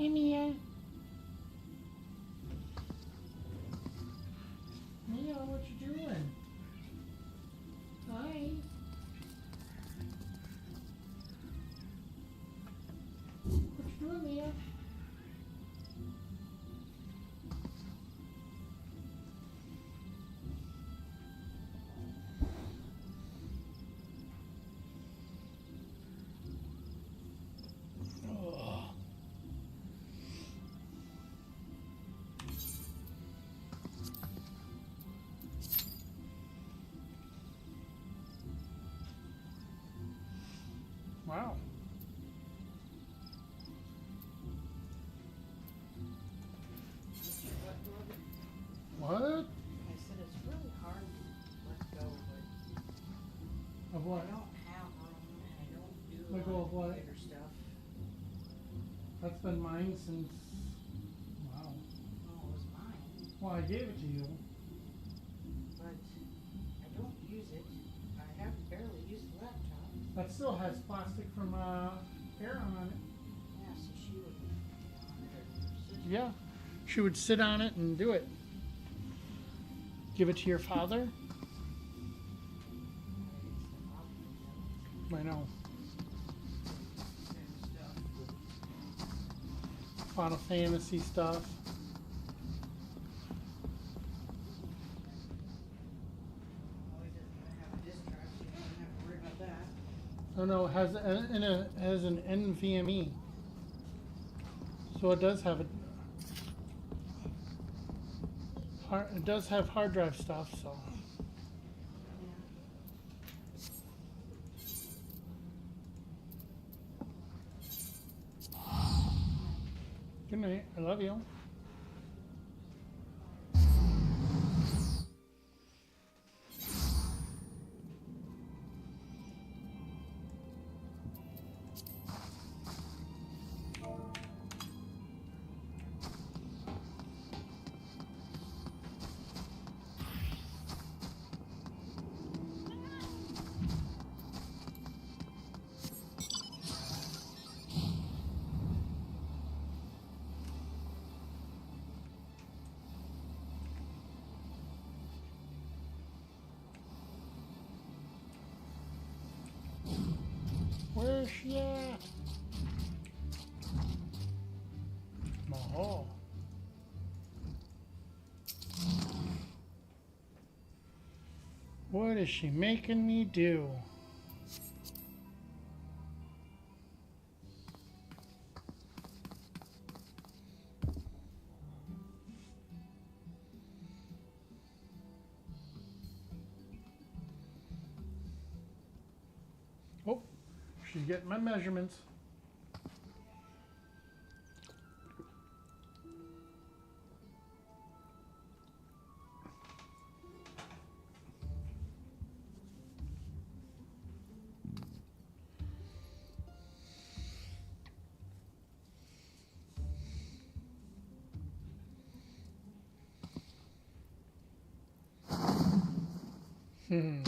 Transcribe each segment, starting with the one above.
Hey, Mia. Mia, what you doing? Hi. What you doing, Mia? Wow. What? I said it's really hard to let go, but Of what? I don't have room and I don't do Let a go lot of what? bigger stuff. That's been mine since. Wow. Well, it was mine, Well, I gave it to you. but I don't use it. I have barely used the laptop. That still has plastic from Aaron on it. Yeah, so she would get on it or sit. Yeah. She would sit on it and do it. Give it to your father? I know. Final Fantasy stuff. Well, he doesn't even have a disk drive, so you don't have to worry about that. Oh no, it has an NVMe. So it does have it does have hard drive stuff, so. Good night. I love you. Where's she at? Oh. What is she making me do? Oh, she's getting my measurements. Hmm.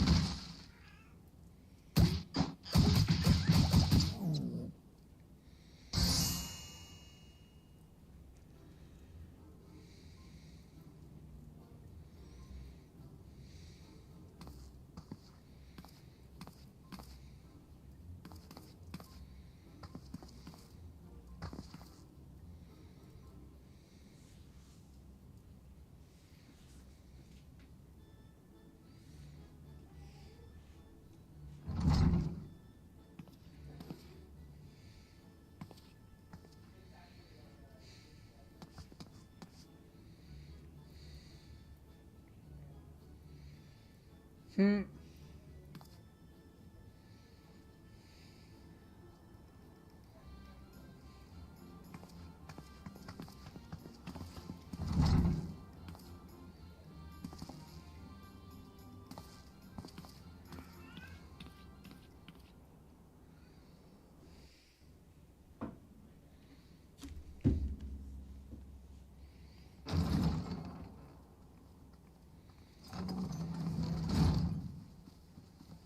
Hmm.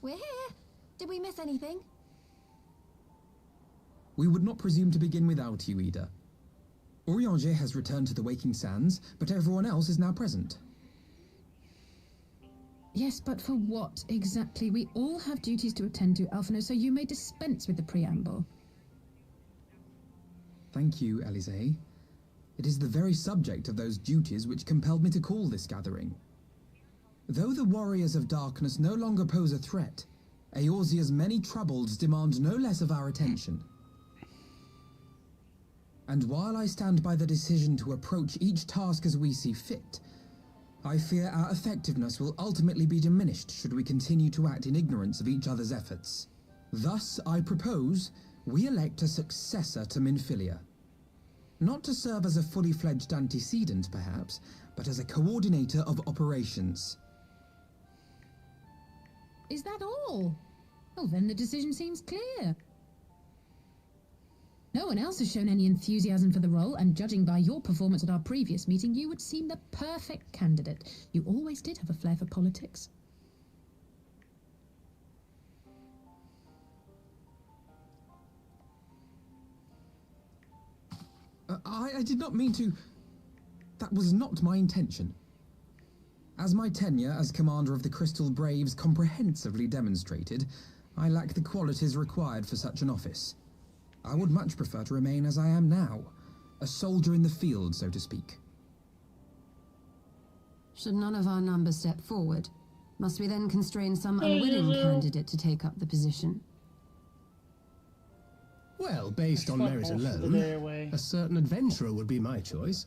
We're here. Did we miss anything? We would not presume to begin without you, Ida. Urianger has returned to the Waking Sands, but everyone else is now present. Yes, but for what exactly? We all have duties to attend to, Alphino, so you may dispense with the preamble. Thank you, Elisée. It is the very subject of those duties which compelled me to call this gathering. Though the Warriors of Darkness no longer pose a threat, Eorzea's many troubles demand no less of our attention. And while I stand by the decision to approach each task as we see fit, I fear our effectiveness will ultimately be diminished should we continue to act in ignorance of each other's efforts. Thus, I propose we elect a successor to Minfilia. Not to serve as a fully fledged antecedent, perhaps, but as a coordinator of operations. Is that all? Well, then the decision seems clear. No one else has shown any enthusiasm for the role, and judging by your performance at our previous meeting, you would seem the perfect candidate. You always did have a flair for politics. I did not mean to... That was not my intention. As my tenure as commander of the Crystal Braves comprehensively demonstrated, I lack the qualities required for such an office. I would much prefer to remain as I am now, a soldier in the field, so to speak. Should none of our numbers step forward, must we then constrain some Hey, unwilling Lulu. candidate to take up the position? Well, based on Slept merit most of the alone, day away. a certain adventurer would be my choice.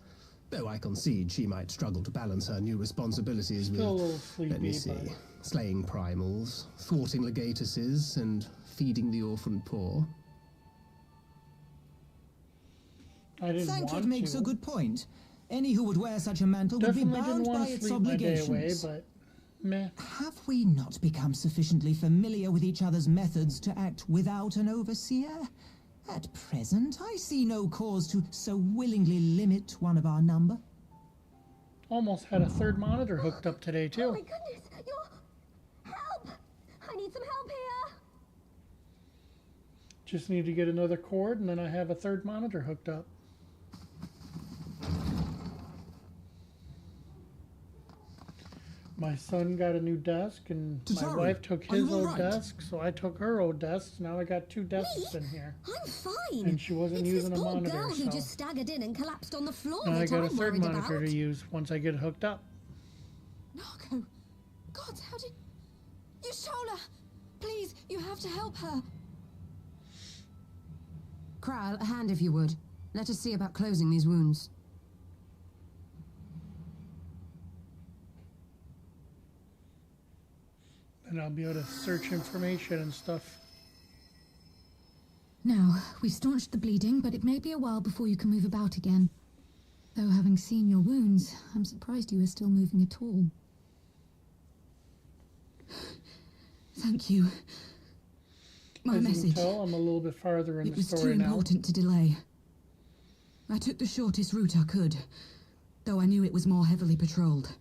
Though I concede she might struggle to balance her new responsibilities Still a with, little sleepy, let me see, but- slaying primals, thwarting legatuses, and feeding the orphan poor. I didn't Thancred want makes to. a good point. Any who would wear such a mantle would be Definitely bound didn't by want to its sleep my day away, obligations. but meh. Have we not become sufficiently familiar with each other's methods to act without an overseer? At present, I see no cause to so willingly limit one of our number. Almost had a third monitor hooked up today, Oh my too. goodness! Help! I need some help here! Just need to get another cord, and then I have a third monitor hooked up. My son got a new desk, and my Tatari, wife took are you his all old right? desk, so I took her old desk. Now I got two desks in here. I'm fine. And she wasn't it's using this a poor monitor, girl who so- just staggered in and collapsed on the floor Now I that got a I'm third worried monitor about. to use once I get it hooked up. Narco! God, how did... Yashola! Please, you have to help her. Kral, a hand if you would. Let us see about closing these wounds. And I'll be able to search information and stuff. Now, we've staunched the bleeding, but it may be a while before you can move about again. Though having seen your wounds, I'm surprised you are still moving at all. Thank you. My As you can message. tell, I'm a little bit farther in It the was too story now. important to delay. I took the shortest route I could, though I knew it was more heavily patrolled.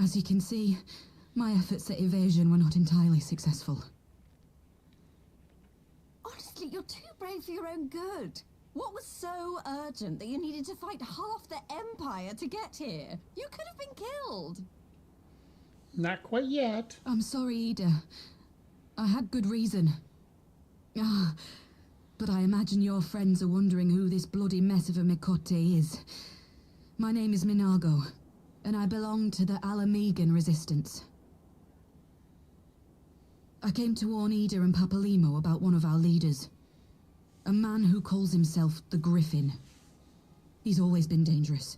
As you can see, my efforts at evasion were not entirely successful. Honestly, you're too brave for your own good. What was so urgent that you needed to fight half the Empire to get here? You could have been killed. Not quite yet. I'm sorry, Ida. I had good reason. Ah, but I imagine your friends are wondering who this bloody mess of a Mikote is. My name is Minago, and I belong to the Alamegan Resistance. I came to warn Ida and Papalimo about one of our leaders. A man who calls himself the Griffin. He's always been dangerous,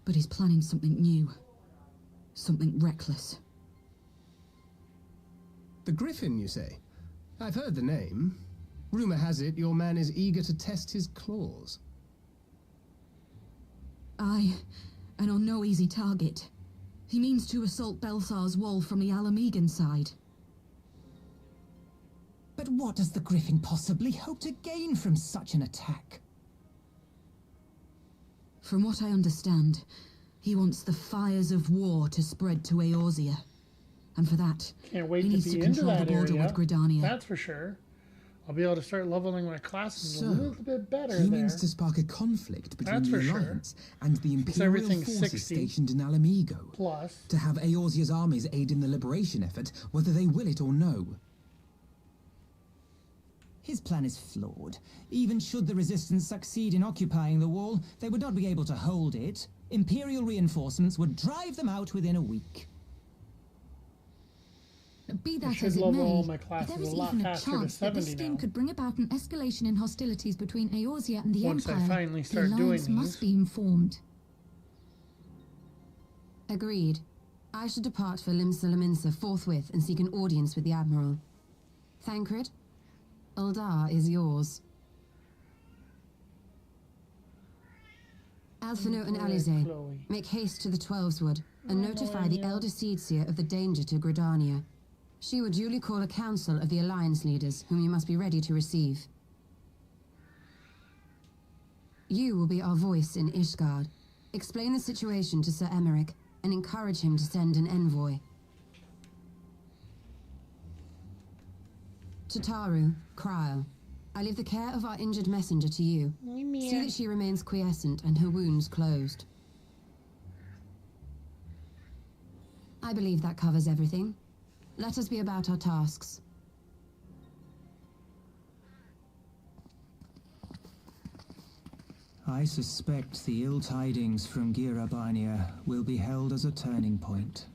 but he's planning something new. Something reckless. The Griffin, you say? I've heard the name. Rumor has it your man is eager to test his claws. Aye, and on no easy target. He means to assault Belsar's wall from the Alamegan side. But what does the Griffin possibly hope to gain from such an attack? From what I understand, he wants the fires of war to spread to Eorzea. And for that, Can't wait he to needs be to into control the that border area. with Gridania. That's for sure. I'll be able to start leveling my classes a So, little bit better he there. means to spark a conflict between That's the for sure. Alliance and the Since Imperial everything's forces 60 stationed in Alamigo. Plus, To have Eorzea's armies aid in the liberation effort, whether they will it or no. His plan is flawed. Even should the Resistance succeed in occupying the wall, they would not be able to hold it. Imperial reinforcements would drive them out within a week. Be I that should as it level all may, my if classes there a is lot even a faster to chance that this 70 scheme now. could bring about an escalation in hostilities between Eorzea and the Once I Empire, finally the start doing Alliance these. must be informed. Agreed. I should depart for Limsa Lominsa forthwith and seek an audience with the Admiral. Thancred, Uldar is yours. Alphino and Alright, Alize, Chloe. make haste to the Twelveswood and Oh, notify the yeah. Elder Seedseer of the danger to Gridania. She will duly call a council of the Alliance leaders, whom you must be ready to receive. You will be our voice in Ishgard. Explain the situation to Sir Emmerich and encourage him to send an envoy. To Taru, Kryl, I leave the care of our injured messenger to you. See that she remains quiescent and her wounds closed. I believe that covers everything. Let us be about our tasks. I suspect the ill tidings from Girabania will be held as a turning point.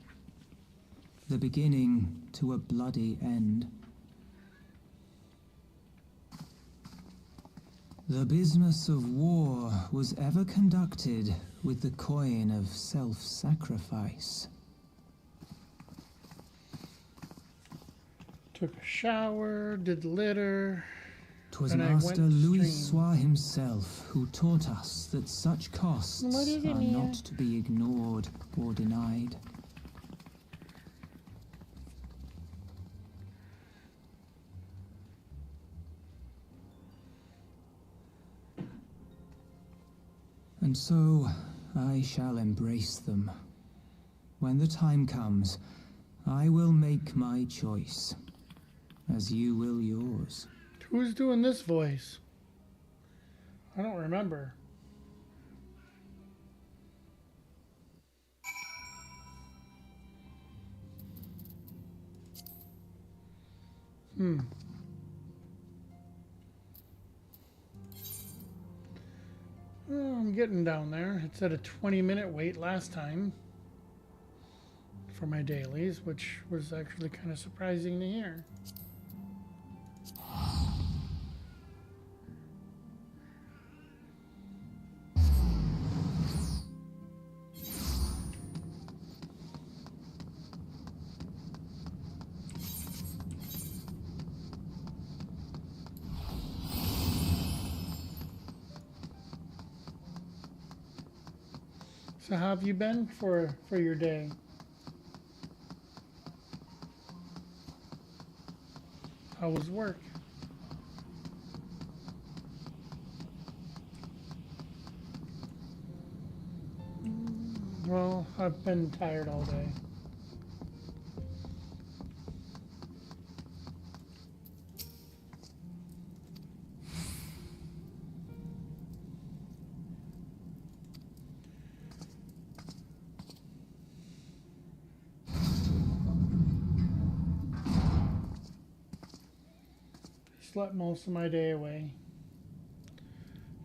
The beginning to a bloody end. The business of war was ever conducted with the coin of self-sacrifice. Took a shower, did the litter. 'Twas And I went Master Louis stream. Soir himself who taught us that such costs What is it, are Mia? not to be ignored or denied. And so I shall embrace them. When the time comes, I will make my choice, as you will yours. Who's doing this voice? I don't remember. Oh, I'm getting down there. It's at a 20-minute wait last time for my dailies, which was actually kind of surprising to hear. So how have you been for your day? How was work? Well, I've been tired all day. Slept most of my day away.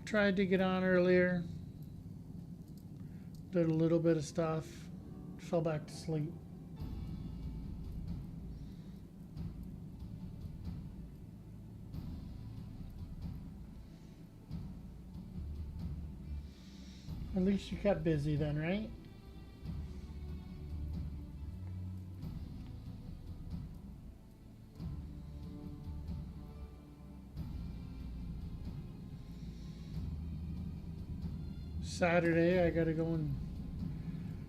Tried to get on earlier. Did a little bit of stuff. Fell back to sleep. At least you kept busy then, right? Saturday, I gotta go and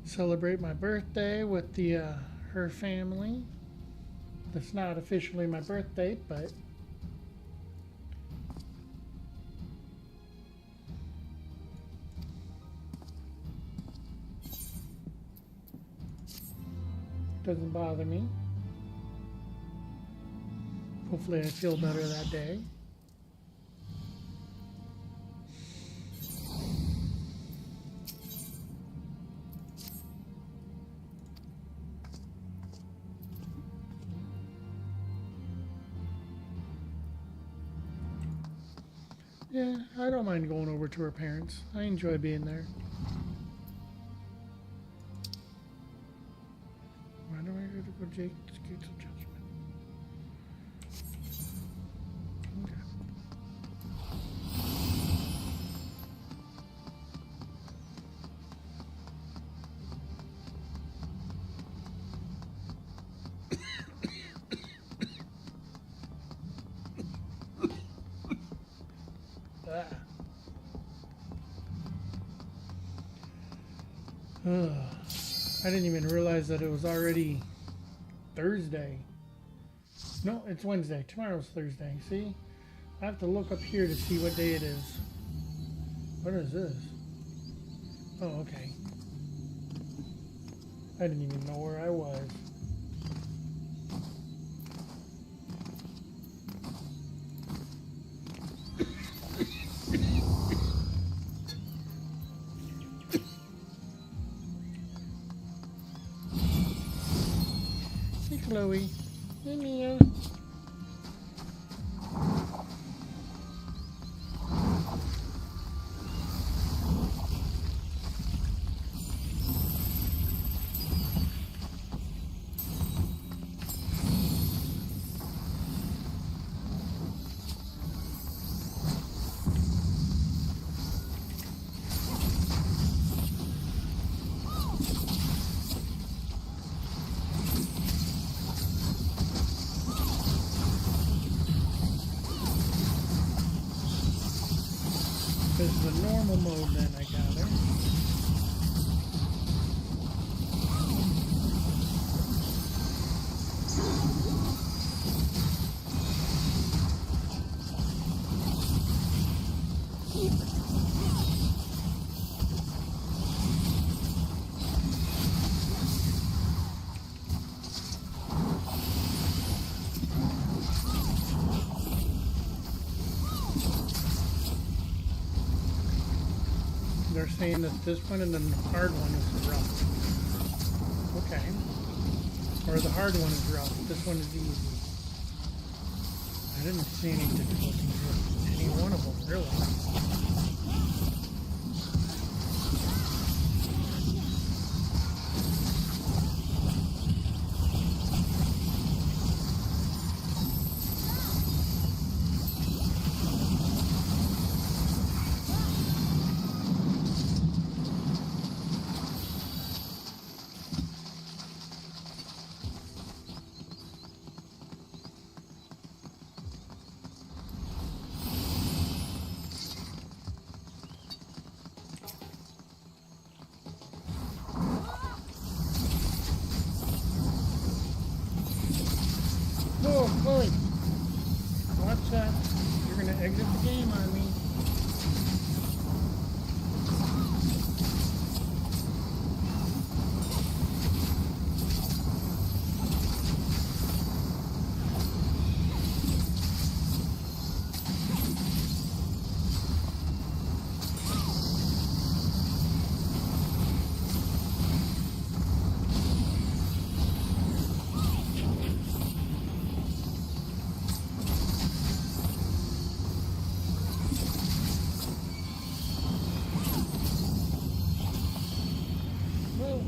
celebrate my birthday with the her family. That's not officially my birthday, but doesn't bother me. Hopefully I feel better that day. Yeah, I don't mind going over to her parents. I enjoy being there. Why do I have to go Jake's Gates of Judgment? Okay. I didn't even realize that it was already Thursday. No, it's Wednesday. Tomorrow's Thursday. See? I have to look up here to see what day it is. What is this? Oh, okay. I didn't even know where I was. Hey, Chloe. Hey, Mia. This is a normal mode then, I gather. They're saying that this one and then the hard one is rough. Okay. Or the hard one is rough. This one is easy. I didn't see any difficulties with any one of them, really. Whoa, Chloe! Watch that. You're gonna exit the game on me. Whoa.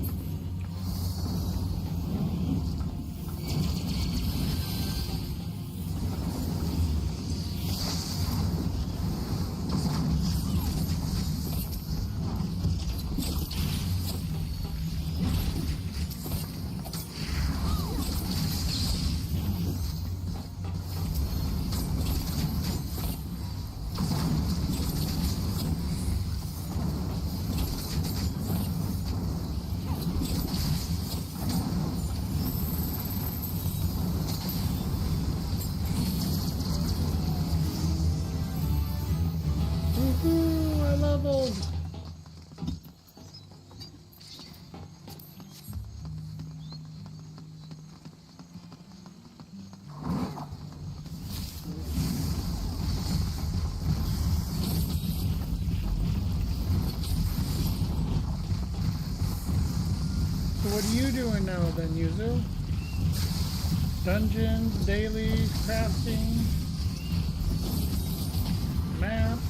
So what are you doing now then, Yuzu? Dungeons, daily, crafting, maps.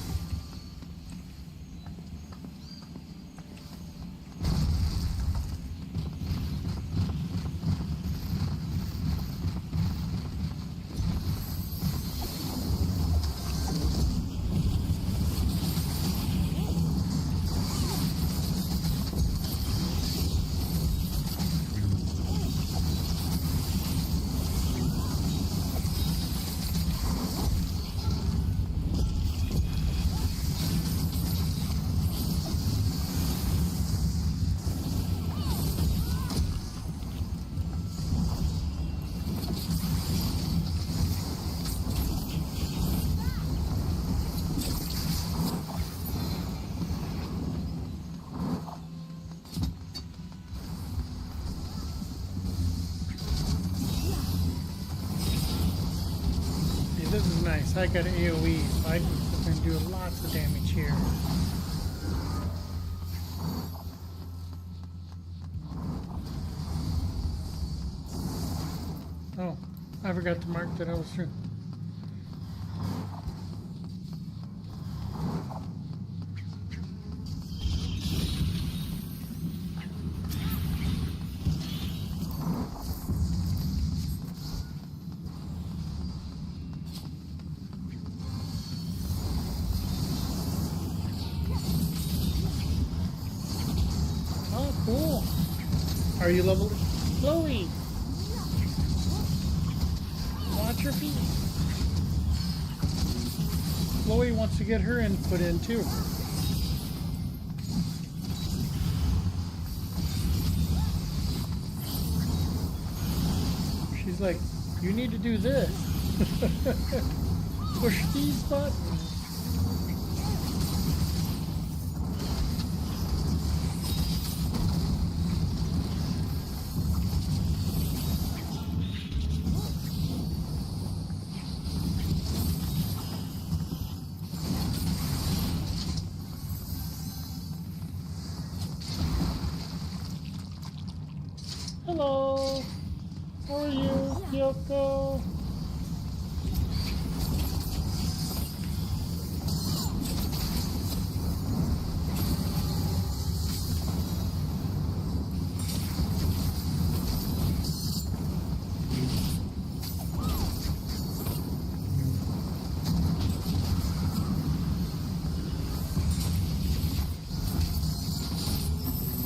This is nice. I got AoE, so I can do lots of damage here. Oh, I forgot to mark that I was through. Oh, cool. Are you level? Chloe! Watch your feet. Chloe wants to get her input in too. She's like, you need to do this. Push these buttons. Hello. How are you, Kyoko?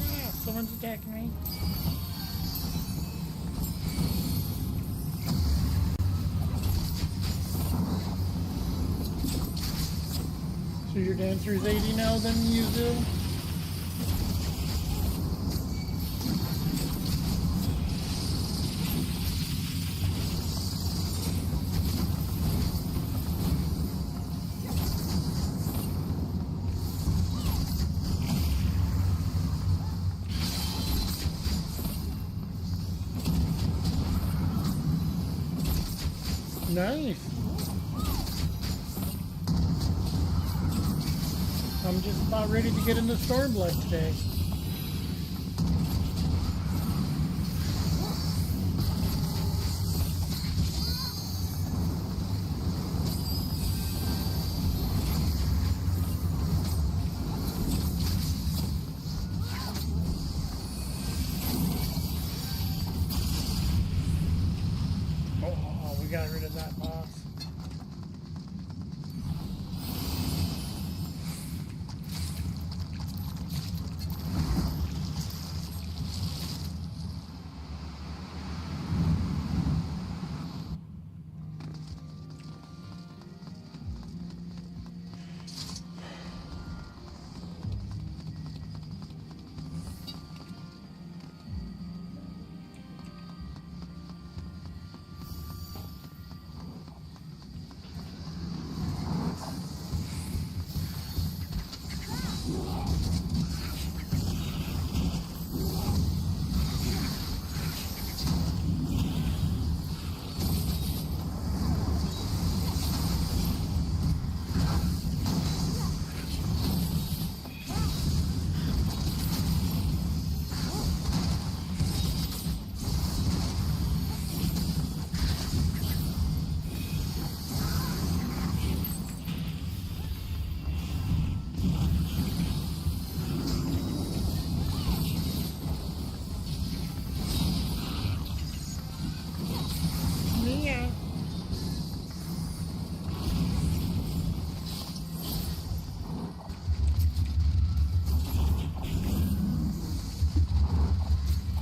Ah, someone's attacking me. So your dancer's 80 now then, Yuzu? Nice. I'm just about ready to get into Stormblood today. Oh, we got rid of that boss.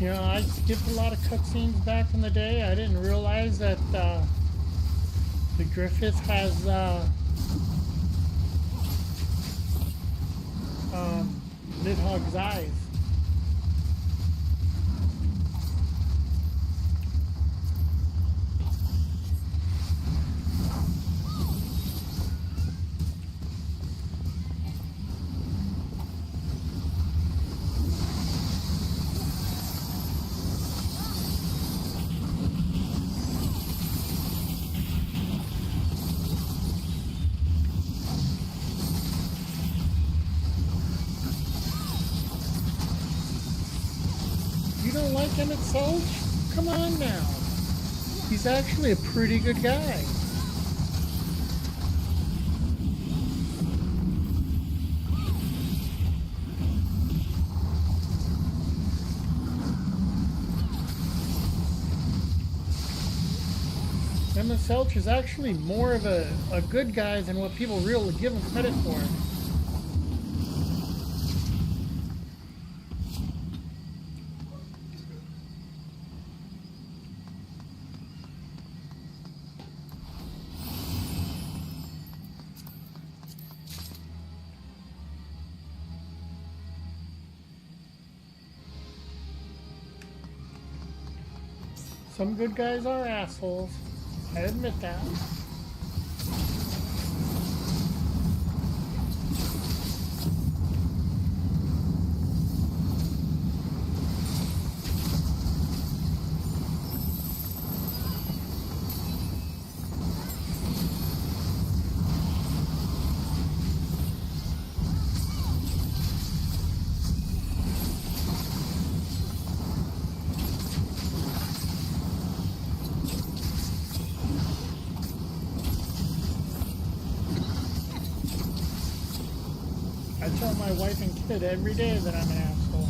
You know, I skipped a lot of cutscenes back in the day. I didn't realize that the Griffith has Nidhogg's eyes. You don't like Emmett Selch? Come on now. He's actually a pretty good guy. Emmett Selch is actually more of a good guy than what people really give him credit for. Some good guys are assholes. I admit that. I tell my wife and kid every day that I'm an asshole.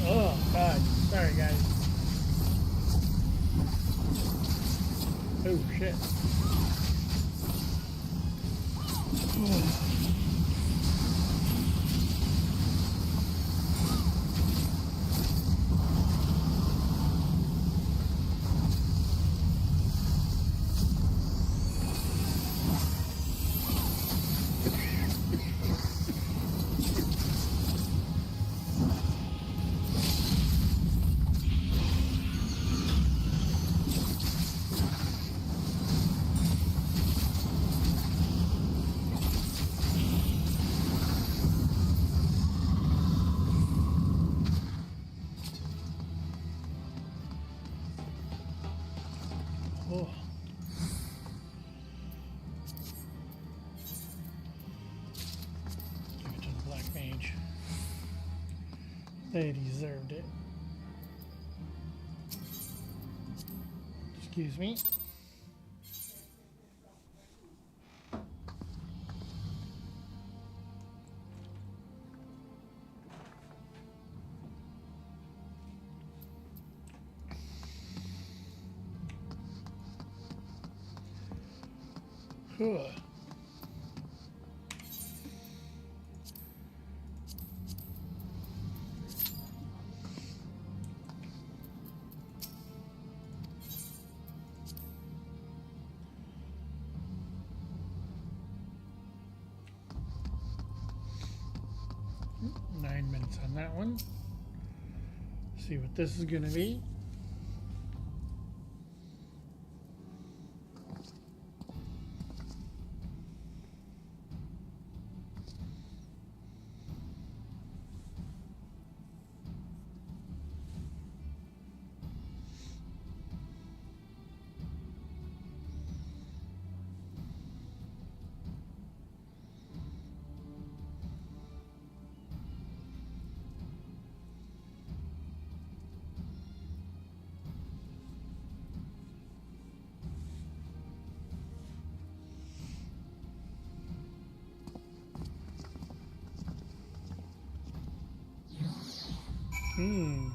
Oh, God. Sorry, guys. Oh, shit. Oh. Give it to the Black Mage. They deserved it. Excuse me. Ugh. Hmm, 9 minutes on that one. See what this is going to be. Hmm.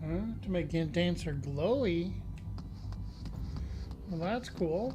Huh? To make a dancer glowy. Well, that's cool.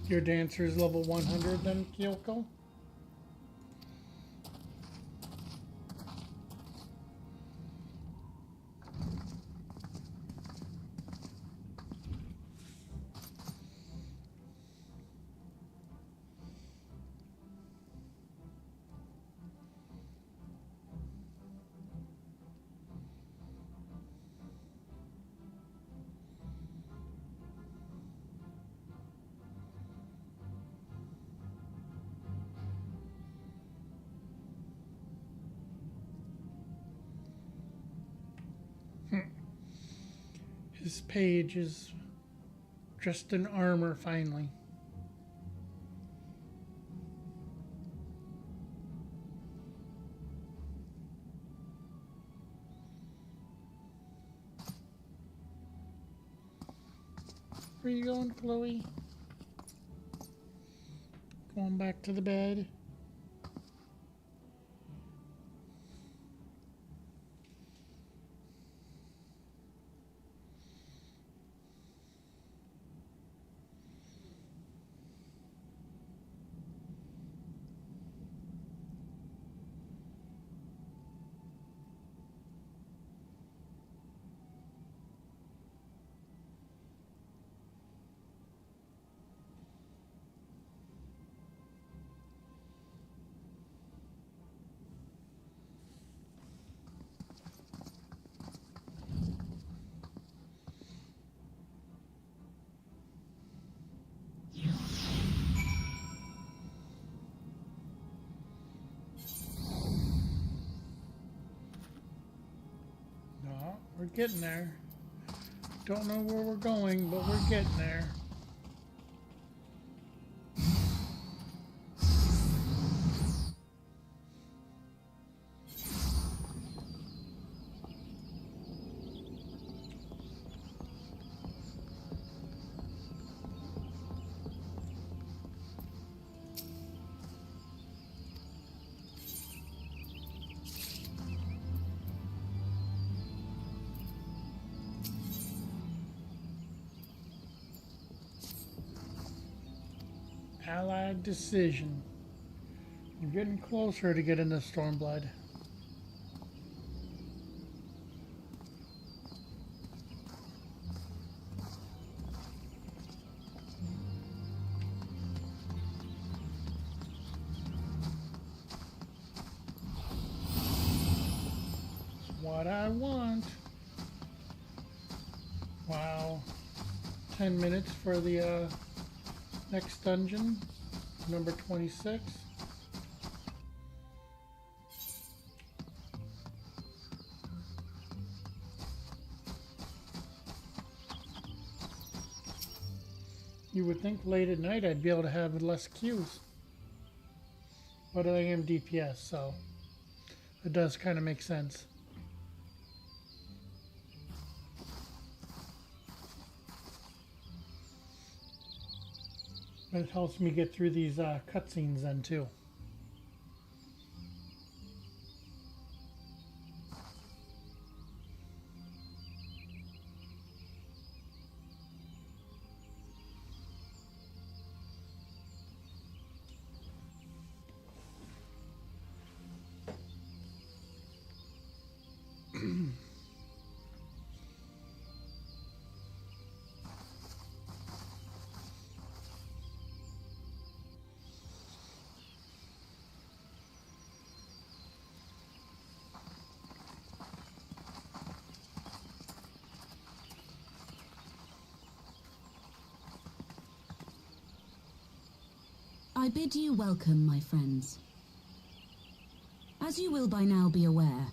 Your dancer is level 100 then, Kyoko? His page is dressed in armor finally. Where you going, Chloe? Going back to the bed. No, we're getting there. Don't know where we're going, but we're getting there. Allied decision. We're getting closer to getting the Stormblood. It's what I want. Wow. 10 minutes for the next dungeon, number 26. You would think late at night I'd be able to have less queues. But I am DPS, so it does kind of make sense. But it helps me get through these cutscenes then too. I bid you welcome, my friends. As you will by now be aware,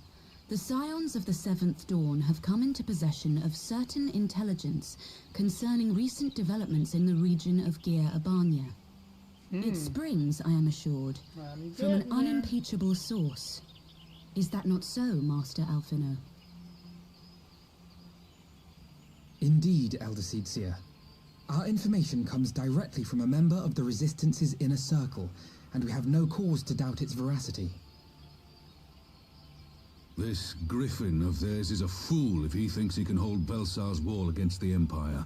the Scions of the Seventh Dawn have come into possession of certain intelligence concerning recent developments in the region of Gyr Abania. It springs, I am assured, from an unimpeachable source. Is that not so, Master Alphino? Indeed, Elder Seedseer. Our information comes directly from a member of the Resistance's inner circle, and we have no cause to doubt its veracity. This Griffin of theirs is a fool if he thinks he can hold Belsar's wall against the Empire.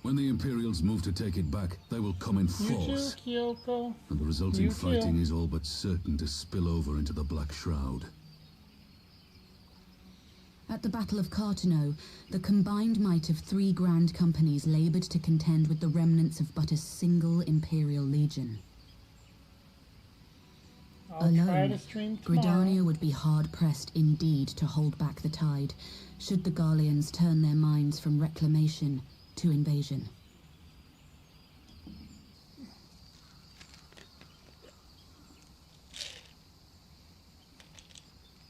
When the Imperials move to take it back, they will come in force. Kyoko. And the resulting fighting is all but certain to spill over into the Black Shroud. At the Battle of Cartano, the combined might of 3 grand companies labored to contend with the remnants of but a single Imperial legion. I'll try Alone, to stream tomorrow. Gridania would be hard-pressed indeed to hold back the tide, should the Garleans turn their minds from reclamation to invasion.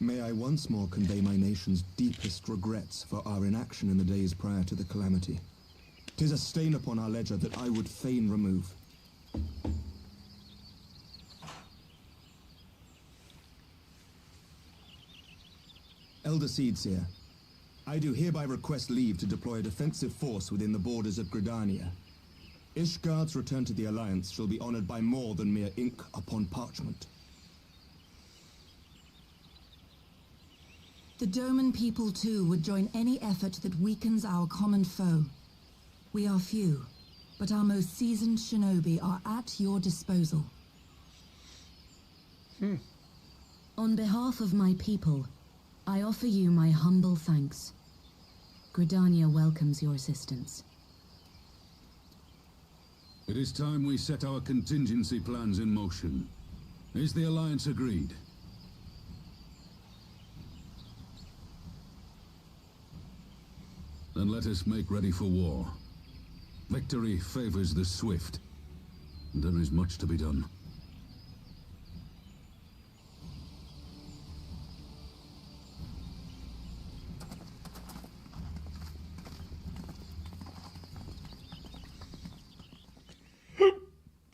May I once more convey my nation's deepest regrets for our inaction in the days prior to the calamity. 'Tis a stain upon our ledger that I would fain remove. Elder Seedseer, I do hereby request leave to deploy a defensive force within the borders of Gridania. Ishgard's return to the Alliance shall be honored by more than mere ink upon parchment. The Doman people too would join any effort that weakens our common foe. We are few, but our most seasoned shinobi are at your disposal. On behalf of my people, I offer you my humble thanks. Gridania welcomes your assistance. It is time we set our contingency plans in motion. Is the Alliance agreed? Then let us make ready for war. Victory favors the swift. There is much to be done.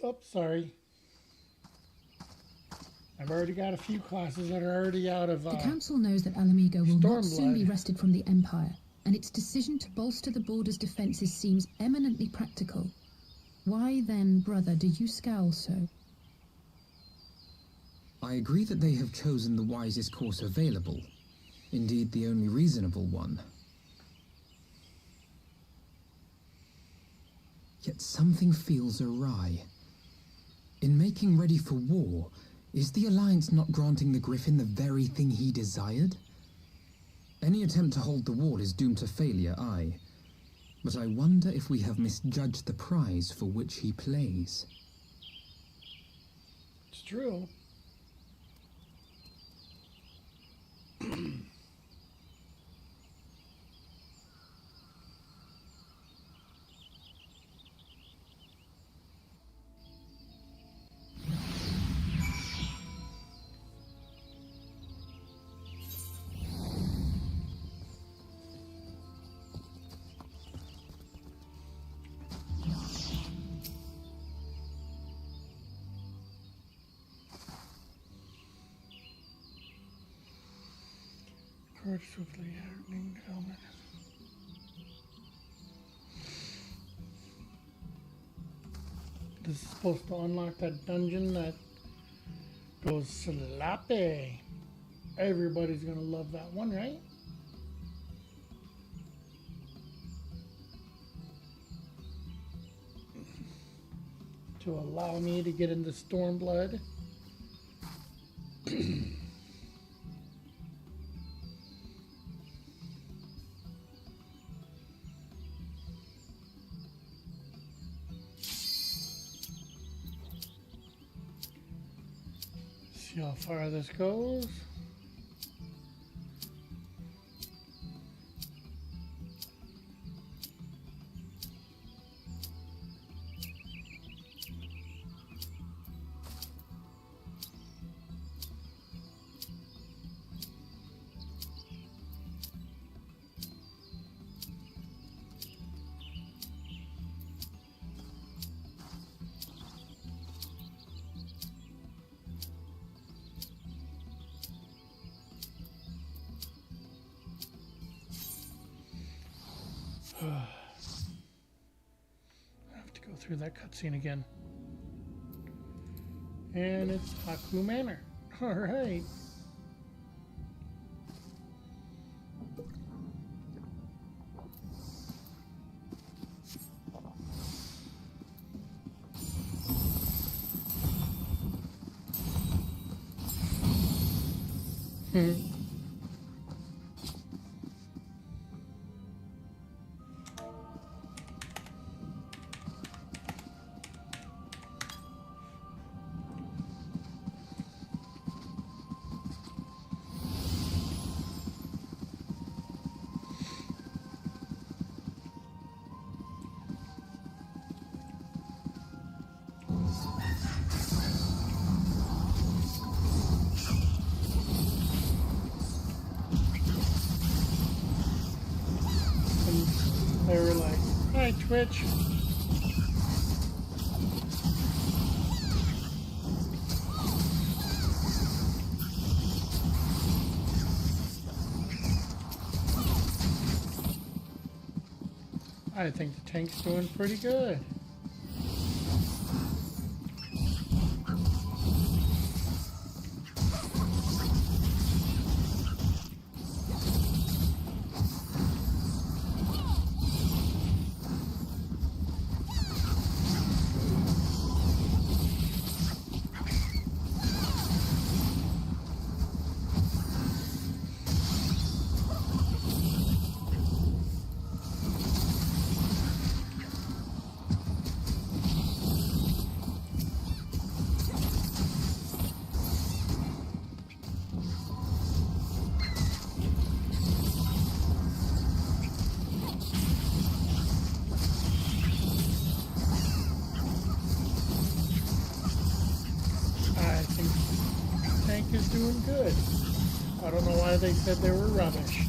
Oh, sorry. I've already got a few classes that are already out of The Council knows that Alamigo will not soon be Stormblood. wrested from the Empire, and its decision to bolster the border's defences seems eminently practical. Why then, brother, do you scowl so? I agree that they have chosen the wisest course available. Indeed, the only reasonable one. Yet something feels awry. In making ready for war, is the Alliance not granting the Griffin the very thing he desired? Any attempt to hold the wall is doomed to failure, aye. But I wonder if we have misjudged the prize for which he plays. It's true. Courage swiftly hardening helmet. This is supposed to unlock that dungeon that goes sloppy. Everybody's gonna love that one, right? To allow me to get into Stormblood. See how far this goes. I have to go through that cutscene again. And it's Haku Manor. All right. They were like, hi, Twitch. I think the tank's doing pretty good. Is doing good. I don't know why they said they were rubbish.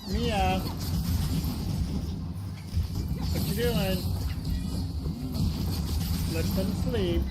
Mia, what you doing? Let them sleep.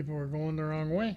People were going the wrong way.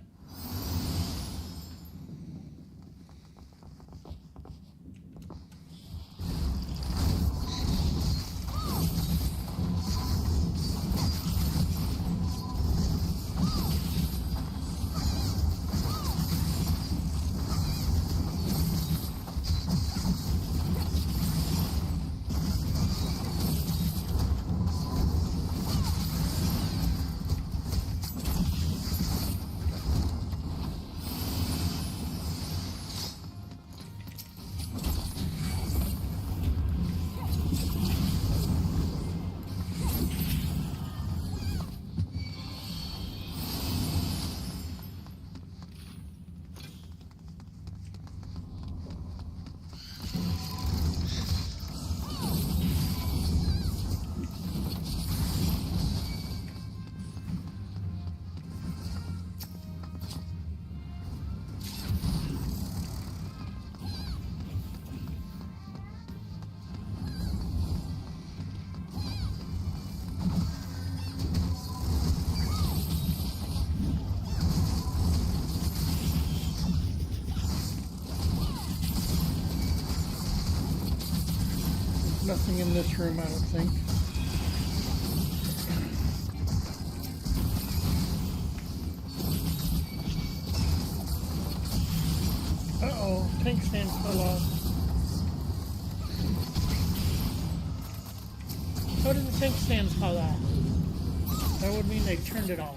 Nothing in this room, I don't think. Uh-oh, tank stand fell off. How did the tank stand fall off? That would mean they turned it off.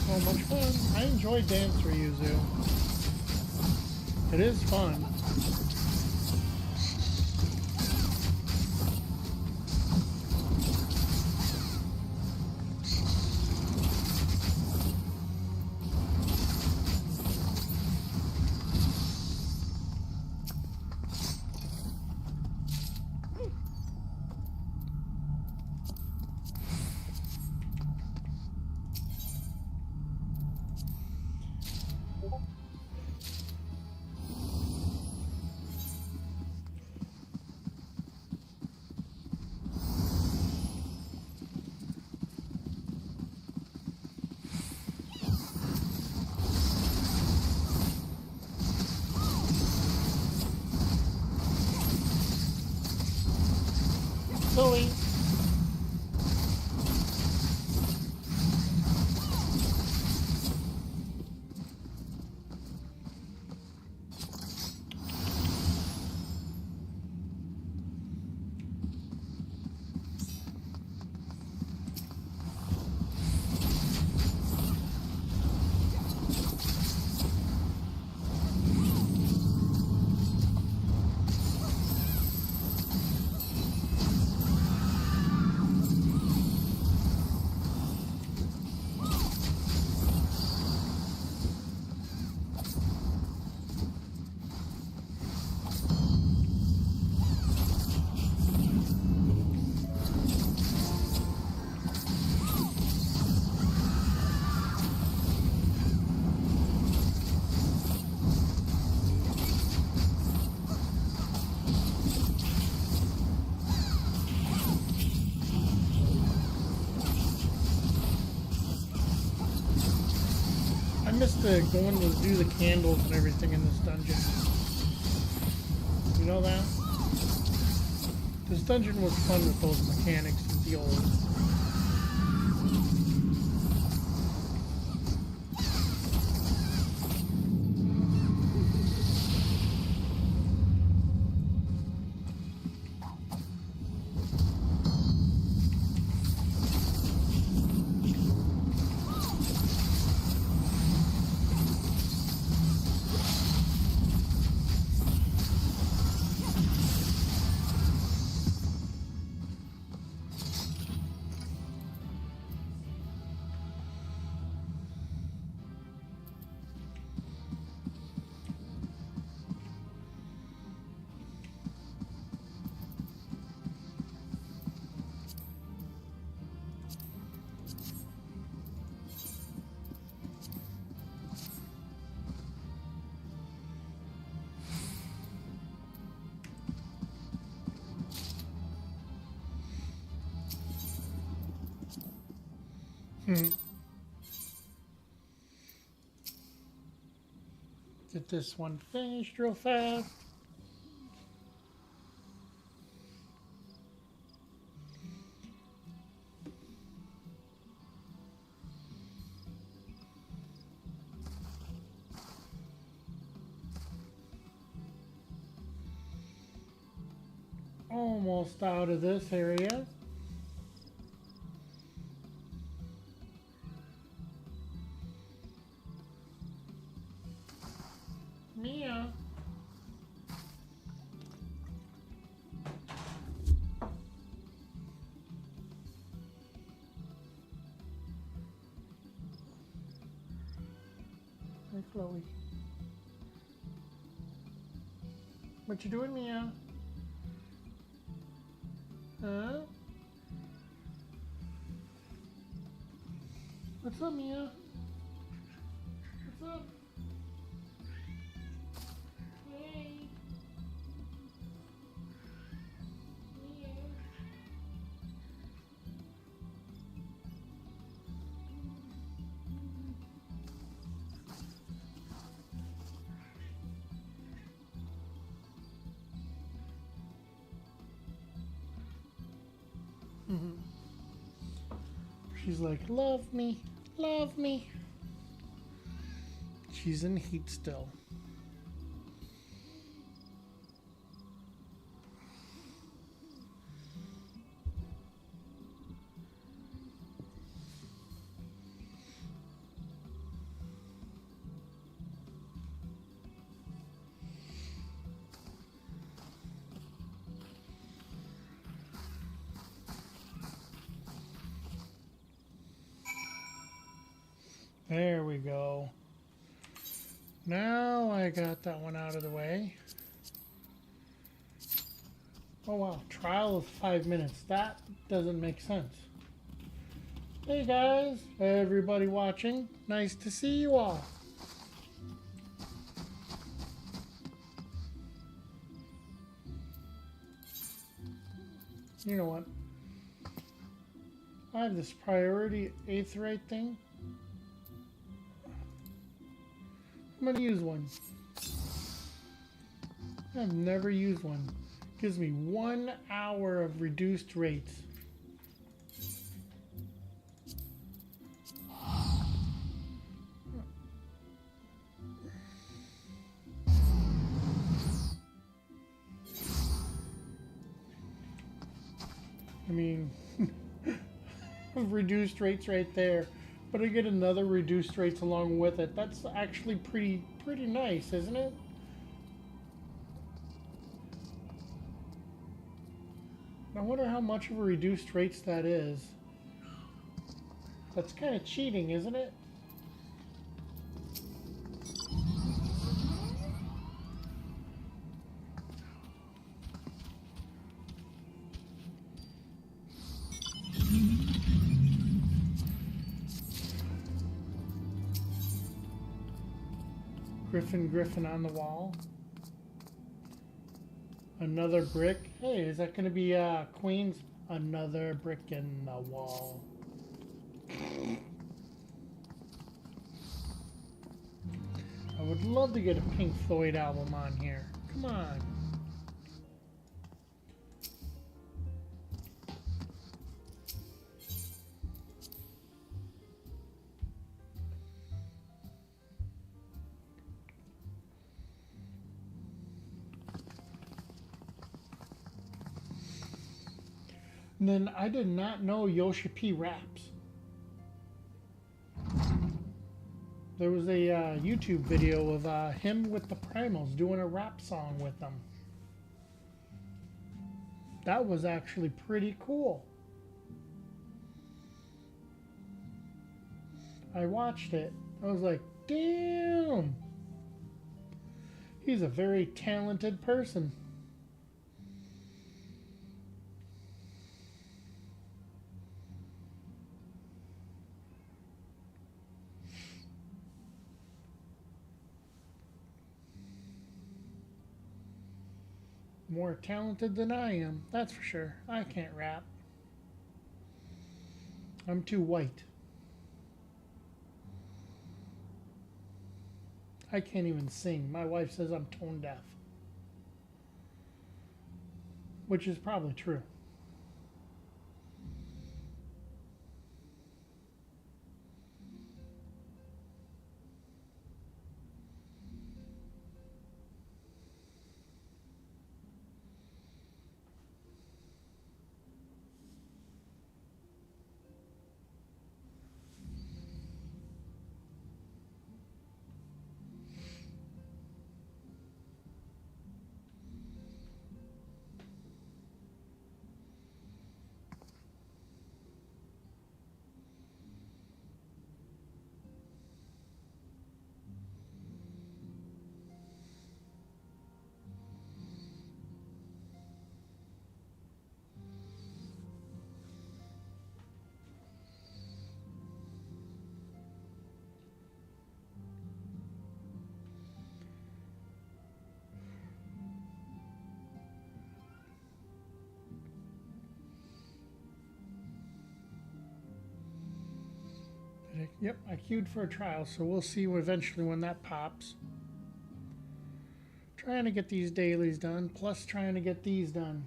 So much fun. I enjoy Dance Ryuzu. It is fun. missed the going to do the candles and everything in this dungeon. You know that? This dungeon was fun with those mechanics and the old. Get this one finished real fast. Almost out of this area. Mia. Hey, Chloe. What you doing, Mia? Huh? What's up, Mia? What's up? Hey. Mia. She's like, love me, love me. She's in heat still. There we go. Now I got that one out of the way. Oh wow, trial of 5 minutes. That doesn't make sense. Hey guys, everybody watching. Nice to see you all. You know what? I have this priority aetheryte thing. I'm gonna use one. I've never used one. Gives me 1 hour of reduced rates. I mean, reduced rates right there. But I get another reduced rates along with it. That's actually pretty nice, isn't it? I wonder how much of a reduced rates that is. That's kind of cheating, isn't it? Griffin on the wall. Another brick. Hey, is that going to be Queen's? Another brick in the wall. love to get a Pink Floyd album on here. Come on. And then I did not know Yoshi P raps. There was a YouTube video of him with the Primals doing a rap song with them. That was actually pretty cool. I watched it. I was like, damn. He's a very talented person. More talented than I am, that's for sure. I can't rap. I'm too white. I can't even sing. My wife says I'm tone deaf. Which is probably true. Yep, I queued for a trial, so we'll see eventually when that pops. Trying to get these dailies done, plus trying to get these done.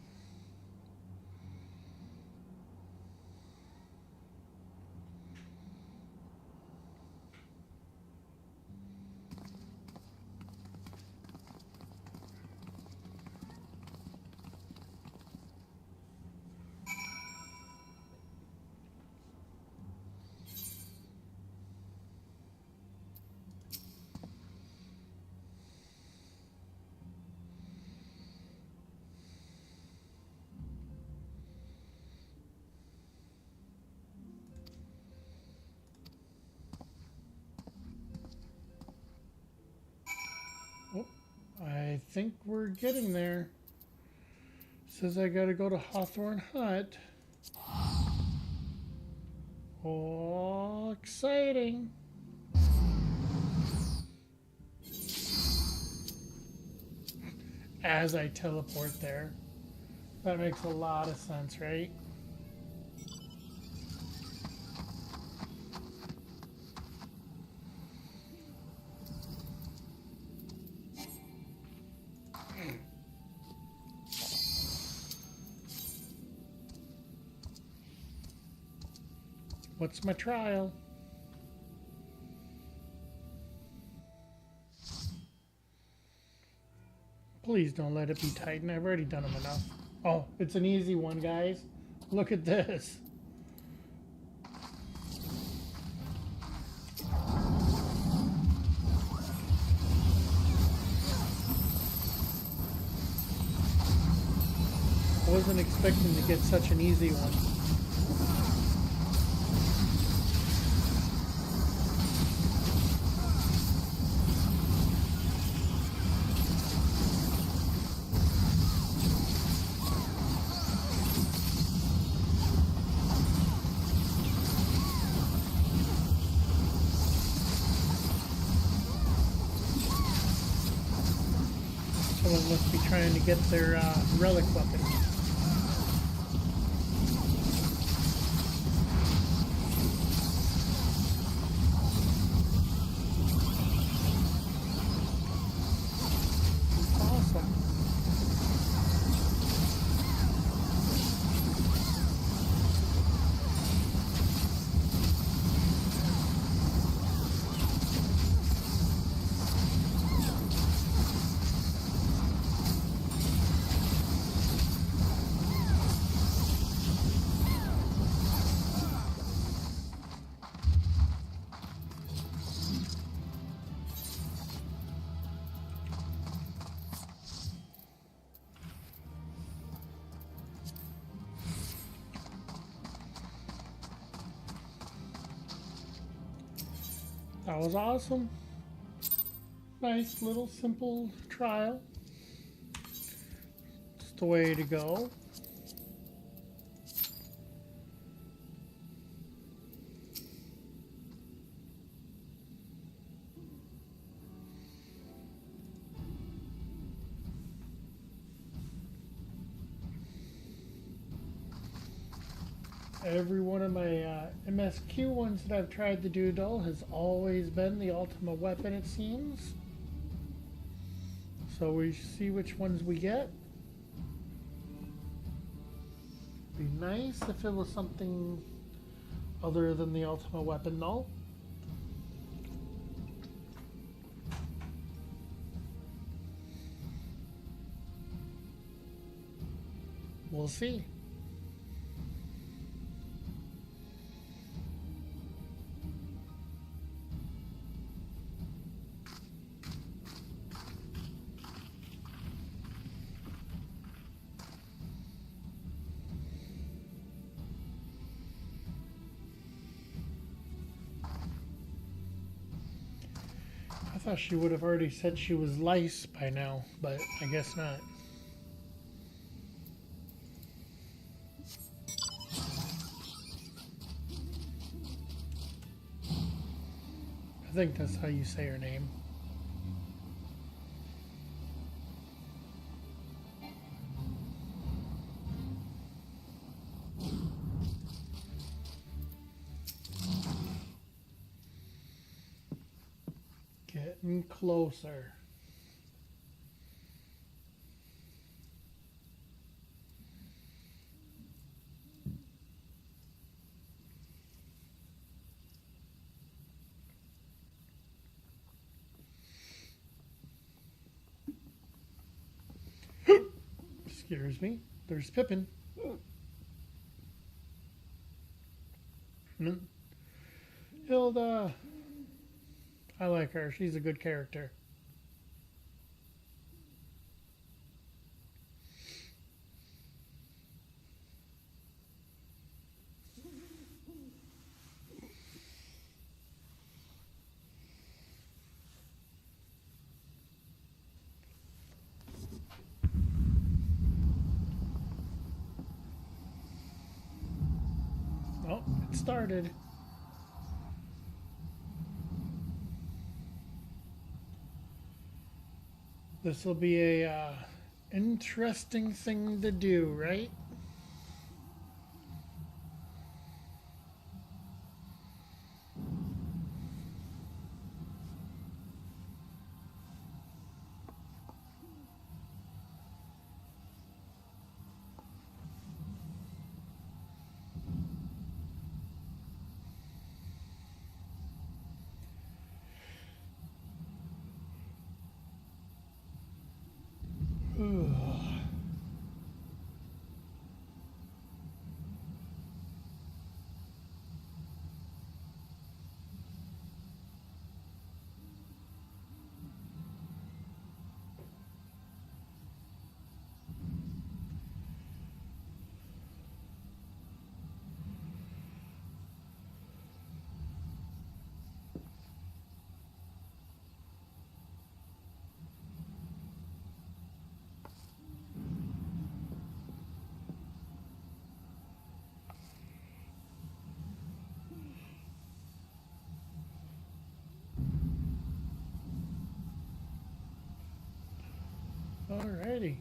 I think we're getting there. Says I gotta go to Hawthorne Hut. Oh, exciting. As I teleport there. That makes a lot of sense, right? What's my trial? Please don't let it be Titan. I've already done them enough. Oh, it's an easy one, guys. Look at this. I wasn't expecting to get such an easy one. Someone must be trying to get their relic weapon. That was awesome. Nice little simple trial. It's the way to go. Every one of my MSQ ones that I've tried to do dull has always been the Ultima weapon, it seems. So we see which ones we get. Be nice if it was something other than the Ultima weapon null. We'll see. I thought she would have already said she was lice by now, but I guess not. I think that's how you say her name. Getting closer. Scares me. There's Pippin. Hilda. I like her. She's a good character. Oh, it started. This will be a interesting thing to do, right? Alrighty.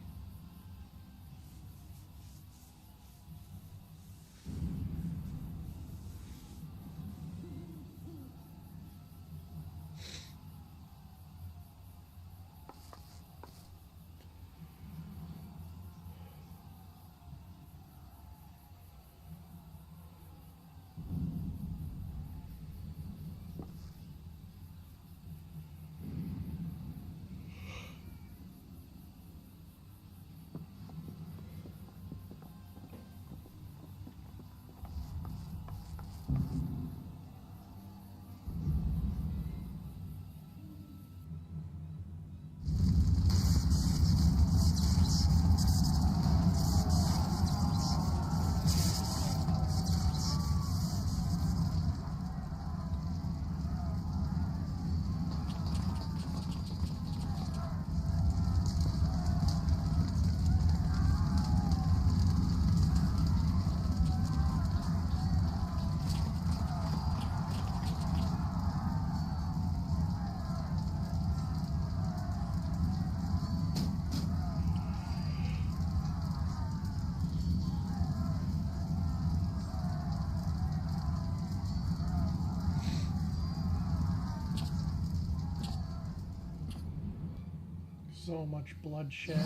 So much bloodshed.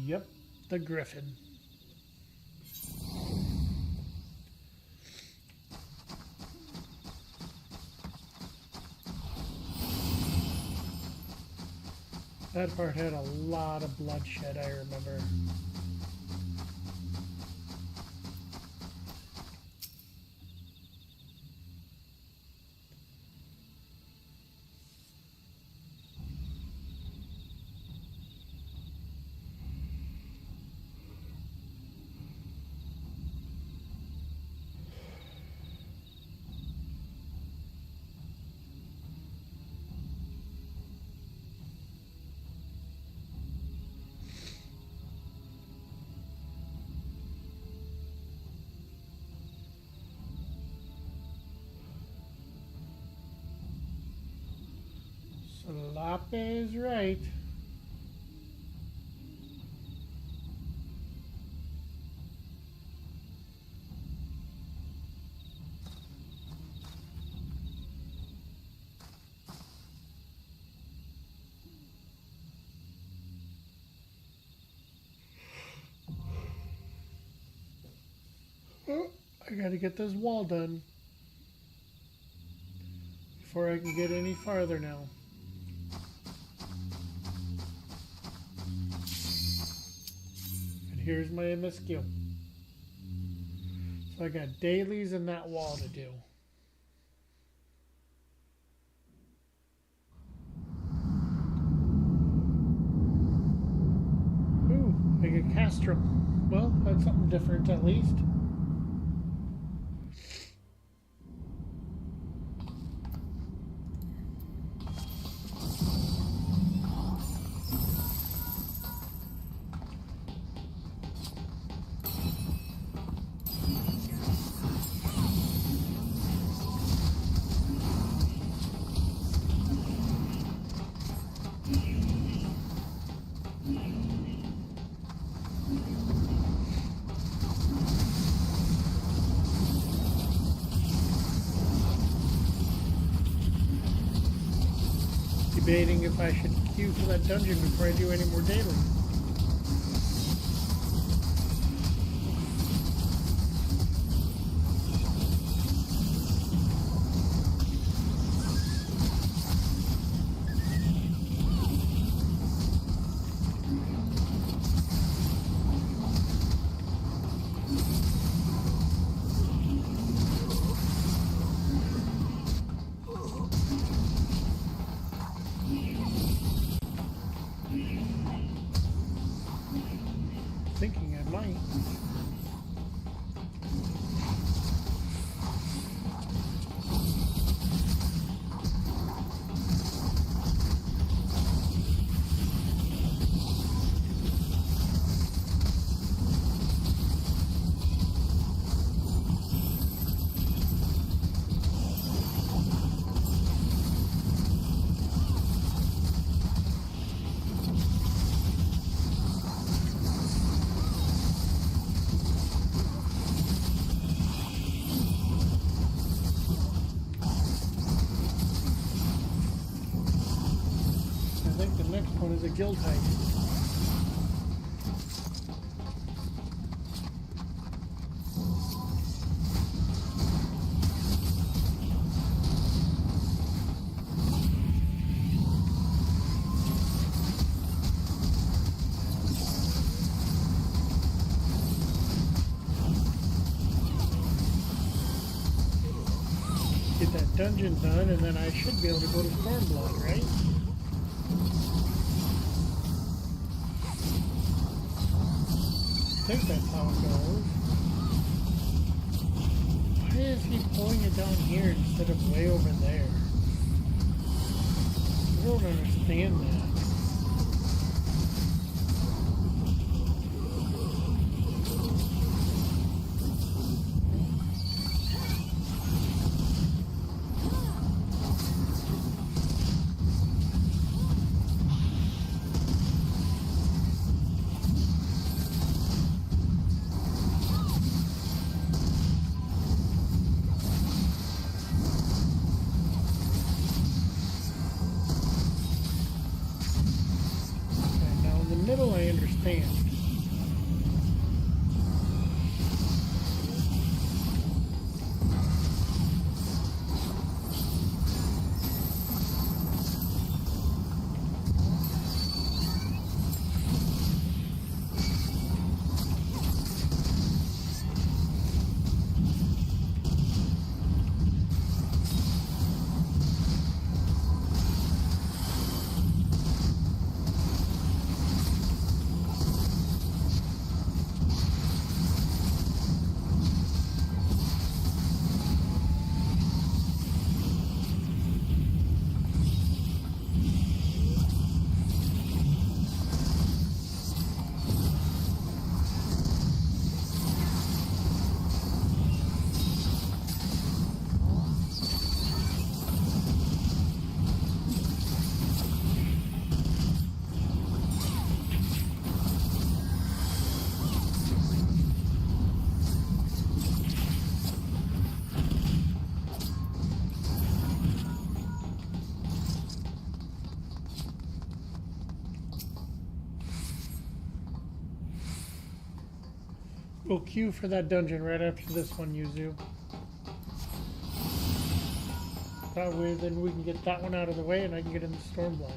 Yep, the Griffin. That part had a lot of bloodshed, I remember. Solape is right. Oh, I gotta get this wall done before I can get any farther now. And here's my MSQ. So I got dailies and that wall to do. Ooh, I get Castrum. Well, that's something different at least. Debating if I should queue for that dungeon before I do any more daily. Thinking I might. I think the next one is a guild hike. Get that dungeon done, and then I should be able to go to Stormblood, right? I think that's how it goes. Why is he pulling it down here instead of way over there? I don't understand that. understand. We'll queue for that dungeon right after this one, Yuzu. That way, then we can get that one out of the way and I can get into Stormblood.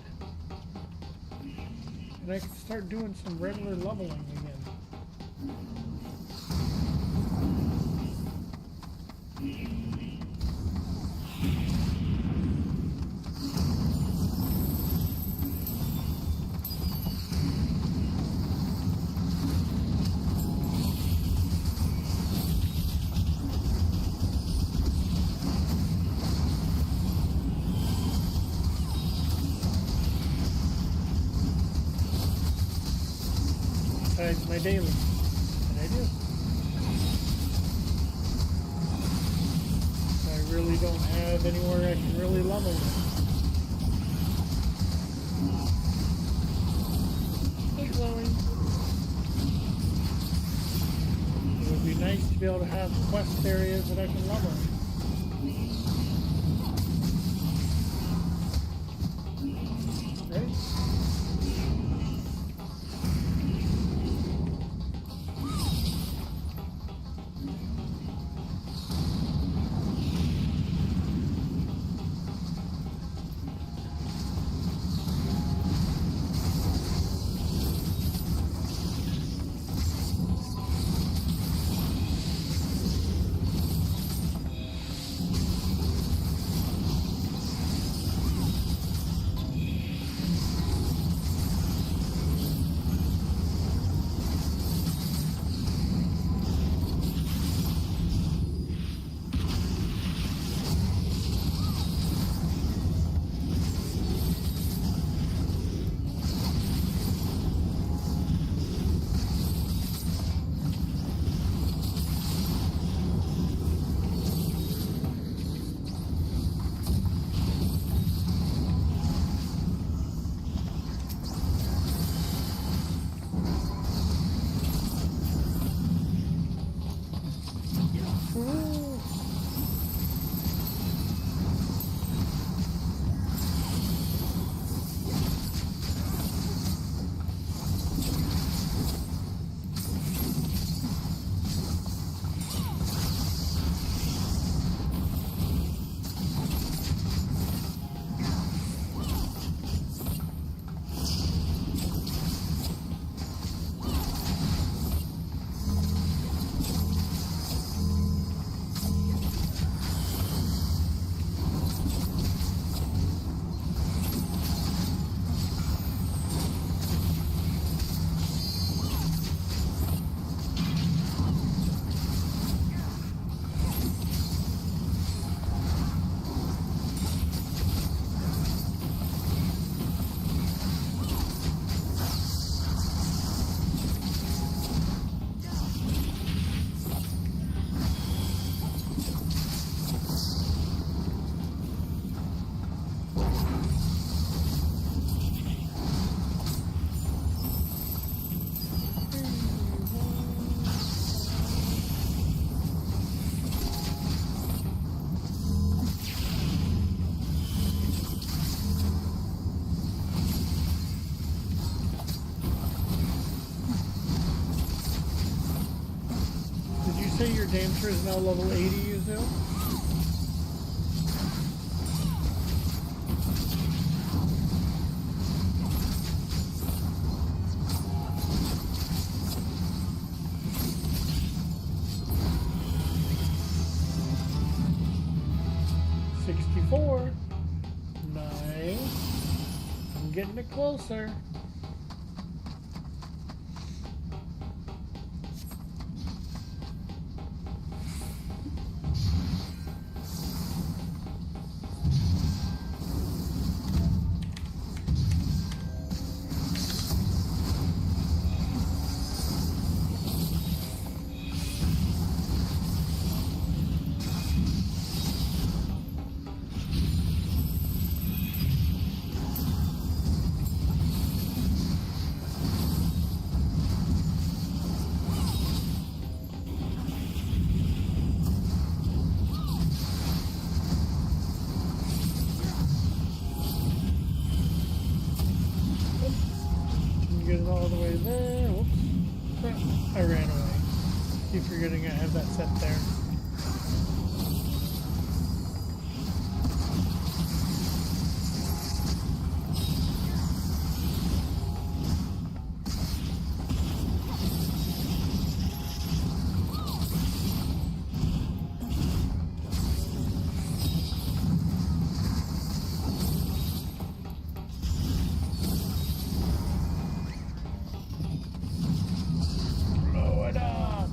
And I can start doing some regular leveling again. Besides my daily that I do. I really don't have anywhere I can really level it. Hey, Chloe. It would be nice to be able to have quest areas that I can level. Right? Dancer is now level 80, you know? Nice. I'm getting it closer. Get it all the way there. Whoops. I ran away. Keep forgetting I have that set there. Blow it up!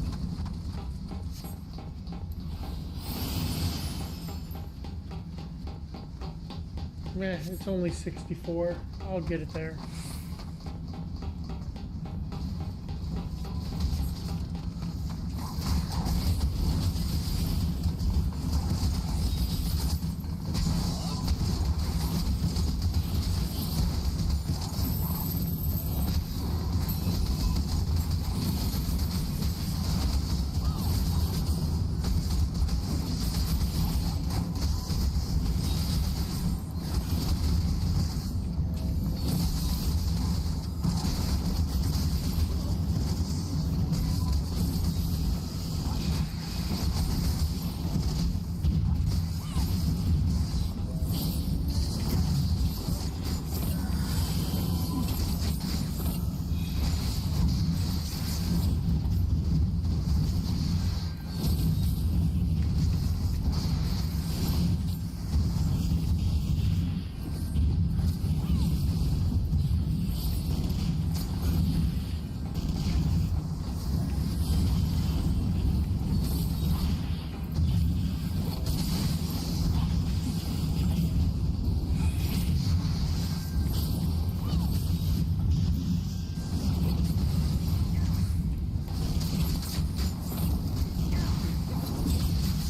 Meh, it's only 64. I'll get it there.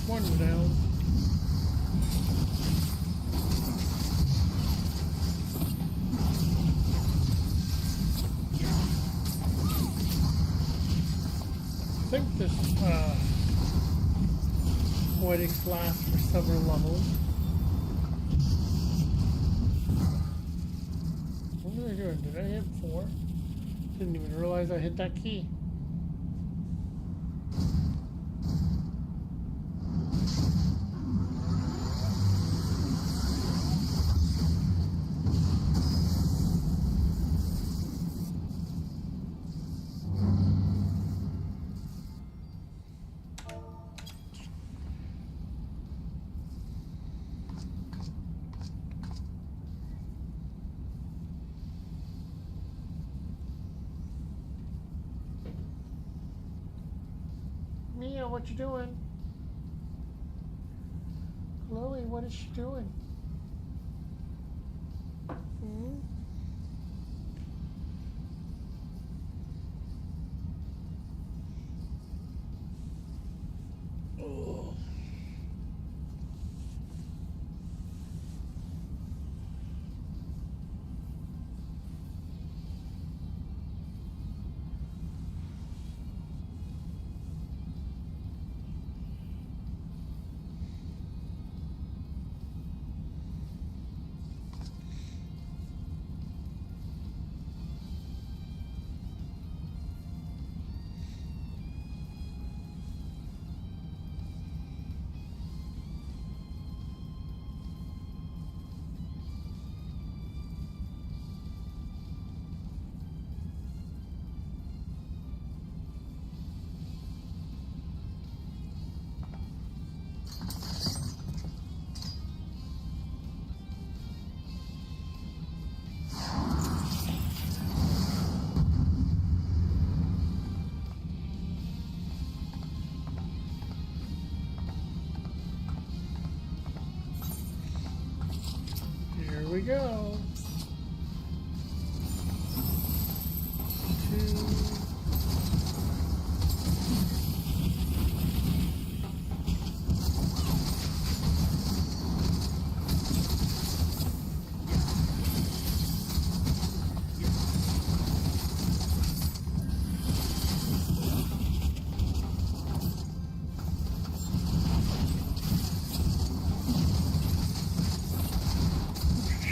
One down. I think this Poetics lasts for several levels. What was I doing? Did I hit 4? Didn't even realize I hit that key. Mia, what you doing? Chloe, what is she doing? Hmm? Oh. Here we go. 2.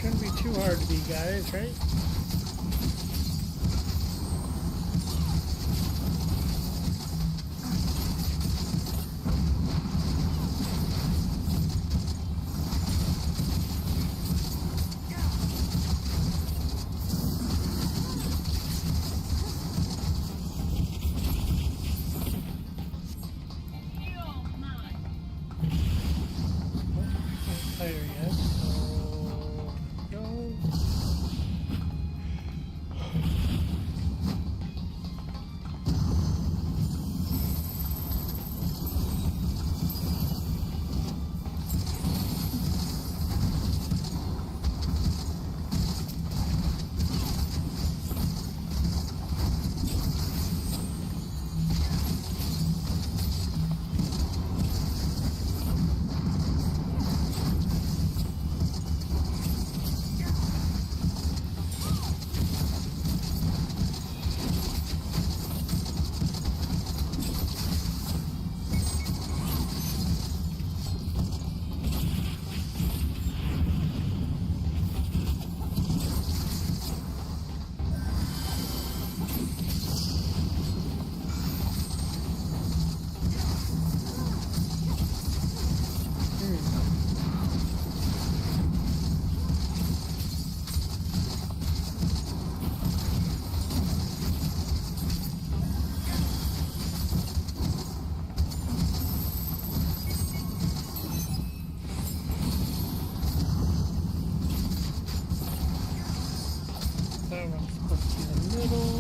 Shouldn't be too hard to beat, guys, right? Not tighter yet, so go. That one's supposed to be in the middle.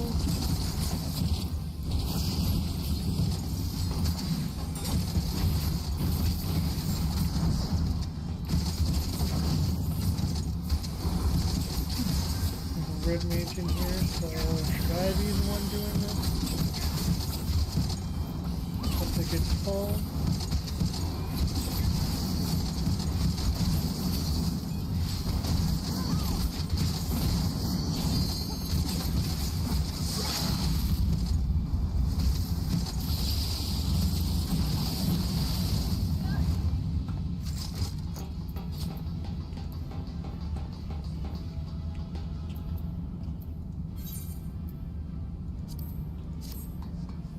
There's a red mage in here, so should I be the one doing this? Once it gets full.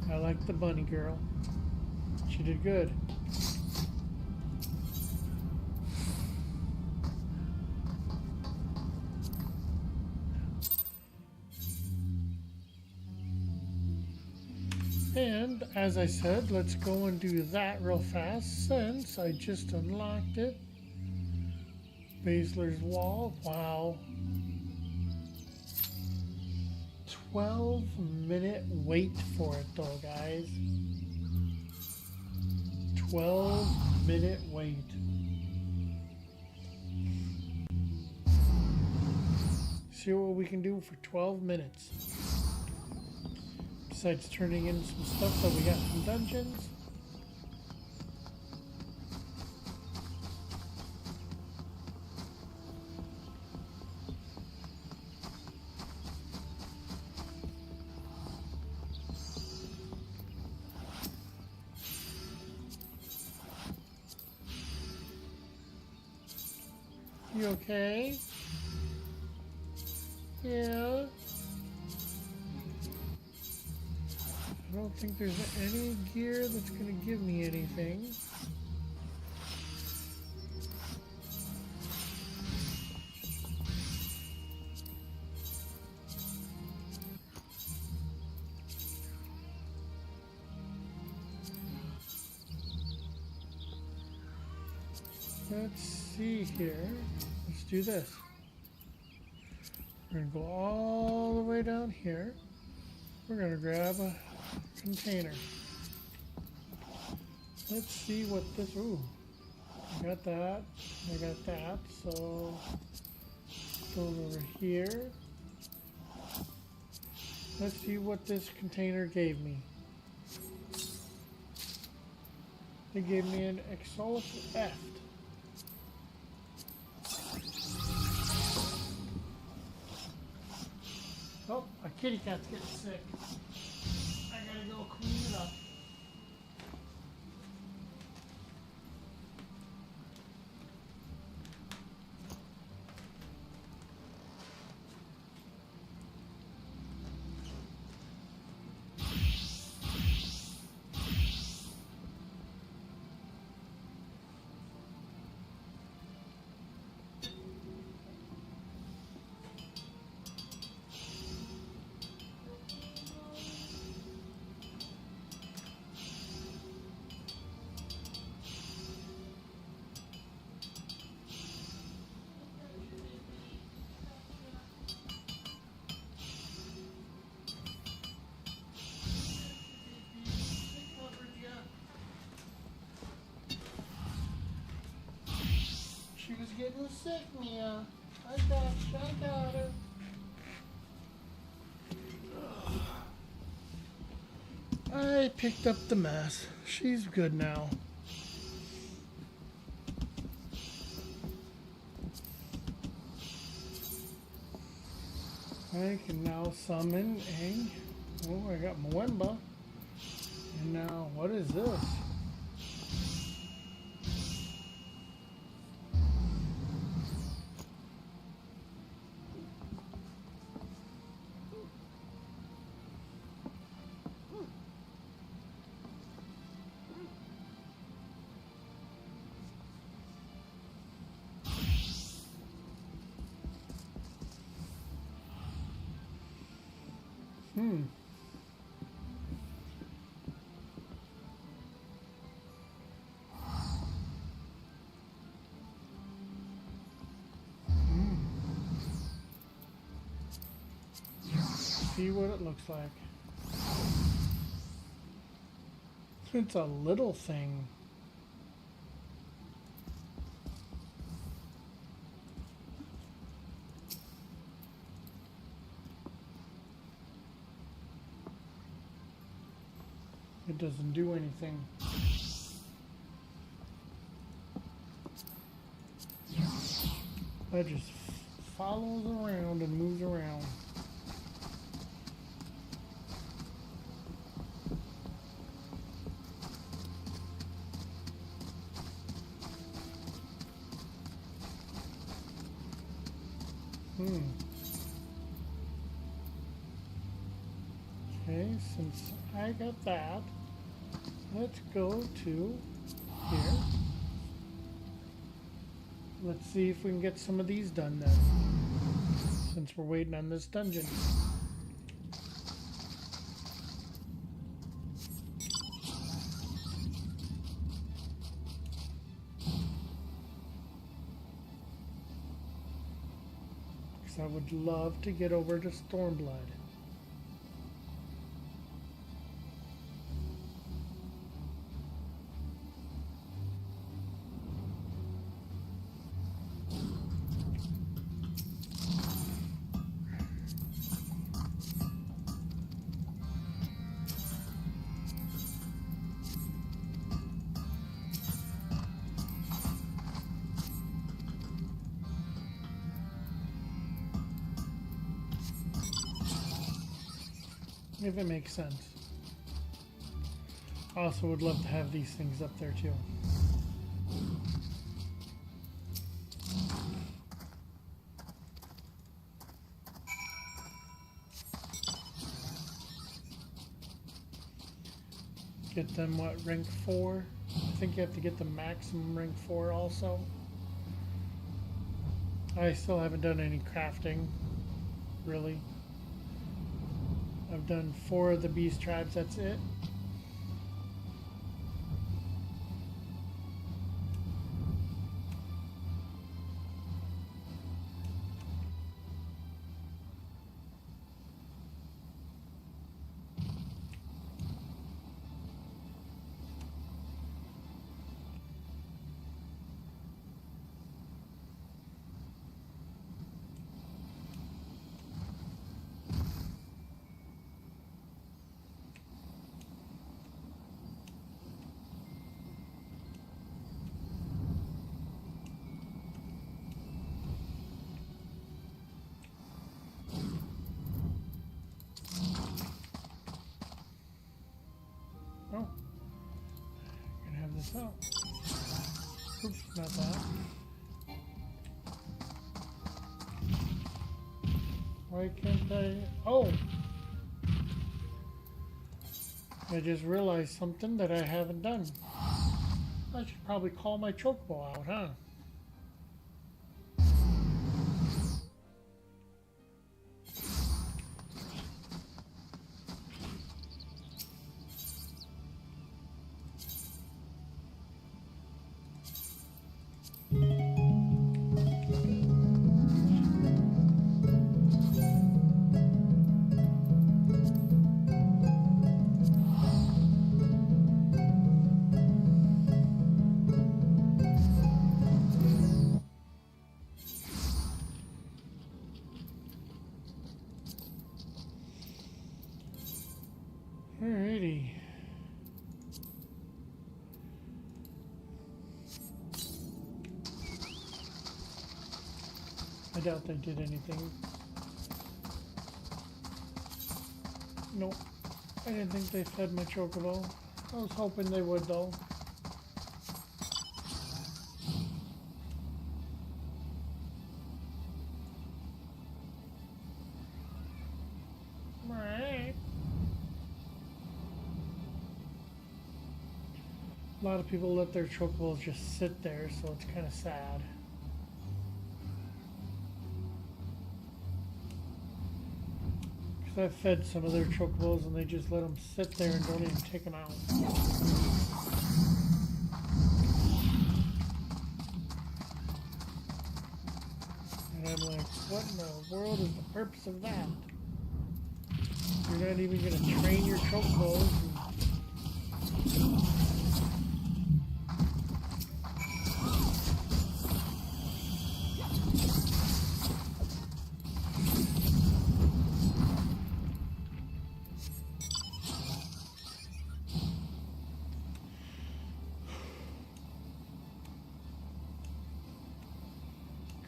I like the bunny girl. She did good. And as I said, let's go and do that real fast since I just unlocked it. Baszler's Wall. Wow. 12-minute wait for it though, guys. 12-minute wait. See what we can do for 12 minutes. Besides turning in some stuff that we got from dungeons. You okay? Yeah. I don't think there's any gear that's gonna give me anything. Let's see here. Let's do this. We're gonna go all the way down here. We're gonna grab a container. Let's see what this, ooh. I got that, so here. Let's see what this container gave me. It gave me an Exolus Eft. Oh, a kitty cat's getting sick. I gotta go clean it up. She was getting sick, Mia. I got her. I picked up the mess. She's good now. I can now summon a... Oh, I got Mwemba. And now, what is this? See what it looks like. It's a little thing. It doesn't do anything. It just follows around and moves around. Okay, since I got that, let's go to here. Let's see if we can get some of these done then, since we're waiting on this dungeon. Because I would love to get over to Stormblood. If it makes sense. I also would love to have these things up there too. Get them, what, rank 4? I think you have to get the maximum rank 4 also. I still haven't done any crafting, really. I've done 4 of the beast tribes, that's it. So, oops, not that. Why can't I? Oh! I just realized something that I haven't done. I should probably call my chocobo out, huh? Alrighty. I doubt they did anything. Nope. I didn't think they fed my chocobo. I was hoping they would though. Alright. A lot of people let their chocobos just sit there, so it's kind of sad. Because I've fed some of their chocobos and they just let them sit there and don't even take them out. And I'm like, what in the world is the purpose of that? You're not even going to train your chocobos.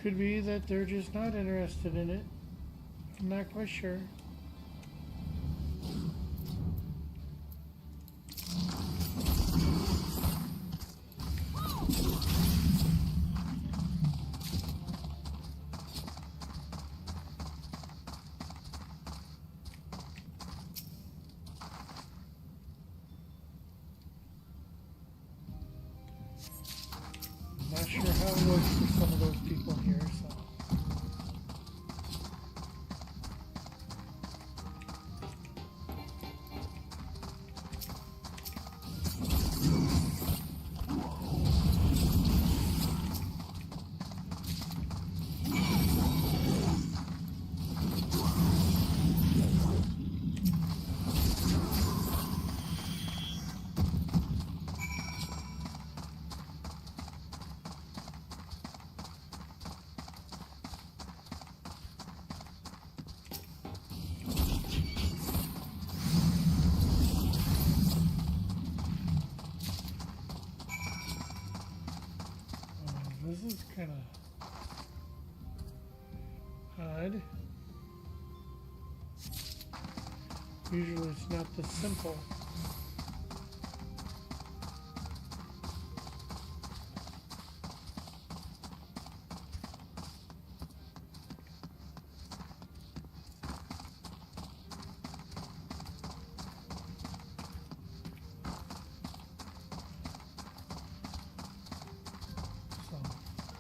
Could be that they're just not interested in it. I'm not quite sure. Not sure how it works for some of those people here, so. This is kind of odd. Usually it's not this simple.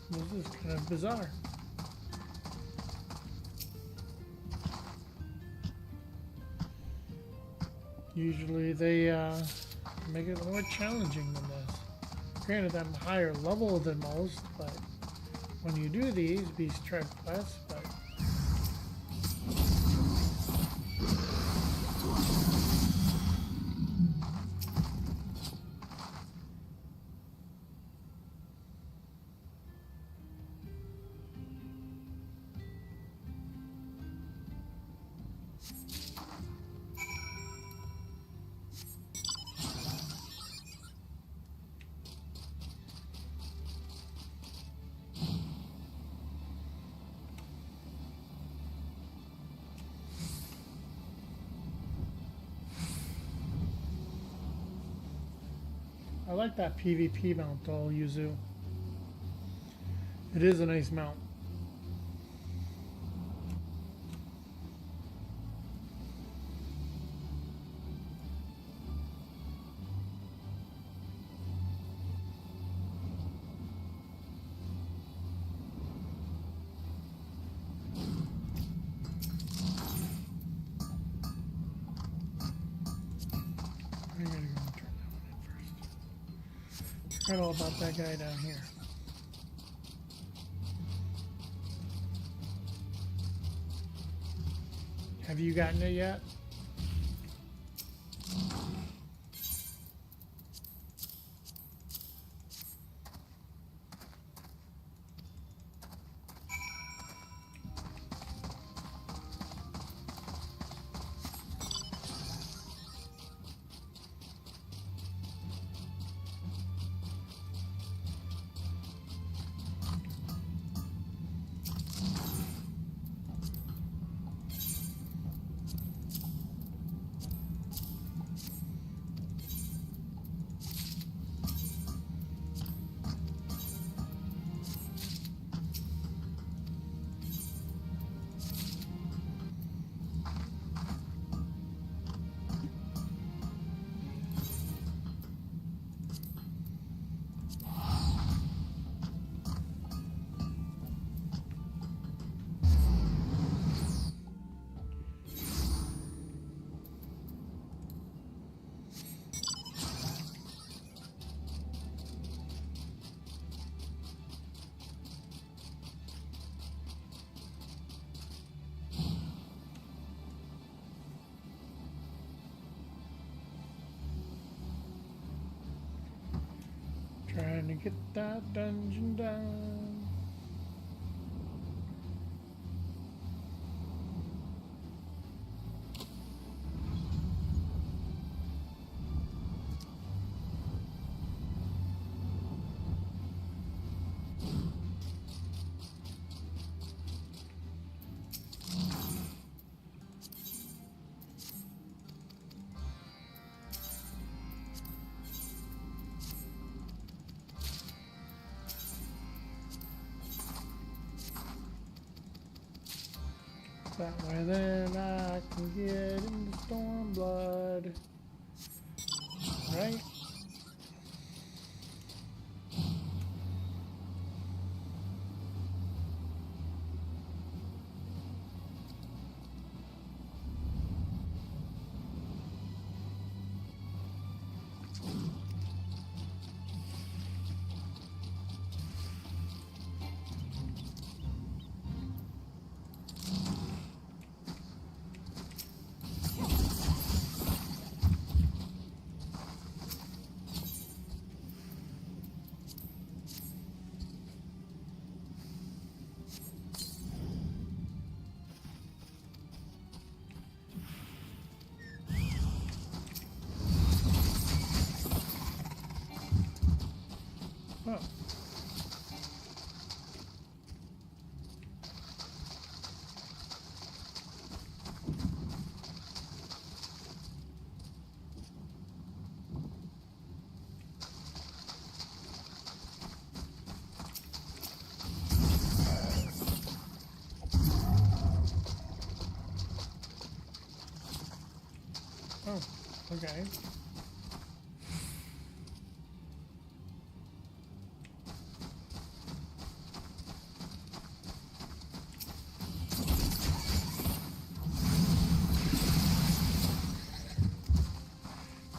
This is kind of bizarre. Usually they make it more challenging than this. Granted, I'm higher level than most, but when you do these beast tribe quests, but I like that PvP mount though, Yuzu. It is a nice mount. I gotta go and turn that one in first. Forgot all about that guy down here. Have you gotten it yet? Trying to get that dungeon done. That way then I can get into Stormblood. Right? Oh. Oh, okay.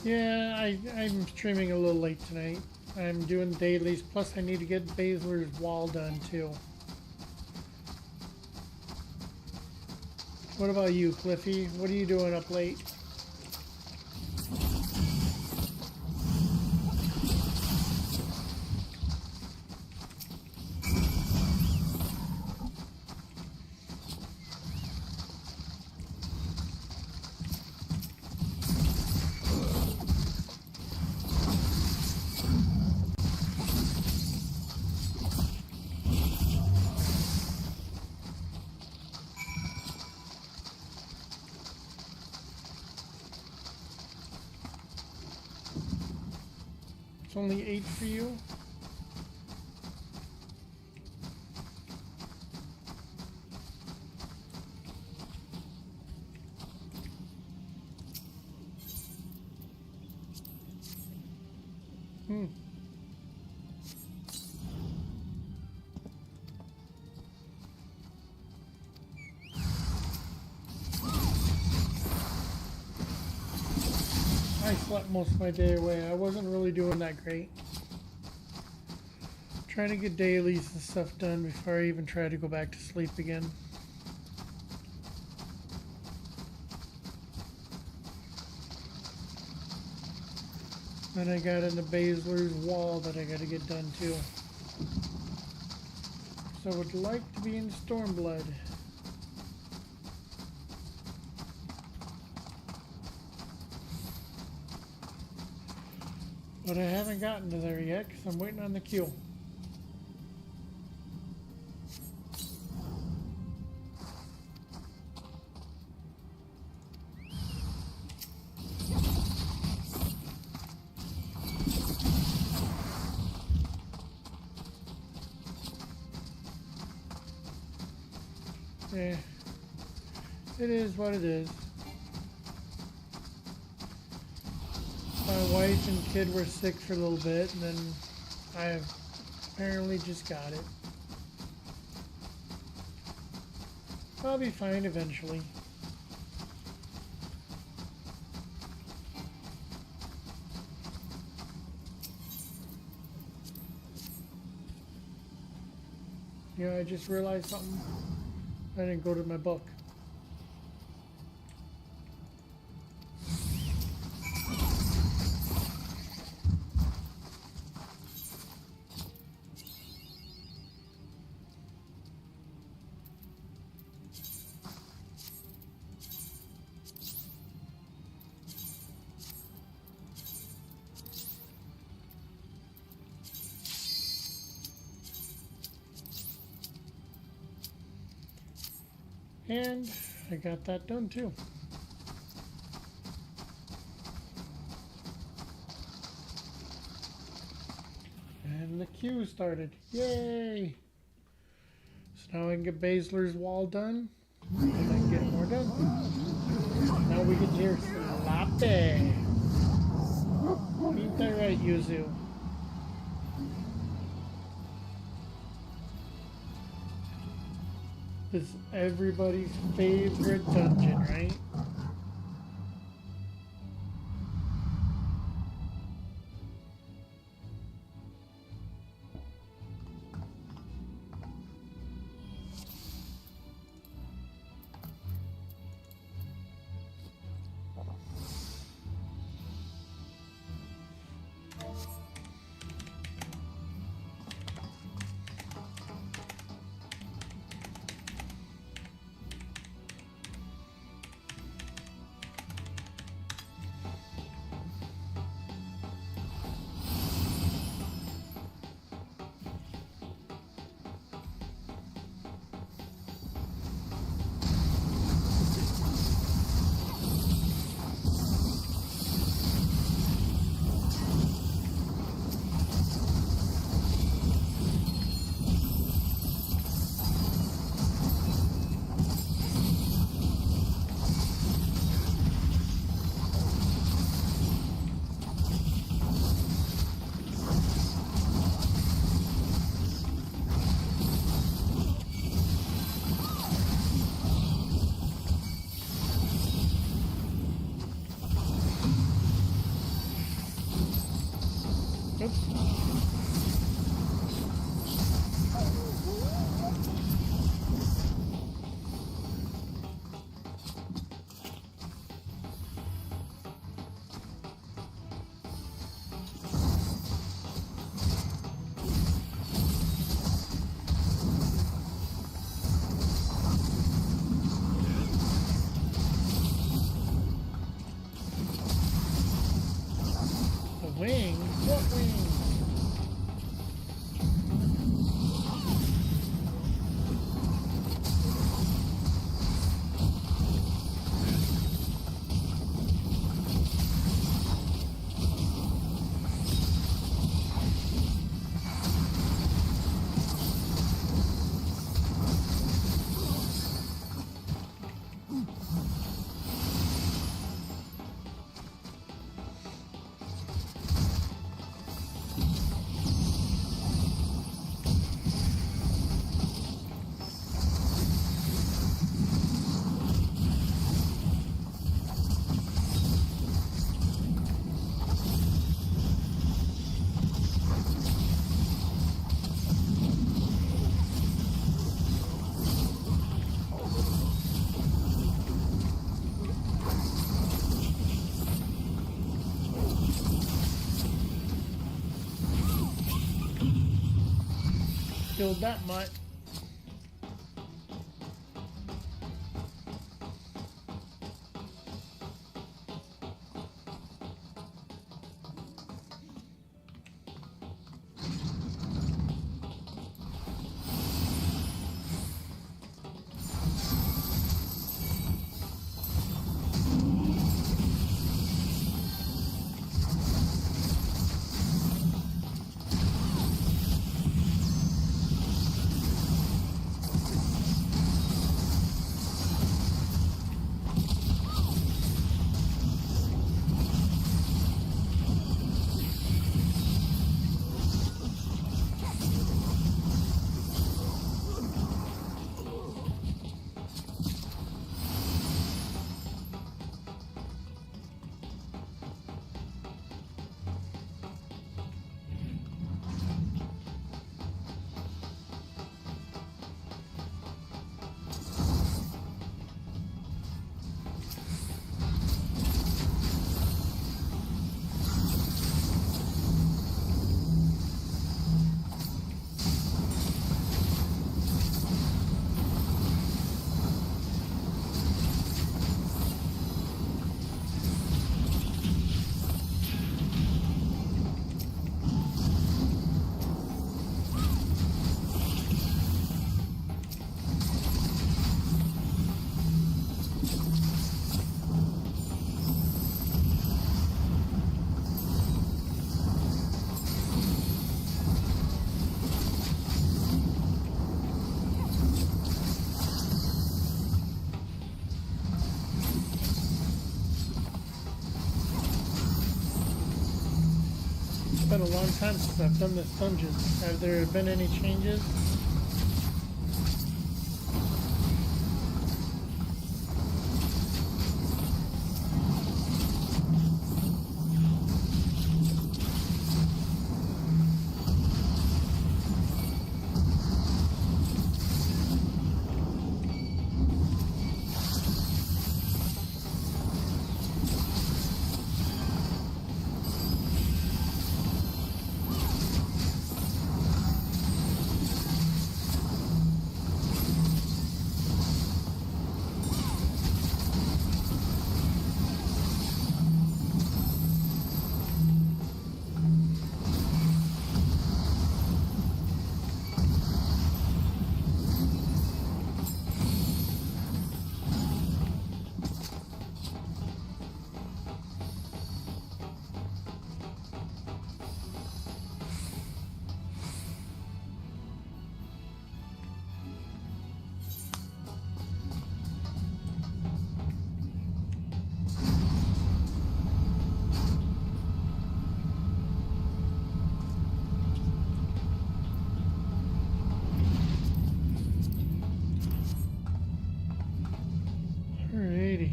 Yeah, I'm streaming a little late tonight. I'm doing dailies, plus I need to get Baszler's wall done too. What about you, Cliffy? What are you doing up late? only 8 for you. I slept most of my day away. I wasn't really doing that great. Trying to get dailies and stuff done before I even try to go back to sleep again. Then I got into Baszler's wall that I gotta get done too. So I would like to be in Stormblood. But I haven't gotten to there yet because I'm waiting on the queue. Yeah, it is what it is. My wife and kid were sick for a little bit, and then I apparently just got it. I'll be fine eventually. You know, I just realized something. I didn't go to my book. And I got that done too. And the queue started. Yay! So now I can get Baszler's wall done. And I can get more done. Now we get to hear Sloppy. Ain't that right, Yuzu? This is everybody's favorite dungeon, right? healed that much. It's been a long time since I've done this dungeon. Have there been any changes? Alrighty.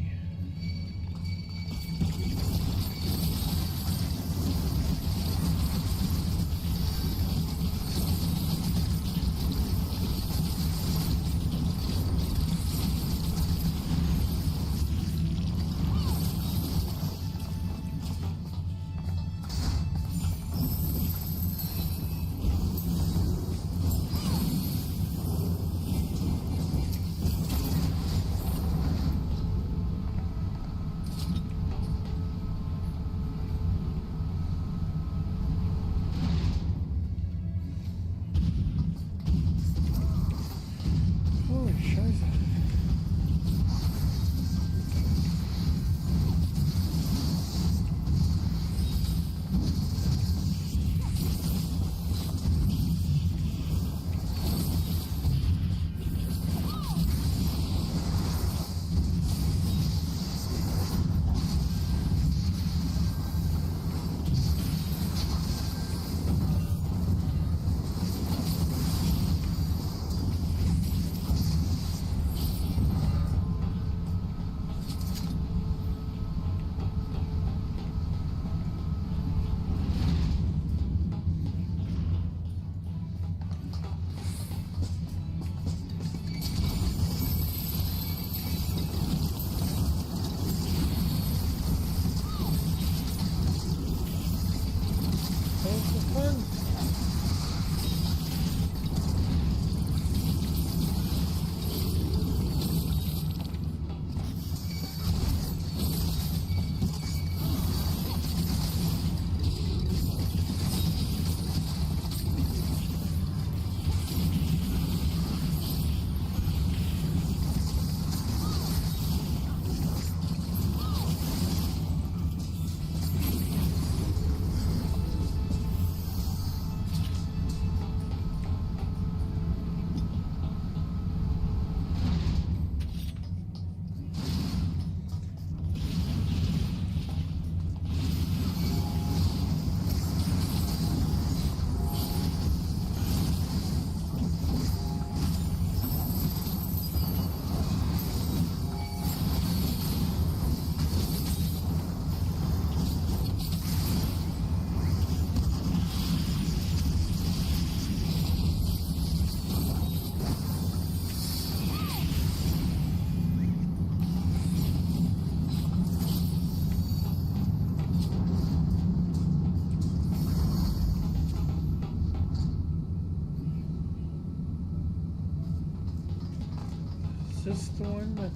this the one that,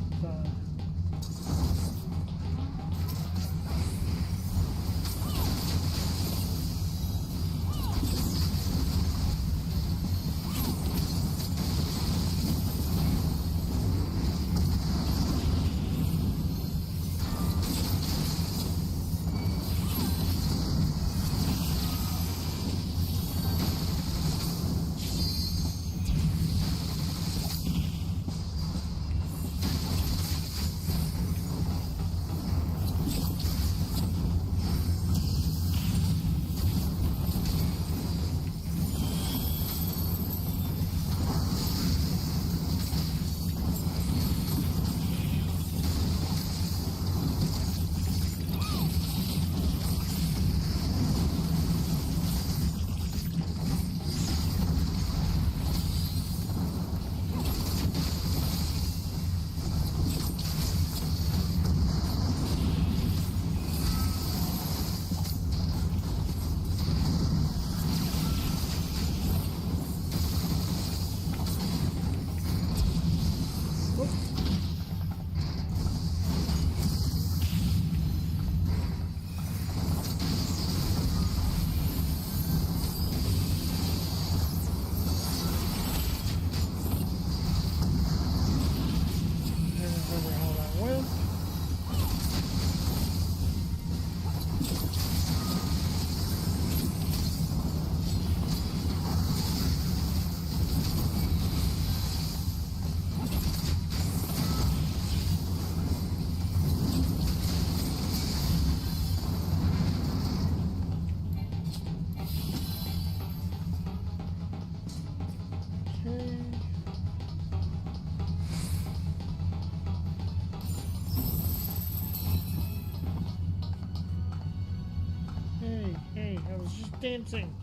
hey, I was just dancing.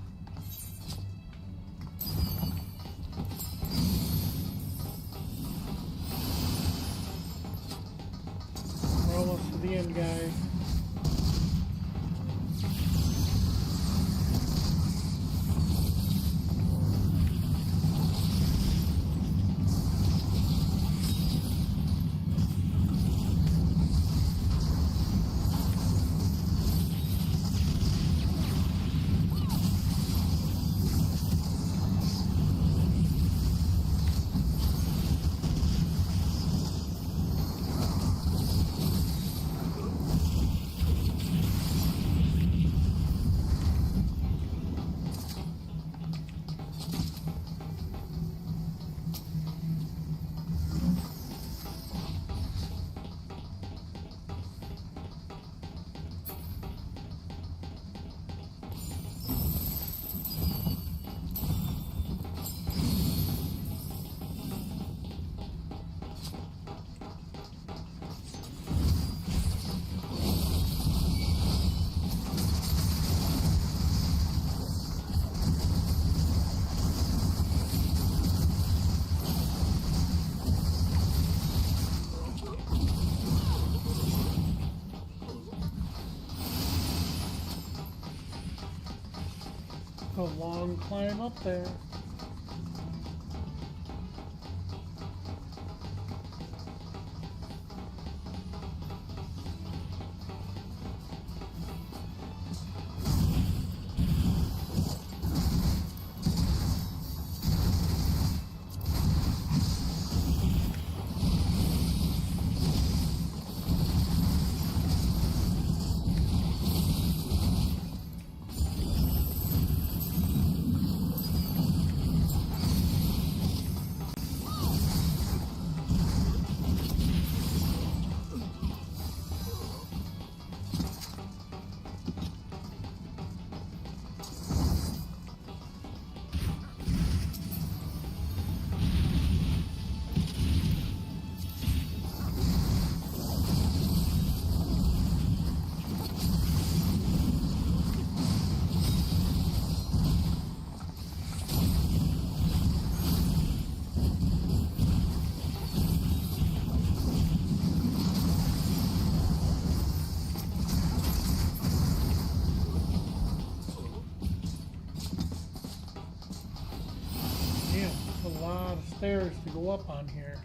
We're almost to the end, guys. A long climb up there. Stairs to go up on here.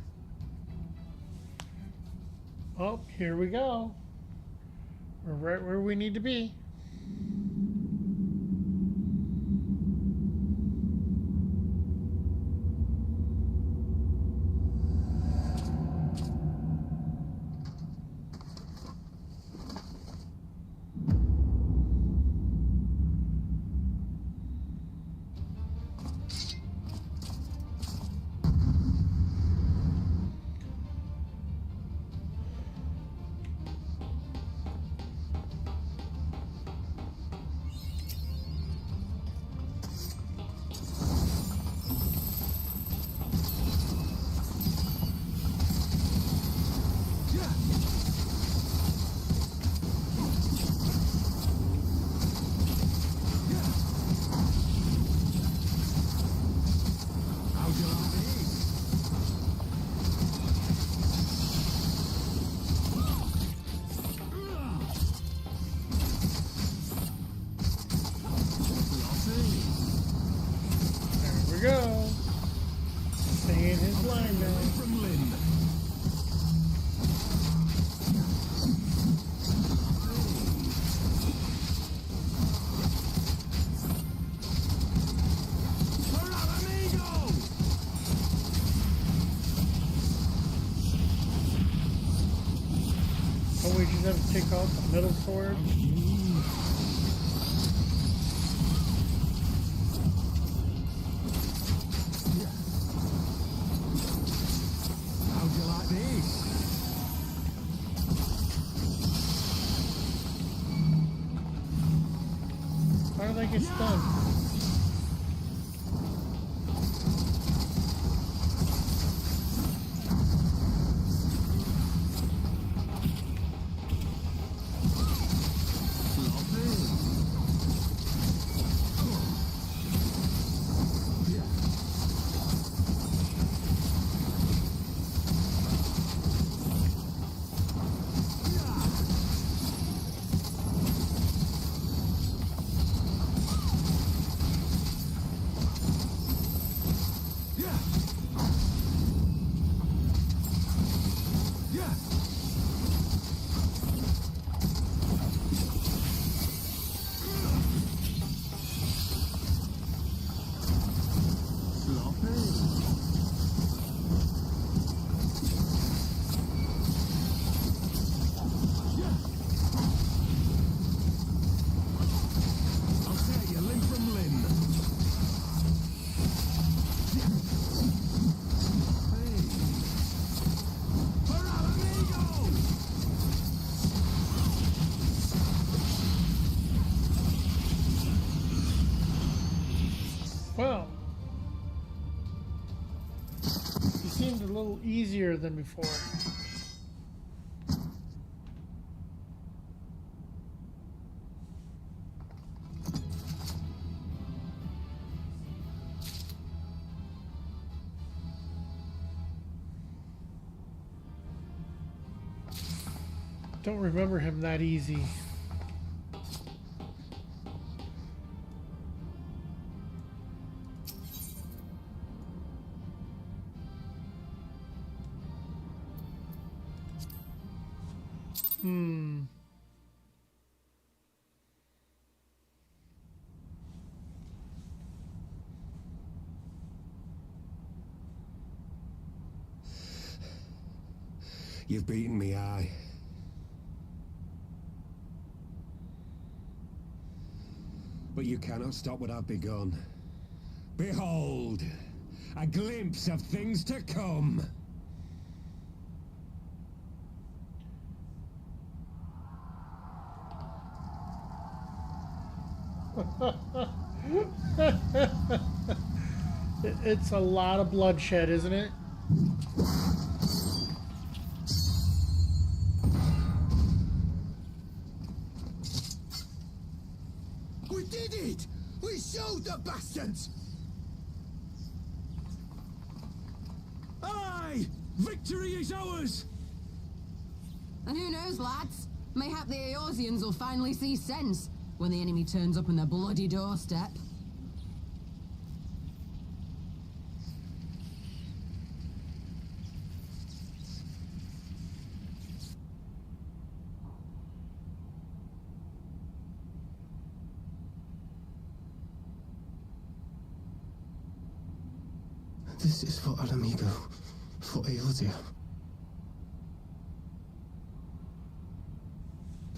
Oh, here we go. We're right where we need to be. There we go. Staying his line now. From Lynn. Oh, we just have to take off the middle sword. How'd you like this? How do they get stunned? Well, he seemed a little easier than before. Don't remember him that easy. You've beaten me, aye. But you cannot stop what I've begun. Behold, a glimpse of things to come. It's a lot of bloodshed, isn't it? We did it! We showed the bastards! Aye! Victory is ours! And who knows, lads? Mayhap the Eorzeans will finally see sense when the enemy turns up on their bloody doorstep. This is for Alamigo, for Eorzea.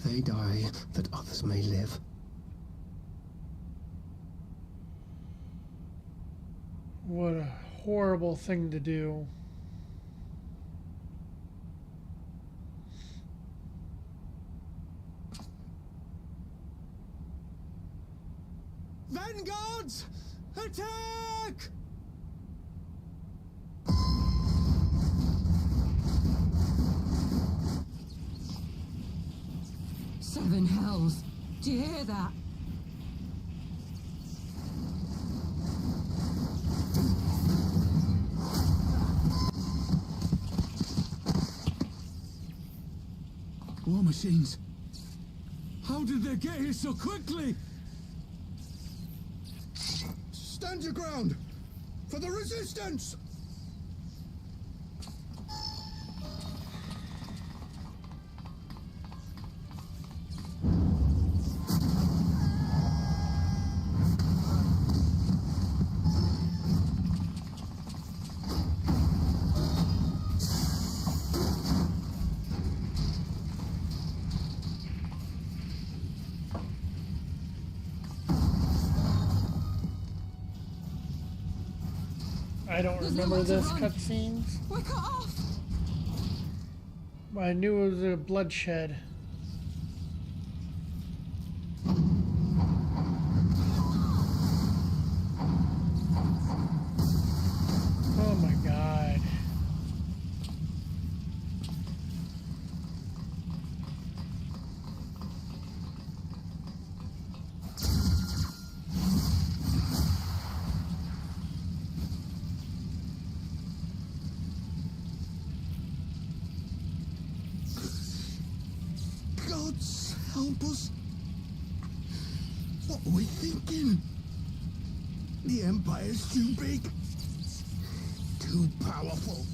They die that others may live. What a horrible thing to do. Vanguards! Attack! Seven hells. Do you hear that? War machines. How did they get here so quickly? Stand your ground! For the resistance! I don't remember this cutscene. We're cut off. I knew it was a bloodshed. Oh my god. Gods help us! What are we thinking? The Empire's too big. Too powerful.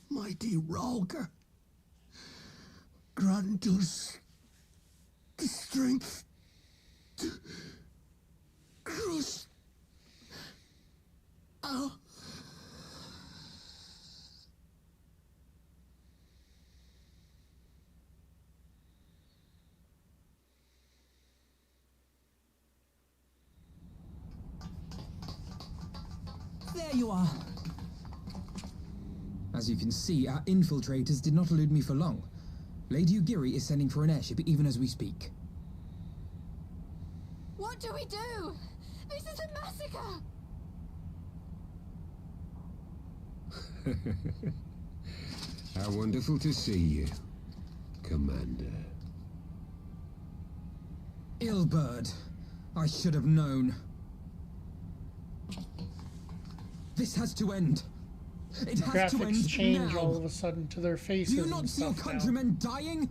Mighty Rhalgr, grant us the strength to crush our... There you are. As you can see, our infiltrators did not elude me for long. Lady Ugiri is sending for an airship even as we speak. What do we do? This is a massacre! How wonderful to see you, Commander. Ilberd. I should have known. This has to end. It The has to graphics end change now. all of a sudden to their faces. Do you not and see your stuff now. countrymen dying?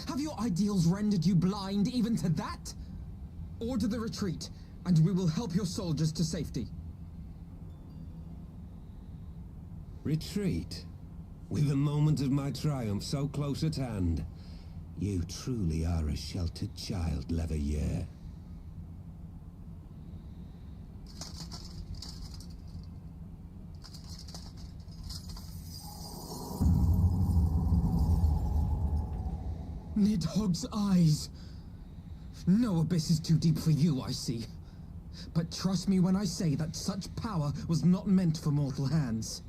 Have your ideals rendered you blind even to that? Order the retreat, and we will help your soldiers to safety. Retreat? With the moment of my triumph so close at hand? You truly are a sheltered child, Leveilleur. Nidhogg's eyes. No abyss is too deep for you, I see. But trust me when I say that such power was not meant for mortal hands.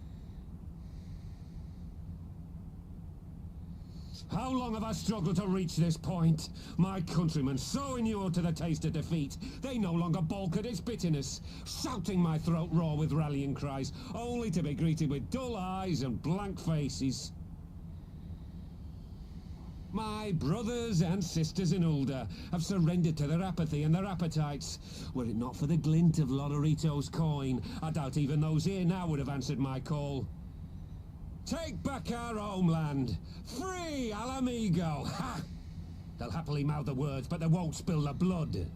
How long have I struggled to reach this point? My countrymen, so inured to the taste of defeat, they no longer balk at its bitterness, shouting my throat raw with rallying cries, only to be greeted with dull eyes and blank faces. My brothers and sisters in Ulda have surrendered to their apathy and their appetites. Were it not for the glint of Lodorito's coin, I doubt even those here now would have answered my call. Take back our homeland! Free Alamigo! Ha! They'll happily mouth the words, but they won't spill the blood.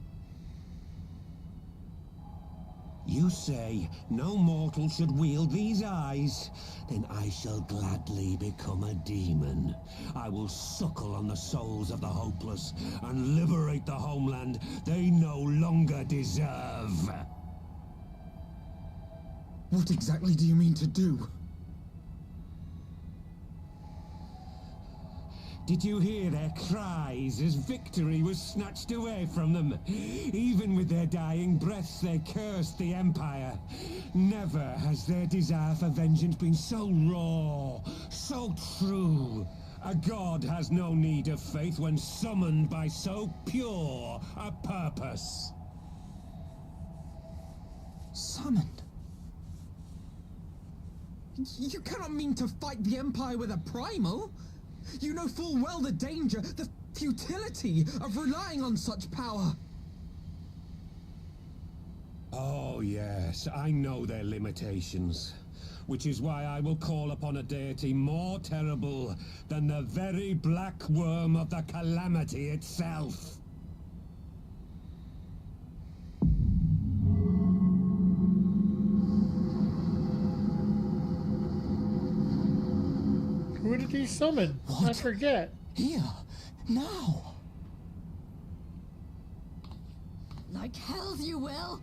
You say no mortal should wield these eyes? Then I shall gladly become a demon. I will suckle on the souls of the hopeless and liberate the homeland they no longer deserve. What exactly do you mean to do? Did you hear their cries as victory was snatched away from them? Even with their dying breaths, they cursed the Empire. Never has their desire for vengeance been so raw, so true. A god has no need of faith when summoned by so pure a purpose. Summoned? You cannot mean to fight the Empire with a primal! You know full well the danger, the futility of relying on such power. Oh yes, I know their limitations. Which is why I will call upon a deity more terrible than the very black worm of the calamity itself. Who did he summon? What? I forget. Here, now. Like hells you will!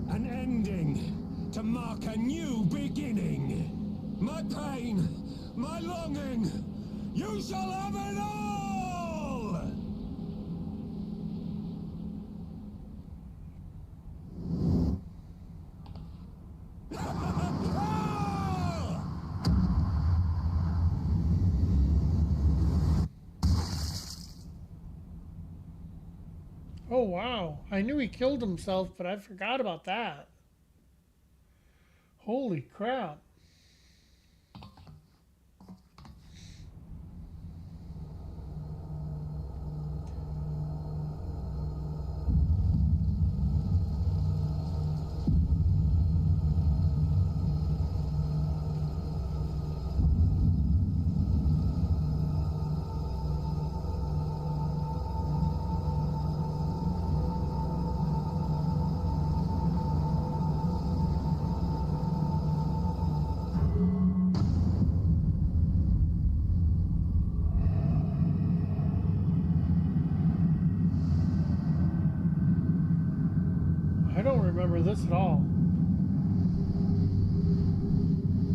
An ending to mark a new beginning. My pain, my longing, you shall have it all! Oh wow, I knew he killed himself, but I forgot about that. Holy crap. I don't remember this at all.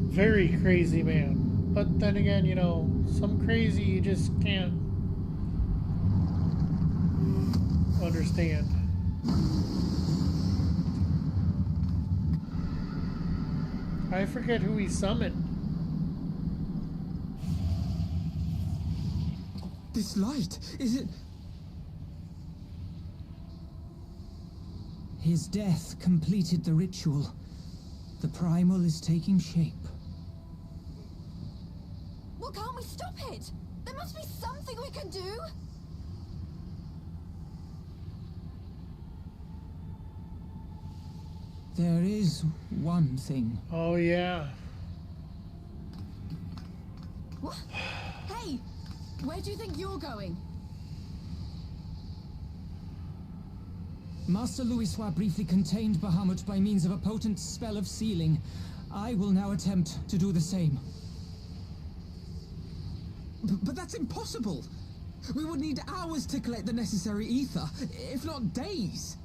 Very crazy man. But then again, you know, some crazy you just can't understand. I forget who he summoned. This light, is it... His death completed the ritual. The primal is taking shape. Well, can't we stop it? There must be something we can do! There is one thing. Oh yeah. What? Hey! Where do you think you're going? Master Louisoix briefly contained Bahamut by means of a potent spell of sealing. I will now attempt to do the same. But that's impossible! We would need hours to collect the necessary ether, if not days.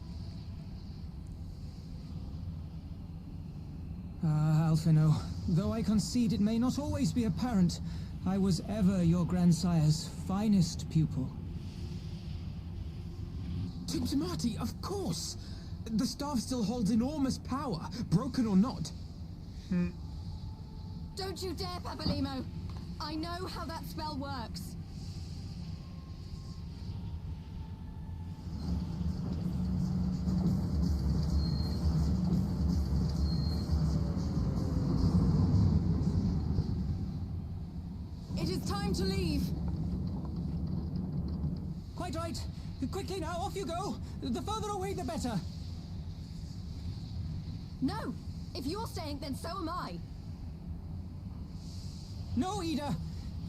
Ah, Alphino, though I concede it may not always be apparent, I was ever your grandsire's finest pupil. Timtimati, of course! The staff still holds enormous power, broken or not. Don't you dare, Papalymo! I know how that spell works. It is time to leave. Quite right. Quickly now, off you go! The further away, the better! No! If you're staying, then so am I! No, Ida!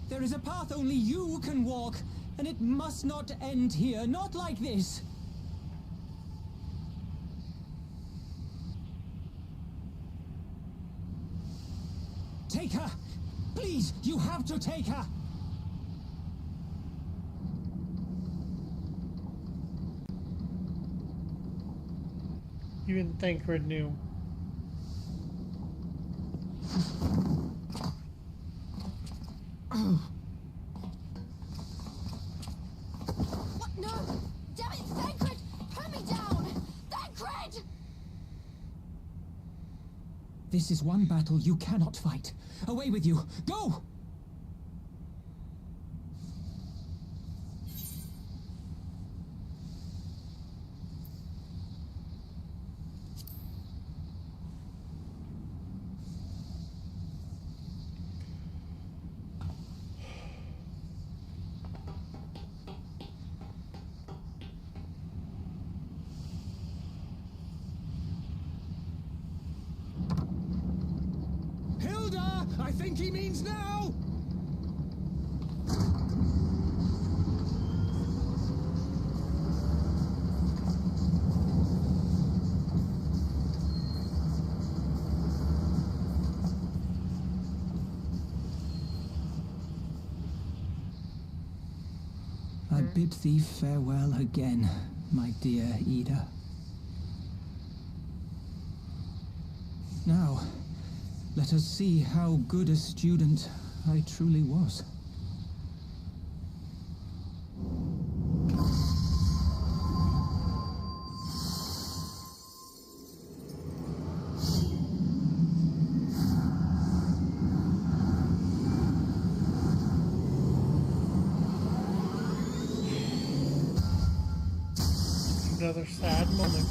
There is a path only you can walk, and it must not end here, not like this! Take her! Please, you have to take her! Even Thancred knew. What? No! Damn it, Thancred! Put me down! Thancred! This is one battle you cannot fight. Away with you! Go! Hilda! I think he means now! I bid thee farewell again, my dear Ida. Now, let us see how good a student I truly was. Another sad moment.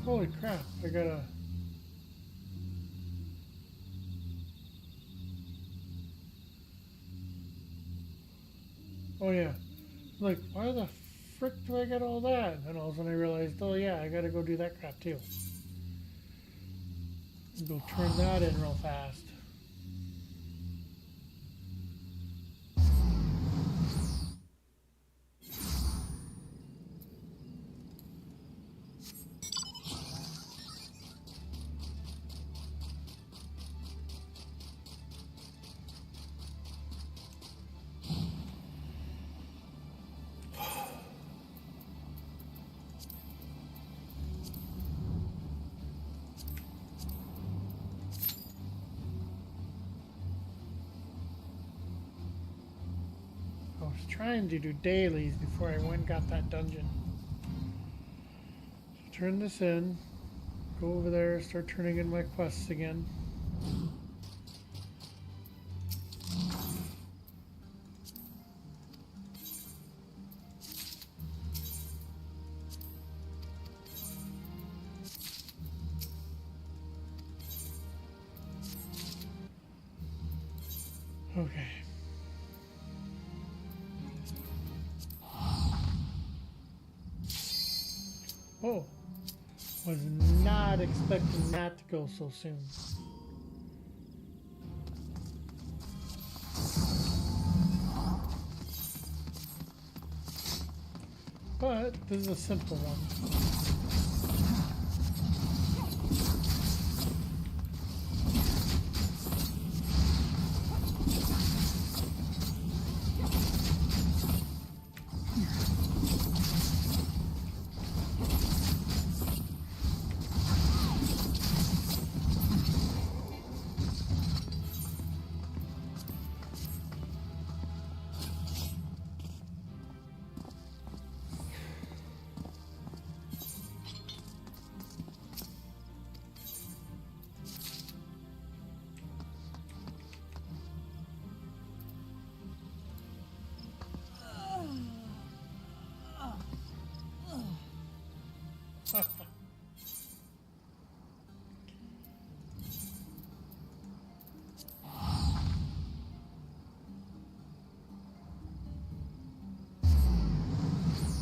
Holy crap, I gotta... Oh yeah, Like, why the frick do I get all that? And all of a sudden I realized, oh yeah, I gotta go do that crap too. Go turn that in real fast. I was trying to do dailies before I went and got that dungeon. So turn this in, go over there, start turning in my quests again. Okay. Oh, was not expecting that to go so soon. But this is a simple one.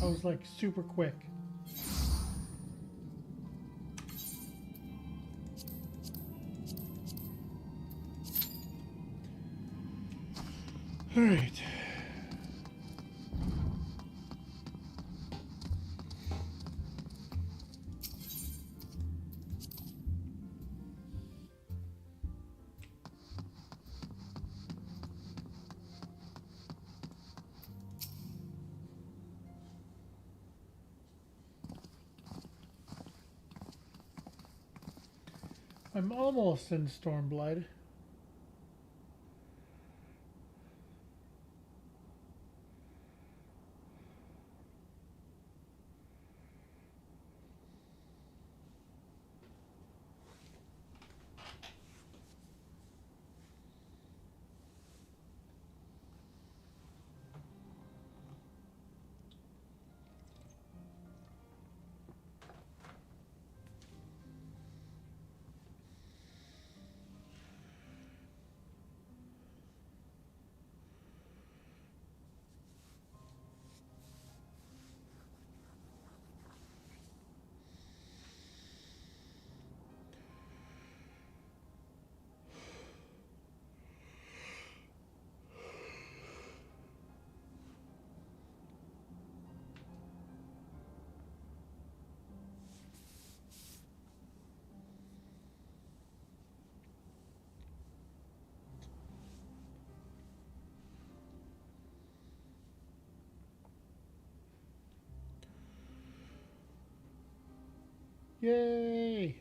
I was like super quick. All right. I'm almost in Stormblood. Yay!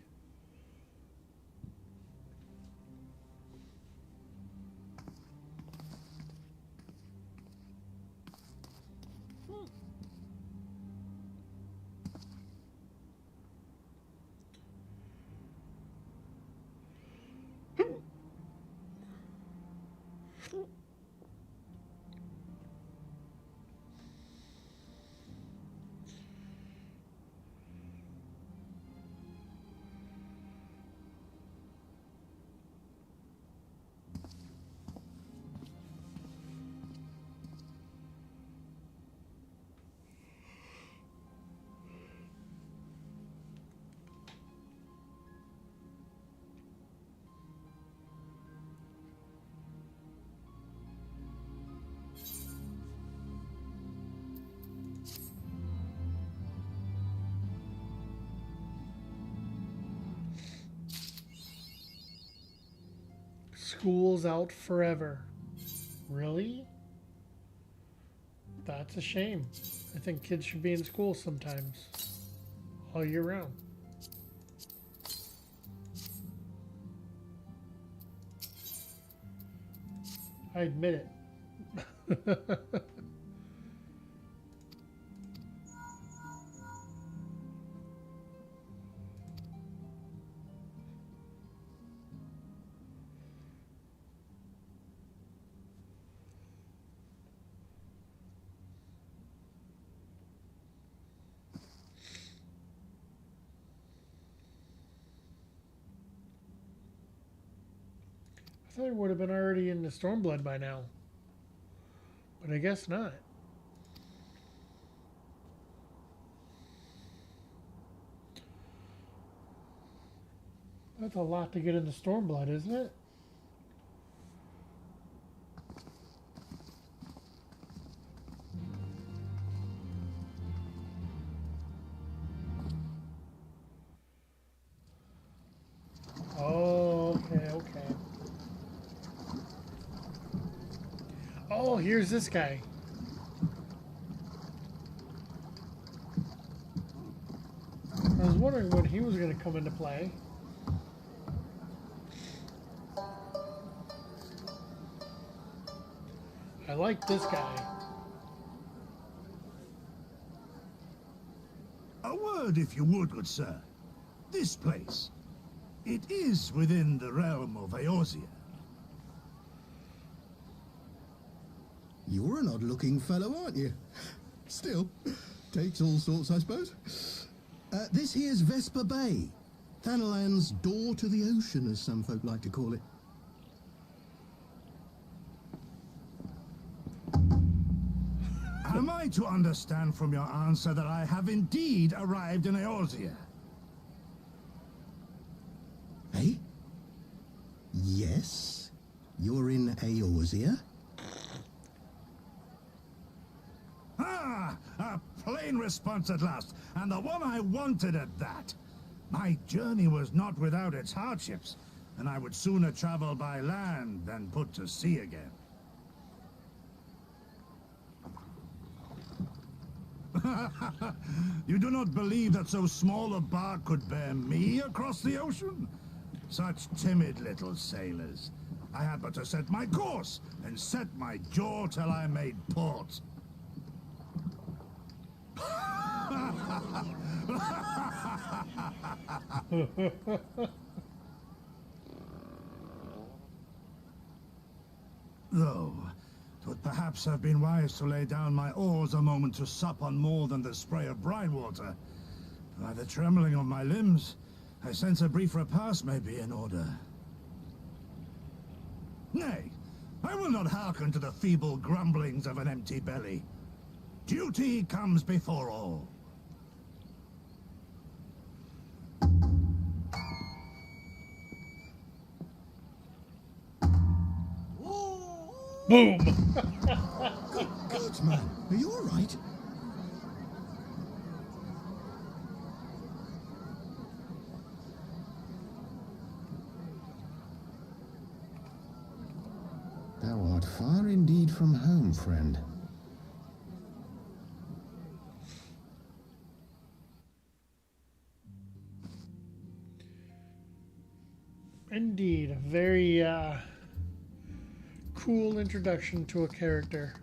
School's out forever. Really? That's a shame. I think kids should be in school sometimes. All year round. I admit it. I thought it would have been already in the Stormblood by now. But I guess not. That's a lot to get into Stormblood, isn't it? Oh, okay. Oh, here's this guy. I was wondering when he was going to come into play. I like this guy. A word, if you would, good sir. This place, it is within the realm of Eorzea. You're an odd-looking fellow, aren't you? Still, takes all sorts, I suppose. This here's Vesper Bay, Thanalan's door to the ocean, as some folk like to call it. Am I to understand from your answer that I have indeed arrived in Eorzea? Eh? Yes, you're in Eorzea. Ah! A plain response at last, and the one I wanted at that. My journey was not without its hardships, and I would sooner travel by land than put to sea again. You do not believe that so small a bark could bear me across the ocean? Such timid little sailors. I had but to set my course and set my jaw till I made port. Though, it would perhaps have been wise to lay down my oars a moment to sup on more than the spray of brine water. By the trembling of my limbs, I sense a brief repast may be in order. Nay, I will not hearken to the feeble grumblings of an empty belly. Duty comes before all. Boom! Good man, are you all right? Thou art far indeed from home, friend. Indeed, a very cool introduction to a character.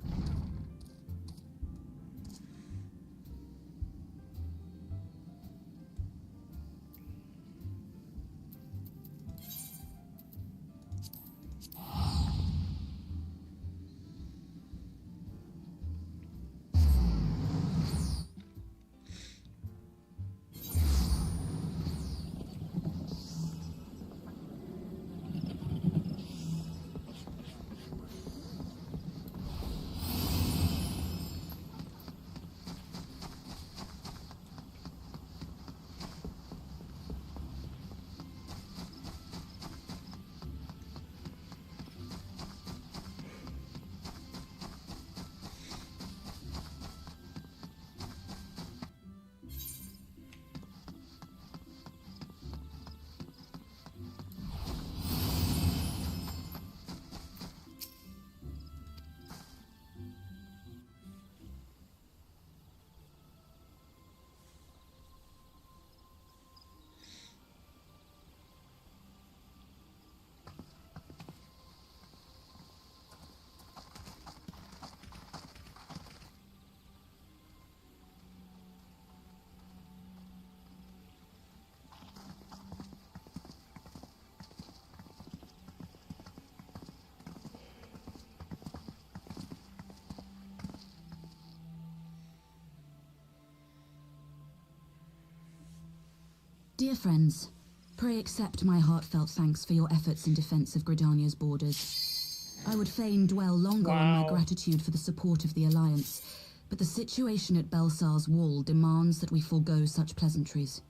Dear friends, pray accept my heartfelt thanks for your efforts in defense of Gridania's borders. I would fain dwell longer on my gratitude for the support of the Alliance, but the situation at Belsar's Wall demands that we forego such pleasantries.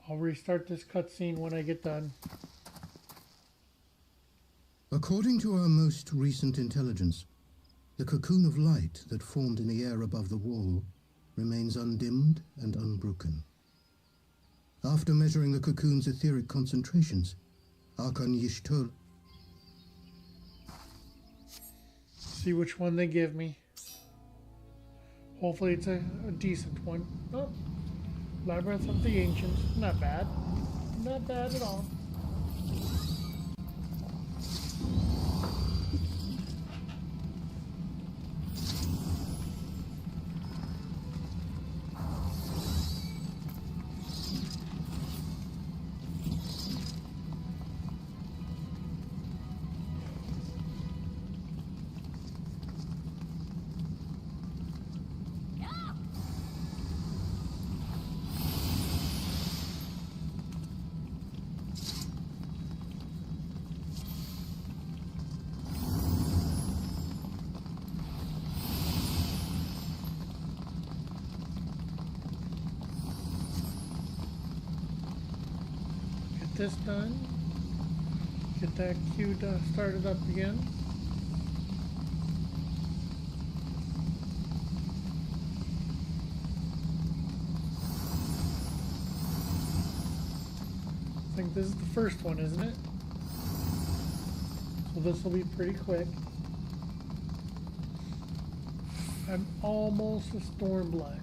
I'll restart this cutscene when I get done. According to our most recent intelligence, the cocoon of light that formed in the air above the wall remains undimmed and unbroken. After measuring the cocoon's etheric concentrations, Arkan Yishtol... See which one they give me. Hopefully it's a decent one. Oh, Labyrinth of the Ancients. Not bad. Not bad at all. This done. Get that queue started up again. I think this is the first one, isn't it? So this will be pretty quick. I'm almost a Stormblood.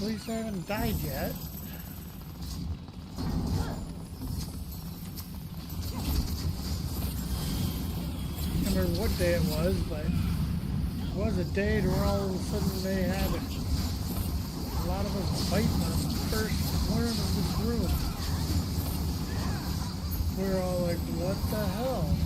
At least I haven't died yet. I can't remember what day it was, but it was a day where all of a sudden they had a lot of us fighting on the first worm of this room. We were all like, what the hell?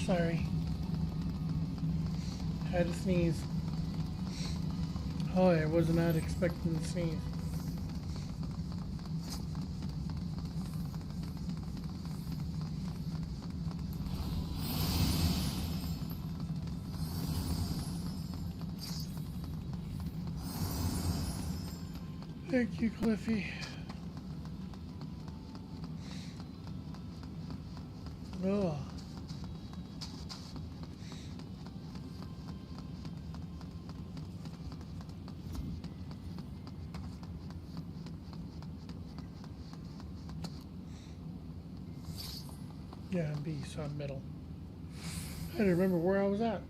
Sorry. Had to sneeze. Oh, I was not expecting to sneeze. Thank you, Cliffy. Oh. Yeah, B, so I'm middle. I don't remember where I was at.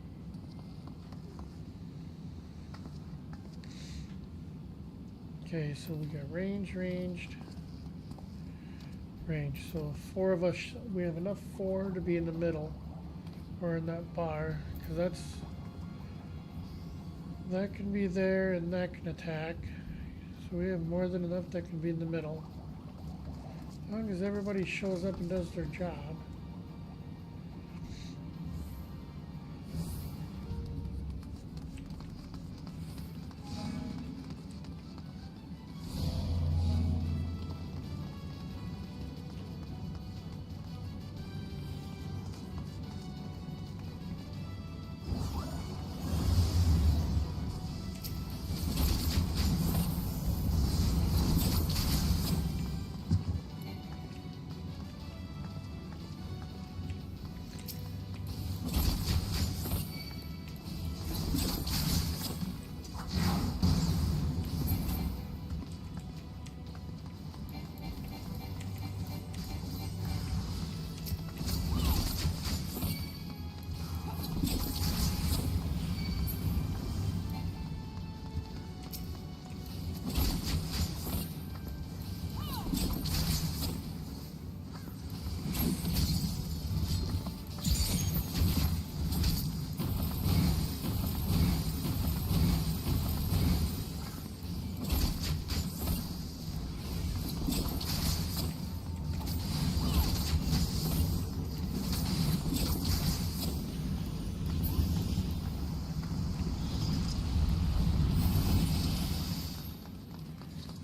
Okay, so we got ranged. So 4 of us, we have enough 4 to be in the middle, or in that bar, because that can be there and that can attack. So we have more than enough that can be in the middle. As long as everybody shows up and does their job.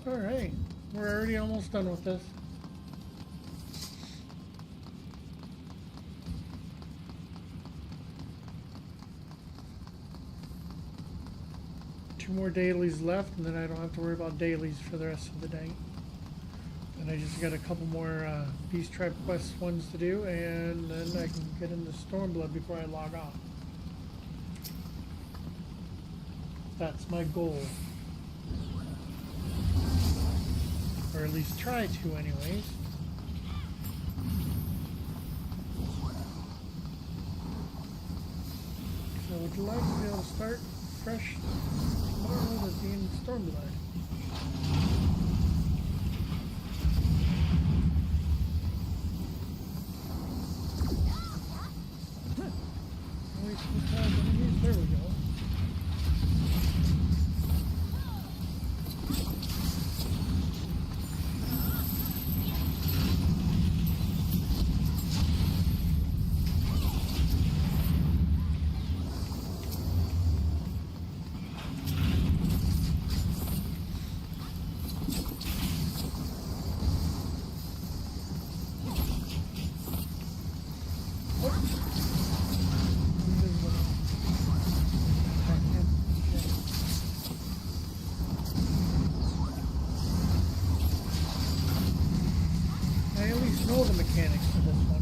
Alright, we're already almost done with this. Two more dailies left, and then I don't have to worry about dailies for the rest of the day. And I just got a couple more Beast Tribe Quest ones to do, and then I can get into Stormblood before I log off. That's my goal. Or at least try to, anyways. So I would like to be able to start fresh tomorrow with being Stormblood. There we go. Know the mechanics for this one.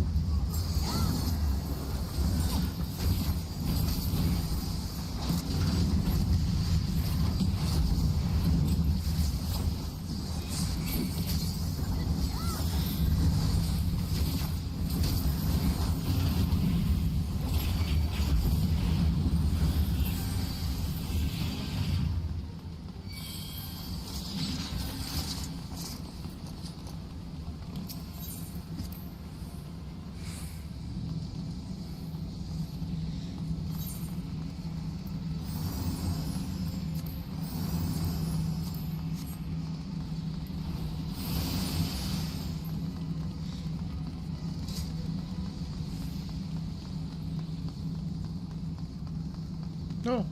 No.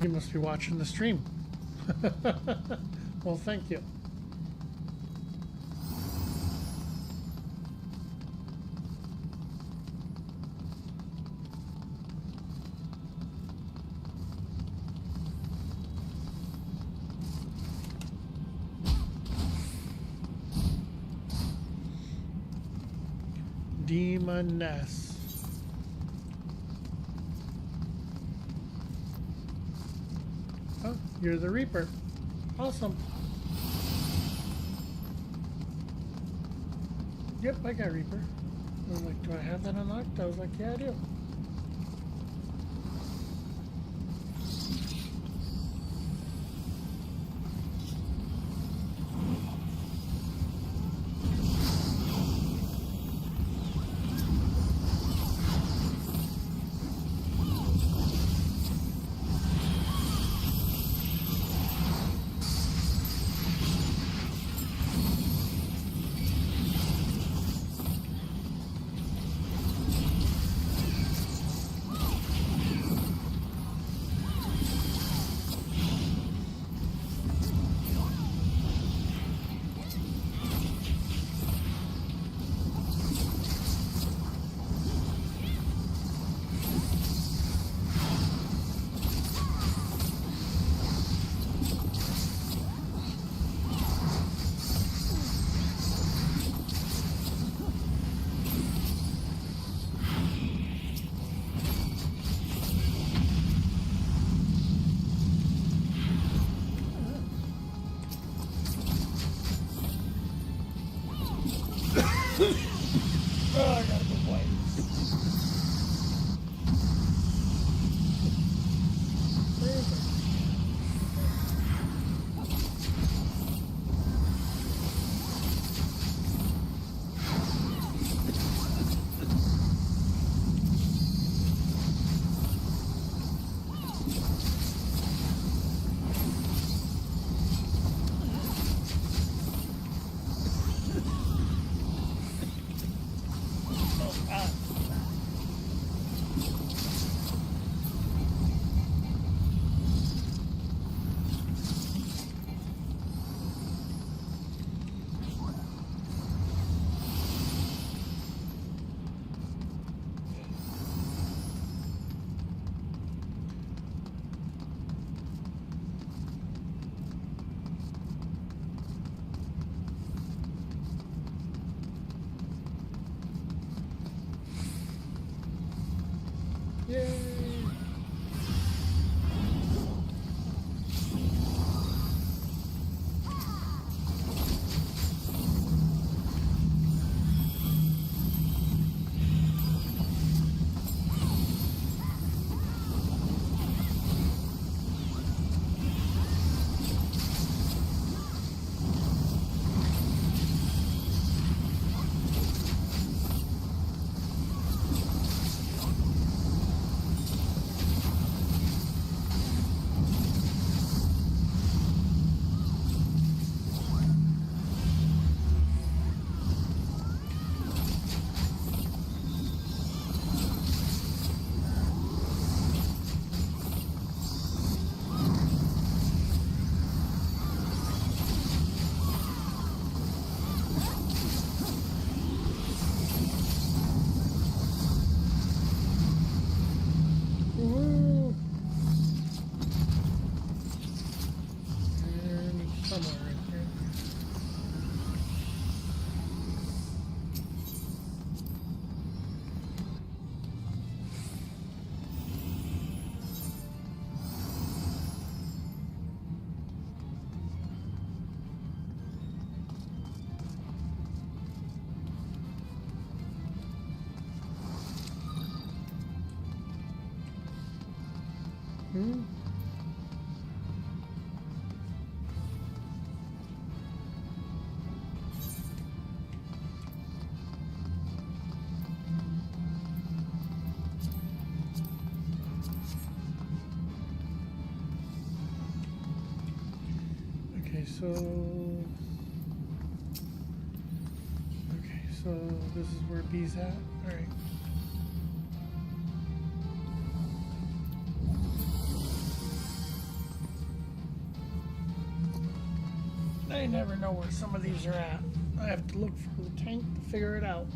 You must be watching the stream. Well, thank you. Demoness. Oh, you're the Reaper. Awesome. Yep, I got Reaper. I was like, do I have that unlocked? I was like, yeah, I do. So, okay, so this is where B's at. All right. I never know where some of these are at. I have to look for the tank to figure it out.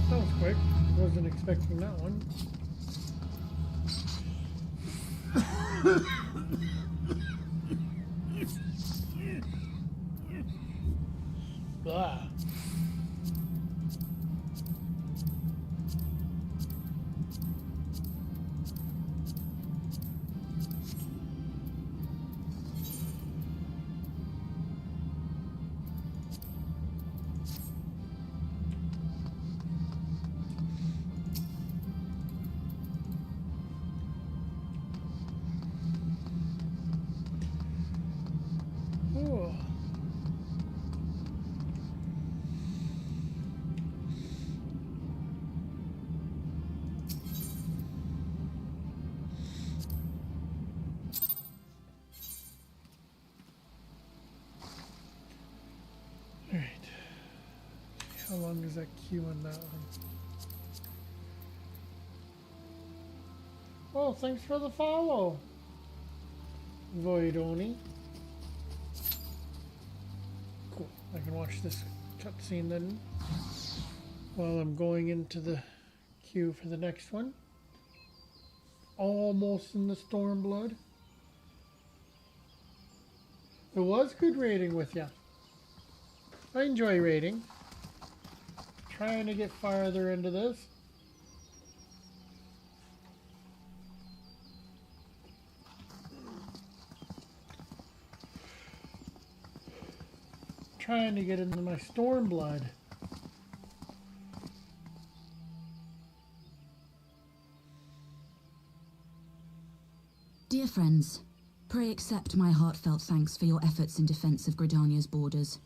That was quick. Wasn't expecting that one. Blah. Oh. All right. How long is that queue on that one? Oh, thanks for the follow, Voidoni. Cool. I can watch this cutscene then while I'm going into the queue for the next one. Almost in the Stormblood. It was good raiding with ya. I enjoy raiding. Trying to get farther into this. Trying to get into my Stormblood. Dear friends, pray accept my heartfelt thanks for your efforts in defense of Gridania's borders.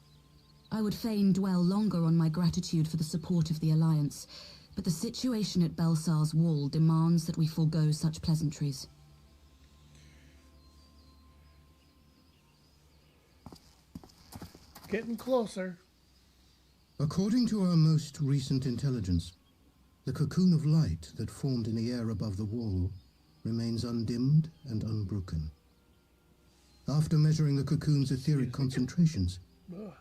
I would fain dwell longer on my gratitude for the support of the Alliance, but the situation at Belsar's Wall demands that we forego such pleasantries. Getting closer. According to our most recent intelligence, the cocoon of light that formed in the air above the wall remains undimmed and unbroken. After measuring the cocoon's etheric concentrations,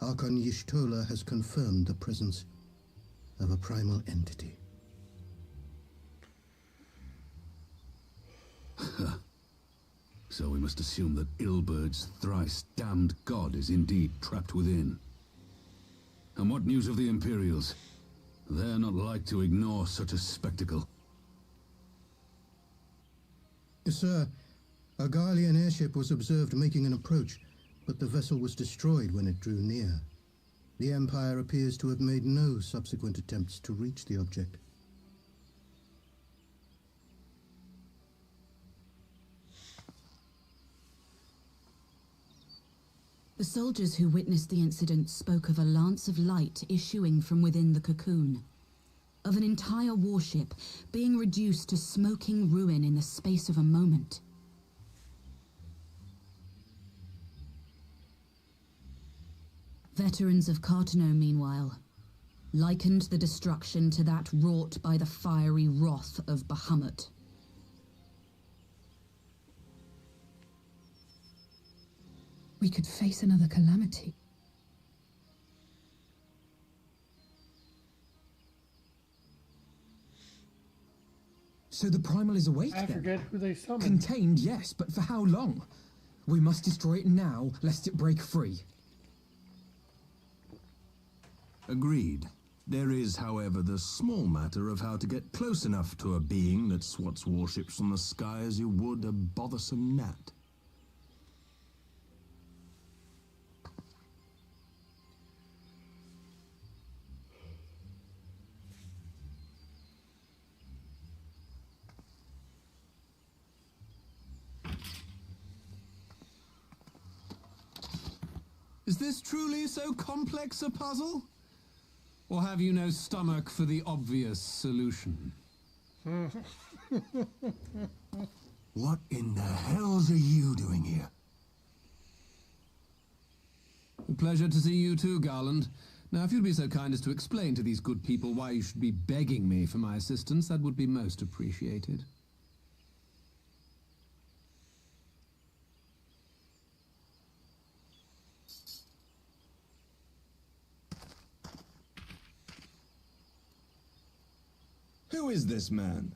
Archon Y'shtola has confirmed the presence of a primal entity. So we must assume that Ilberg's thrice damned god is indeed trapped within. And what news of the Imperials? They're not like to ignore such a spectacle. Sir, a Garlean airship was observed making an approach, but the vessel was destroyed when it drew near. The Empire appears to have made no subsequent attempts to reach the object. The soldiers who witnessed the incident spoke of a lance of light issuing from within the cocoon, of an entire warship being reduced to smoking ruin in the space of a moment. Veterans of Carteneau, meanwhile, likened the destruction to that wrought by the fiery wrath of Bahamut. We could face another calamity. So the Primal is awake I then? forget who they summoned. Contained, yes, but for how long? We must destroy it now, lest it break free. Agreed. There is, however, the small matter of how to get close enough to a being that swats warships from the sky as you would a bothersome gnat. Is this truly so complex a puzzle? Or have you no stomach for the obvious solution? What in the hells are you doing here? A pleasure to see you too, Garland. Now, if you'd be so kind as to explain to these good people why you should be begging me for my assistance, that would be most appreciated. Who is this man?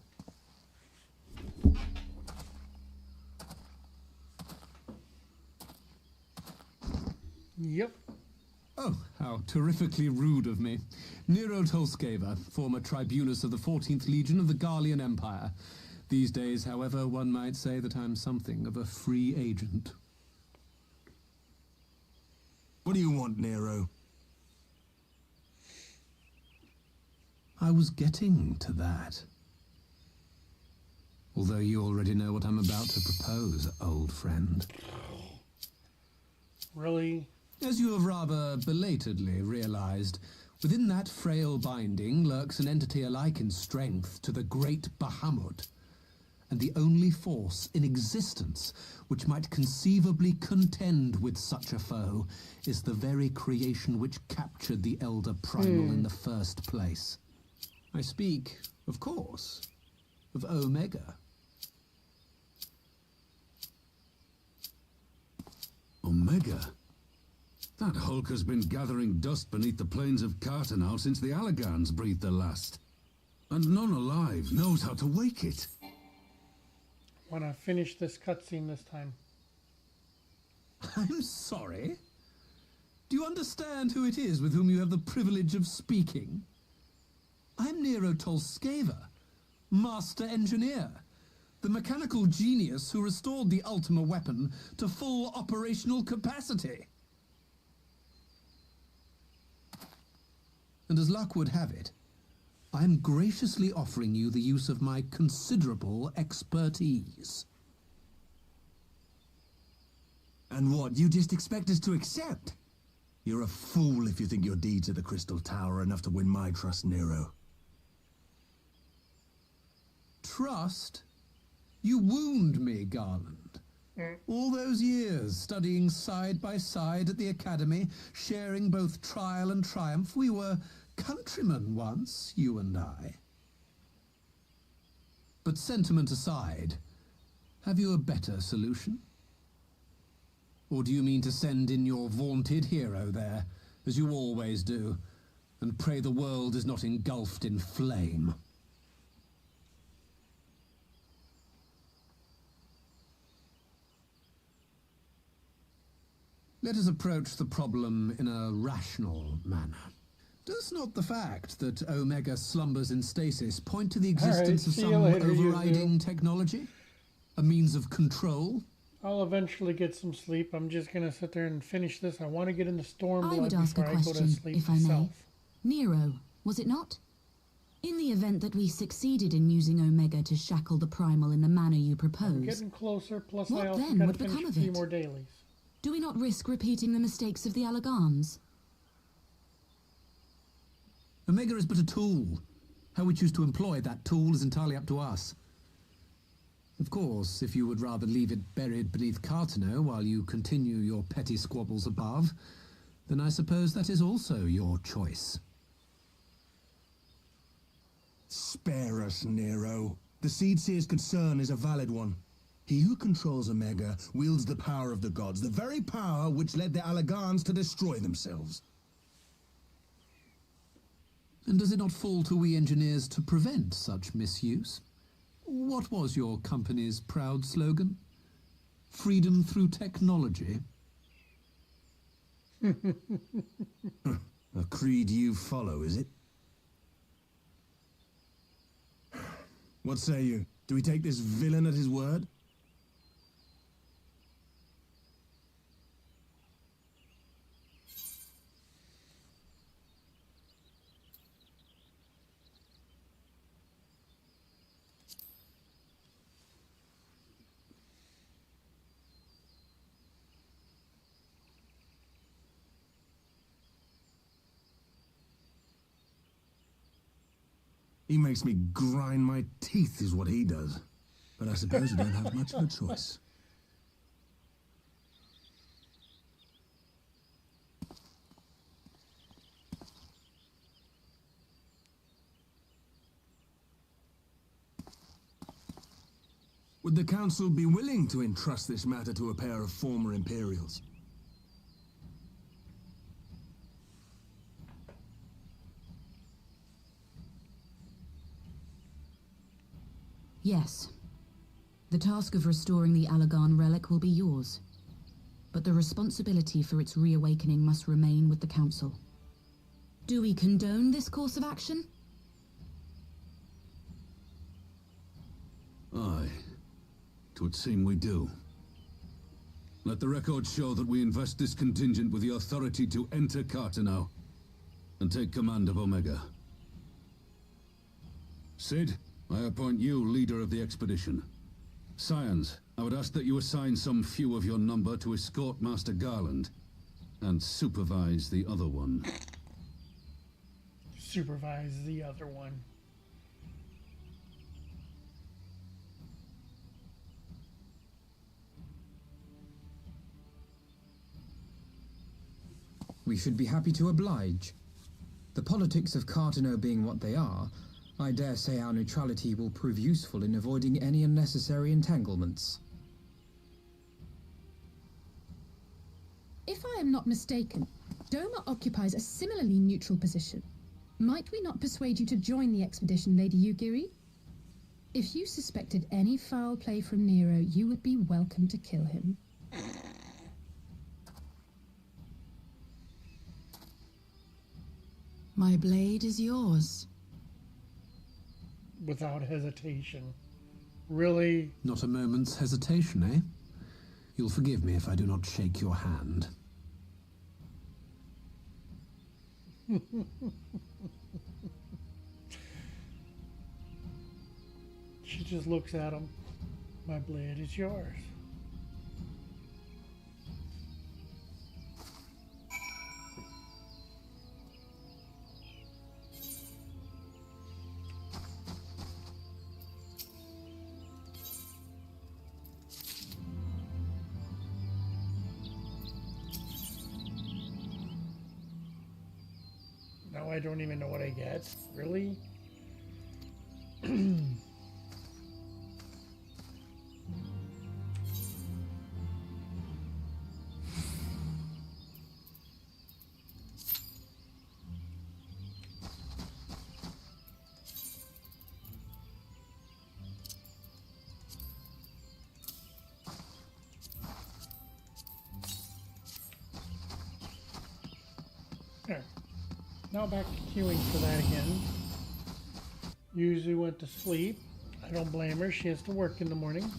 Yep. Oh, how terrifically rude of me. Nero Tolskeva, former tribunus of the 14th Legion of the Garlean Empire. These days, however, one might say that I'm something of a free agent. What do you want, Nero? I was getting to that. Although you already know what I'm about to propose, old friend. Really? As you have rather belatedly realized, within that frail binding lurks an entity alike in strength to the great Bahamut, and the only force in existence which might conceivably contend with such a foe is the very creation which captured the Elder Primal in the first place. I speak, of course, of Omega. Omega? That hulk has been gathering dust beneath the plains of Carteneau since the Allagans breathed their last. And none alive knows how to wake it. Want to finish this cutscene this time. I'm sorry? Do you understand who it is with whom you have the privilege of speaking? I'm Nero Tolskeva, Master Engineer, the mechanical genius who restored the Ultima weapon to full operational capacity. And as luck would have it, I'm graciously offering you the use of my considerable expertise. And what, you just expect us to accept? You're a fool if you think your deeds at the Crystal Tower are enough to win my trust, Nero. Trust? You wound me, Garland. All those years, studying side by side at the Academy, sharing both trial and triumph, we were countrymen once, you and I. But sentiment aside, have you a better solution? Or do you mean to send in your vaunted hero there, as you always do, and pray the world is not engulfed in flame? Let us approach the problem in a rational manner. Does not the fact that Omega slumbers in stasis point to the existence of some overriding technology? A means of control? I'll eventually get some sleep. I'm just gonna sit there and finish this. I want to get into Stormblood I would ask a before I go to question, sleep if I may. myself. Nero, was it not? In the event that we succeeded in using Omega to shackle the Primal in the manner you I'm propose, getting closer, plus what I also then gotta would finish become a of few it? more dailies. do we not risk repeating the mistakes of the Allagans? Omega is but a tool. How we choose to employ that tool is entirely up to us. Of course, if you would rather leave it buried beneath Carteneau while you continue your petty squabbles above, then I suppose that is also your choice. Spare us, Nero. The Seedseer's concern is a valid one. He who controls Omega wields the power of the gods, the very power which led the Allagans to destroy themselves. And does it not fall to we engineers to prevent such misuse? What was your company's proud slogan? Freedom through technology? A creed you follow, is it? What say you? Do we take this villain at his word? He makes me grind my teeth, is what he does. But I suppose we don't have much of a choice. Would the Council be willing to entrust this matter to a pair of former Imperials? Yes. The task of restoring the Allagan relic will be yours. But the responsibility for its reawakening must remain with the Council. Do we condone this course of action? Aye. 'Twould seem we do. Let the record show that we invest this contingent with the authority to enter Carteneau and take command of Omega. Cid, I appoint you leader of the expedition. Scions, I would ask that you assign some few of your number to escort Master Garland and supervise the other one. Supervise the other one. We should be happy to oblige. The politics of Carteneau being what they are, I dare say our neutrality will prove useful in avoiding any unnecessary entanglements. If I am not mistaken, Doma occupies a similarly neutral position. Might we not persuade you to join the expedition, Lady Yugiri? If you suspected any foul play from Nero, you would be welcome to kill him. My blade is yours. Without hesitation. Really? Not a moment's hesitation, eh? You'll forgive me if I do not shake your hand. She just looks at him. My blade is yours. Now I don't even know what I get. Really? There. Now back to queuing for that again. Yuzu went to sleep. I don't blame her. She has to work in the morning.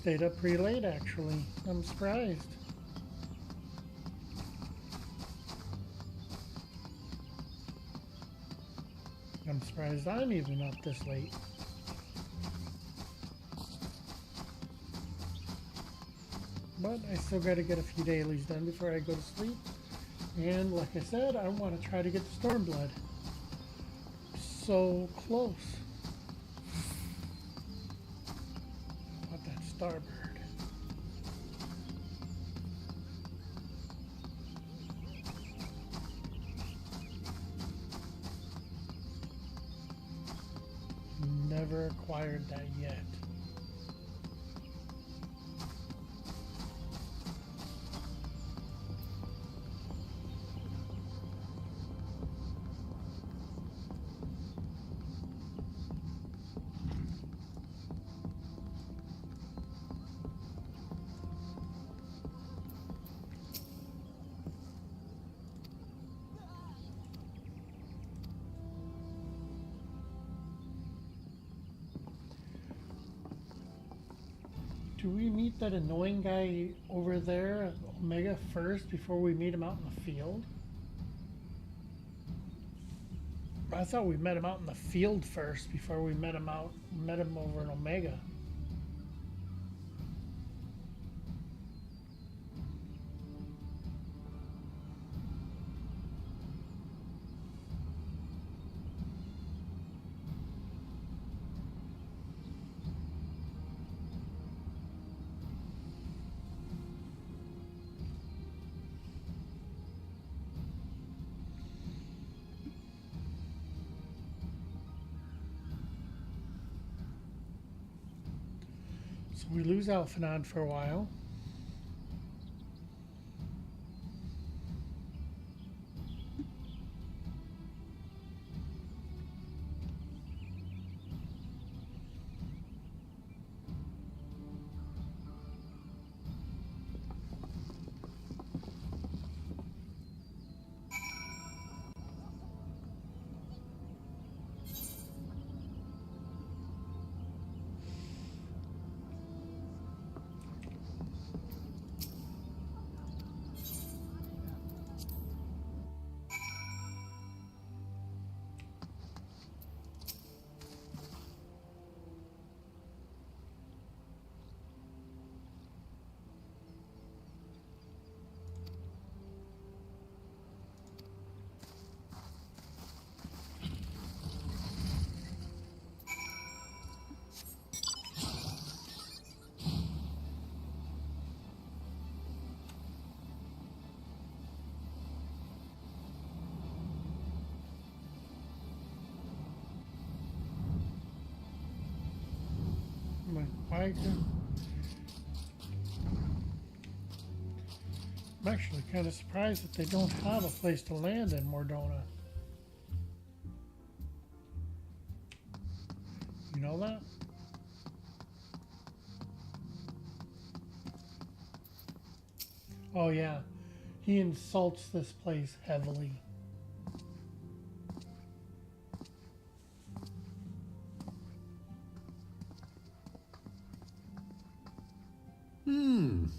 stayed up pretty late, actually. I'm surprised. I'm surprised I'm even up this late. But I still got to get a few dailies done before I go to sleep. And like I said, I want to try to get the Stormblood. So close. I want that Starbird. Never acquired that yet. Do we meet that annoying guy over there at Omega first before we meet him out in the field? I thought we met him out in the field first before we met him over in Omega. So we lose Alphanon for a while. I'm actually kind of surprised that they don't have a place to land in Mordona. You know that? Oh yeah, he insults this place heavily.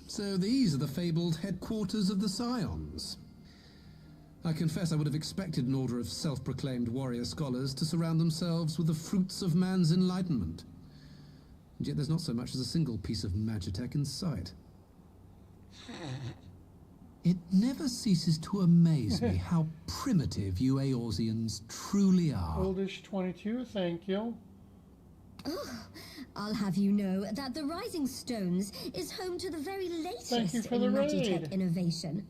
So these are the fabled headquarters of the Scions. I confess I would have expected an order of self-proclaimed warrior scholars to surround themselves with the fruits of man's enlightenment. And yet there's not so much as a single piece of magitech in sight. It never ceases to amaze me how primitive you Eorzeans truly are. Oldish 22, thank you. Oh, I'll have you know that the Rising Stones is home to the very latest in Magitech innovation.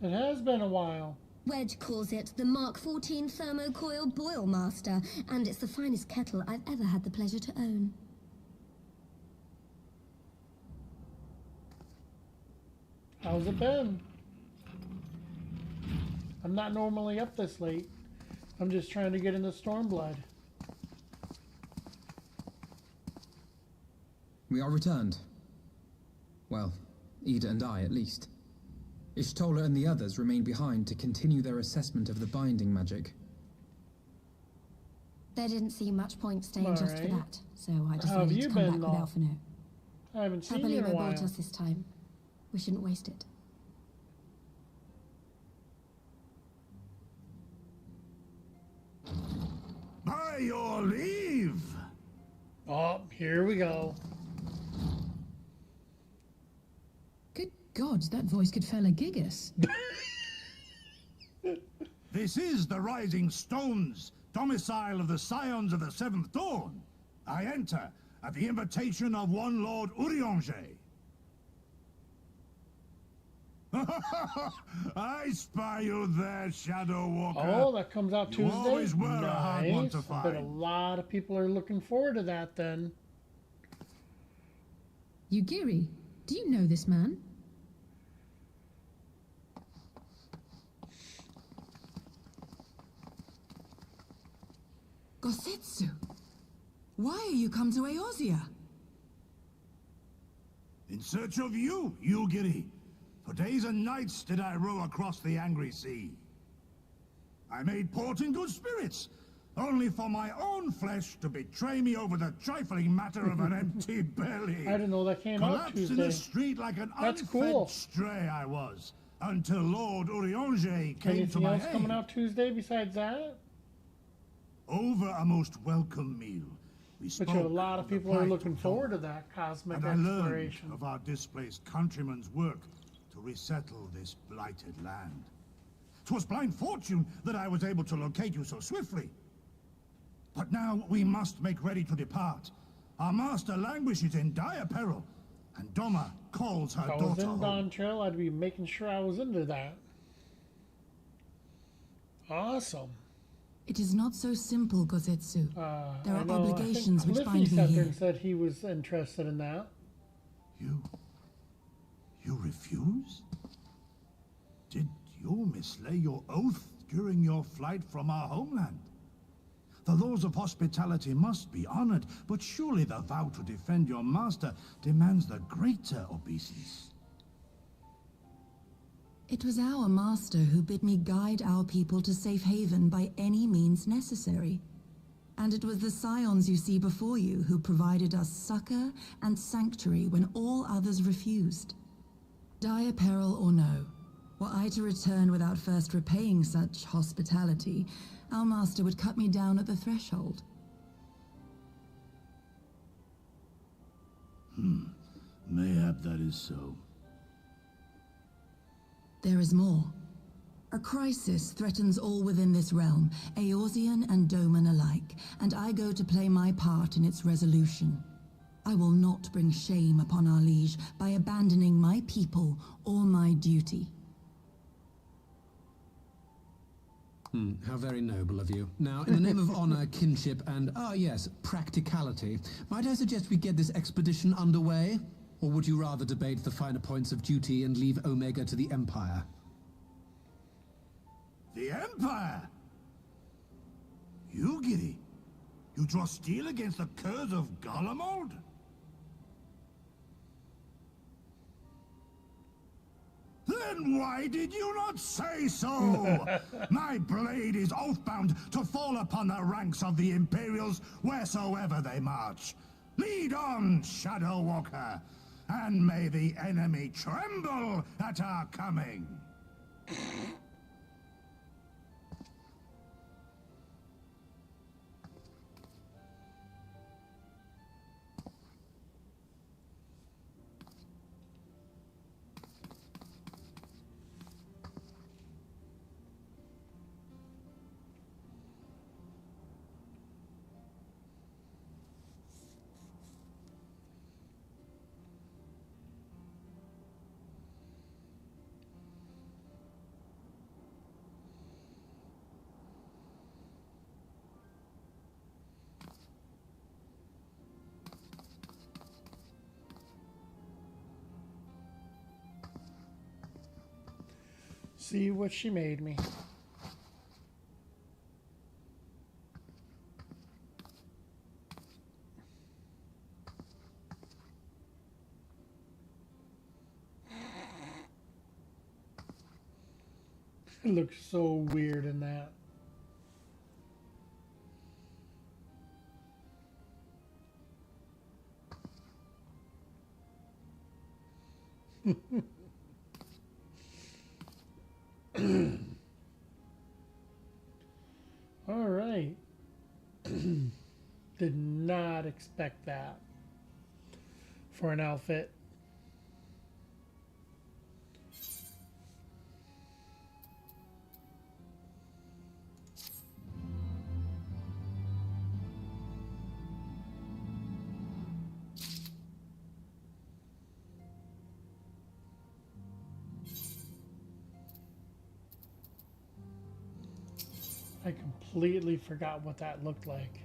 It has been a while. Wedge calls it the Mark 14 Thermocoil Boil Master, and it's the finest kettle I've ever had the pleasure to own. How's it been? I'm not normally up this late. I'm just trying to get into Stormblood. We are returned. Well, Ida and I, at least. Ishtola and the others remain behind to continue their assessment of the binding magic. There didn't seem much point staying just for Alright. that, so I How have decided you to come been, back with though? Alphino. I haven't seen Happily you in a rowboat while. us this time. We shouldn't waste it. By your leave! Oh, here we go. Good God, that voice could fell a gigas. This is the Rising Stones, domicile of the Scions of the Seventh Dawn. I enter at the invitation of one Lord Urianger. I spy you there, Shadow Walker. Oh, that comes out You Tuesday. always were a hard one to Nice. I bet a find. lot of people are looking forward to that then. Yugiri, do you know this man? Gosetsu, why are you come to Eorzea? In search of you, Yugiri. For days and nights did I row across the angry sea. I made port in good spirits, only for my own flesh to betray me over the trifling matter of an empty belly. I didn't know that came out Collapsed in Tuesday. the street like an That's unfed cool. stray I was, until Lord Urianger came to Anything my else aid. coming out Tuesday besides that? Over a most welcome meal, we But spoke you know, a lot of the people are plight looking of forward to that cosmic and I learned exploration. of our displaced countrymen's work to resettle this blighted land. 'Twas blind fortune that I was able to locate you so swiftly. But now we must make ready to depart. Our master languishes in dire peril, and Doma calls her If I was daughter in home. Dawn Trail, I'd be making sure I was into that. Awesome. It is not so simple, Gosetsu. There I are know, obligations I think which Cliffy bind me sat there here. and said he was interested in that. You refuse? Did you mislay your oath during your flight from our homeland? The laws of hospitality must be honored, but surely the vow to defend your master demands the greater obeisance. It was our master who bid me guide our people to safe haven by any means necessary. And it was the Scions you see before you who provided us succor and sanctuary when all others refused. Dire peril or no, were I to return without first repaying such hospitality, our master would cut me down at the threshold. Mayhap that is so. There is more. A crisis threatens all within this realm, Eorzean and Doman alike, and I go to play my part in its resolution. I will not bring shame upon our liege by abandoning my people or my duty. How very noble of you. Now, in the name of honor, kinship, and, yes, practicality, might I suggest we get this expedition underway? Or would you rather debate the finer points of duty and leave Omega to the Empire? The Empire? Yugiri, you draw steel against the curse of Garlemald? Then why did you not say so? My blade is oath-bound to fall upon the ranks of the Imperials wheresoever they march. Lead on, Shadow Walker, and may the enemy tremble at our coming. See what she made me. It looks so weird in that. All right. Did not expect that for an outfit. I completely forgot what that looked like.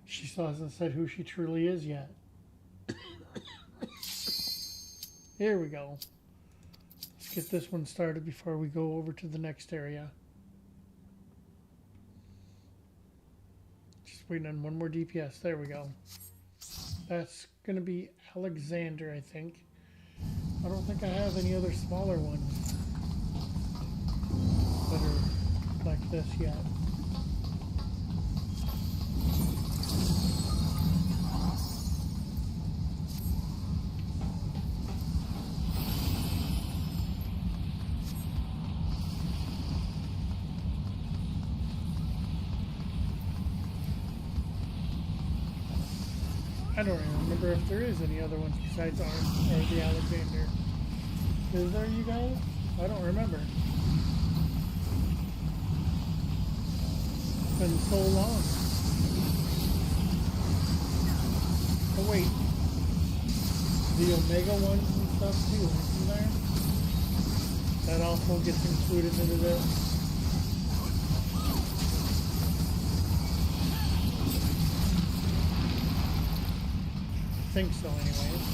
She still hasn't said who she truly is yet. Here we go. Let's get this one started before we go over to the next area. Just waiting on one more DPS. There we go. That's going to be Alexander, I think. I don't think I have any other smaller ones that are like this yet. I don't even remember if there is any other ones besides ours, or the Alexander. Is there, you guys? I don't remember. It's been so long. Oh wait. The Omega ones and stuff too, isn't there? That also gets included into this. I think so anyways.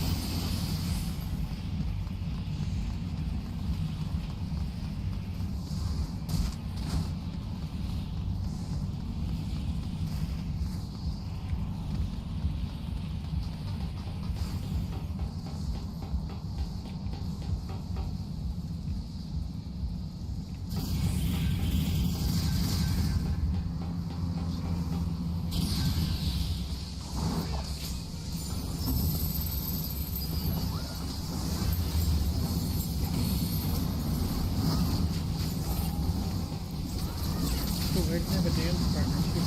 I can have a dance partner too.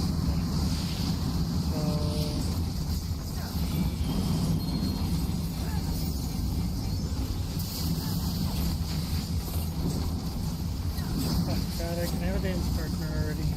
Oh God, I can have a dance partner already.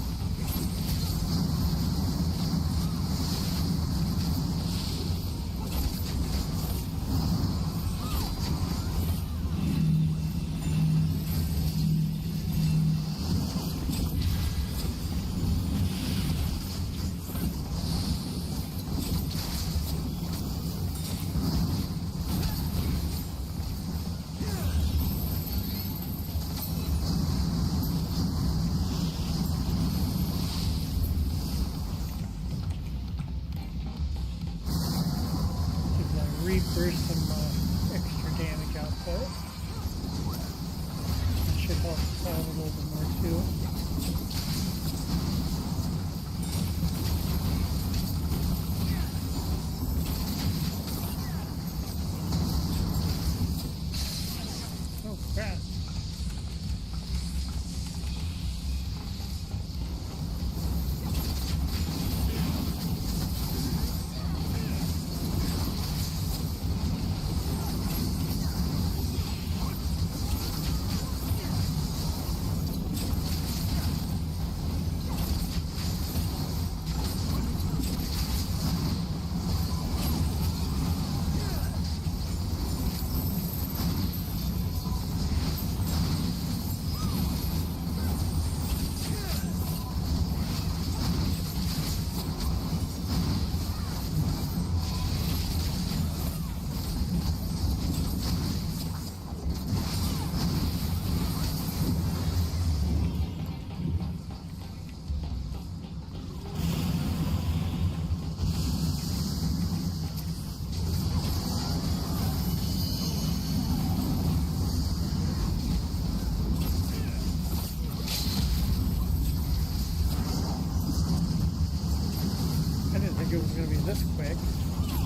think it was going to be this quick,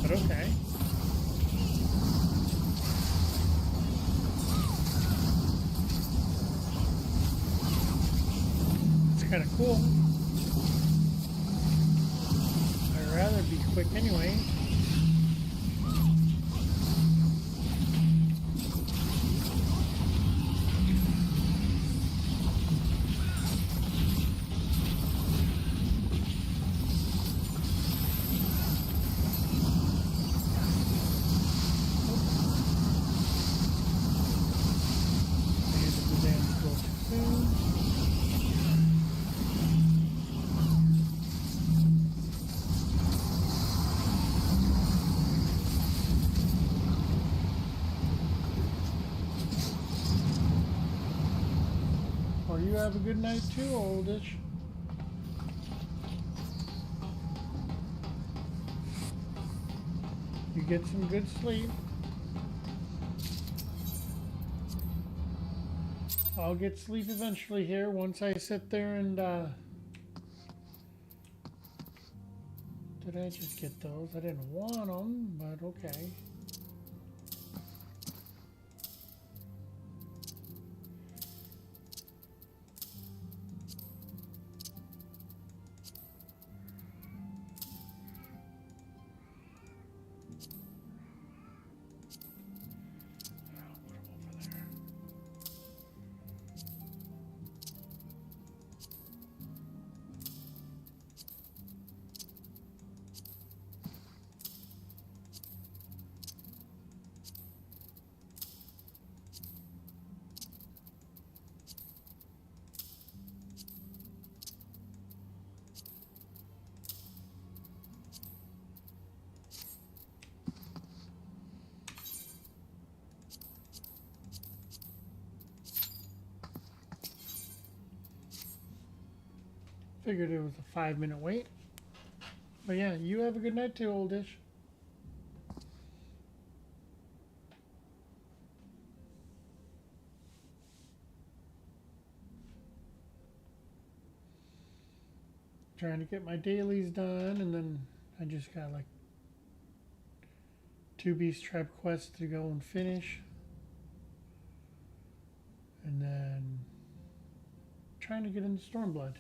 but okay. It's kind of cool. I'd rather be quick anyway. You have a good night too, oldish. You get some good sleep. I'll get sleep eventually here once I sit there and did I just get those? I didn't want them, but okay. Figured it was a 5-minute wait. But yeah, you have a good night too, oldish. Trying to get my dailies done, and then I just got like 2 Beast Tribe quests to go and finish. And then trying to get into Stormblood.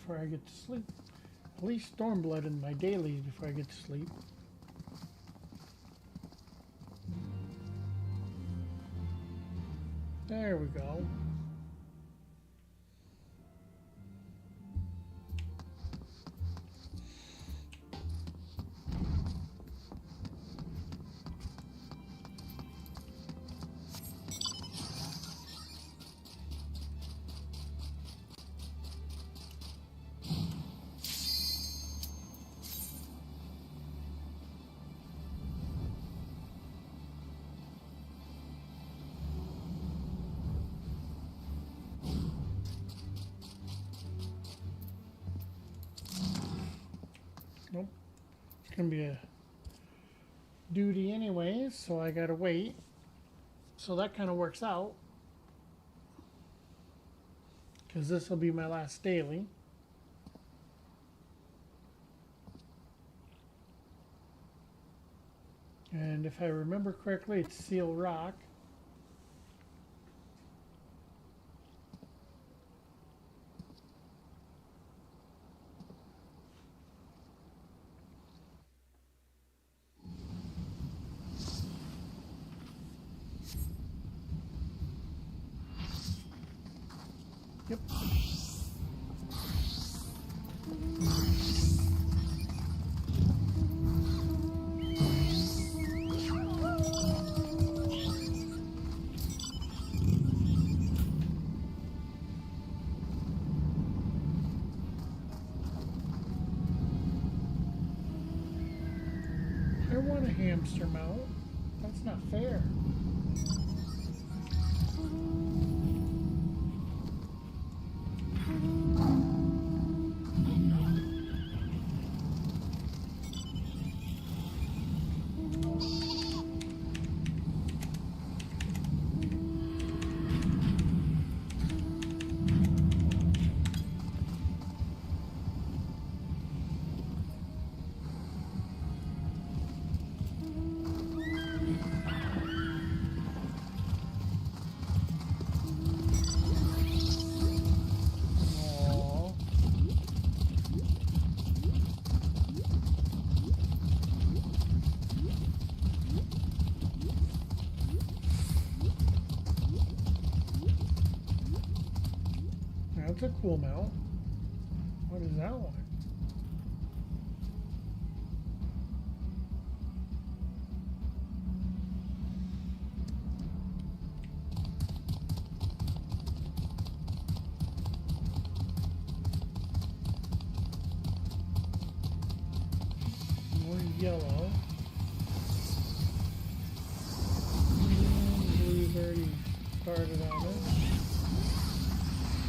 Before I get to sleep. At least Stormblood in my dailies before I get to sleep. There we go. Nope. It's gonna be a duty anyways, so I gotta wait. So that kind of works out. Because this will be my last daily. And if I remember correctly, it's Seal Rock. Yep. I want a hamster mount. That's not fair. That's a cool mount. What is that one? More yellow. Blue's already started on it.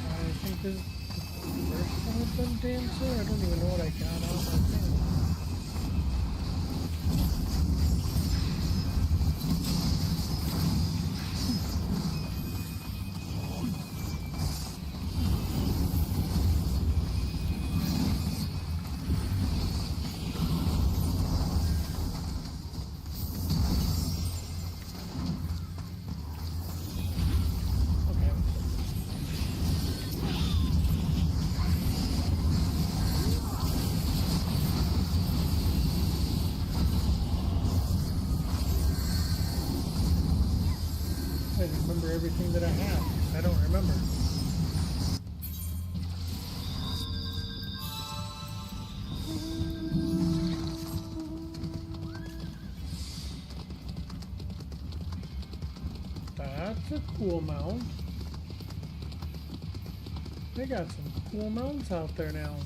I think this is the first one I've done Dancer. I don't even know what I got on my thing. I remember everything that I have. I don't remember. That's a cool mount. They got some cool mounts out there now.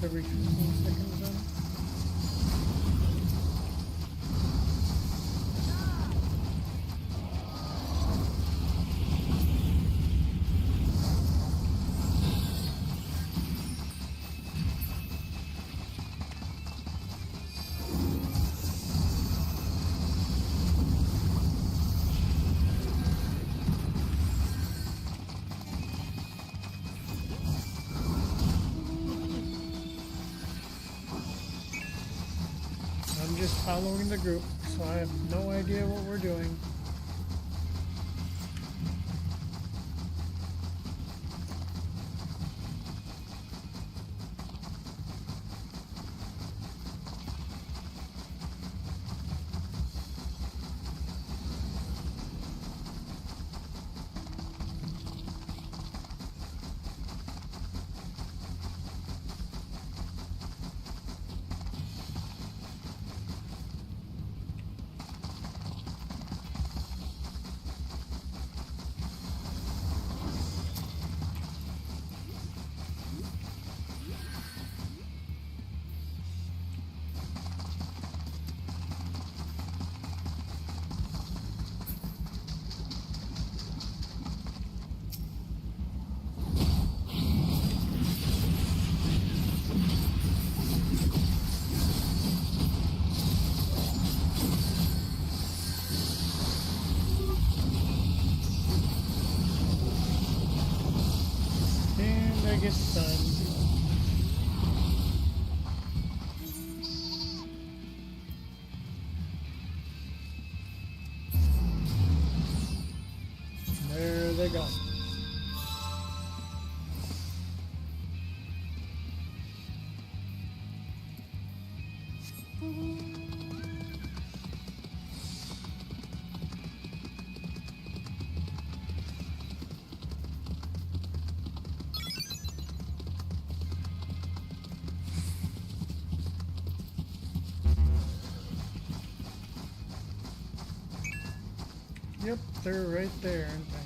Every 15 seconds then? I'm just following the group, so I have no idea what we're doing. I guess done. There they go. Yep, they're right there, aren't they?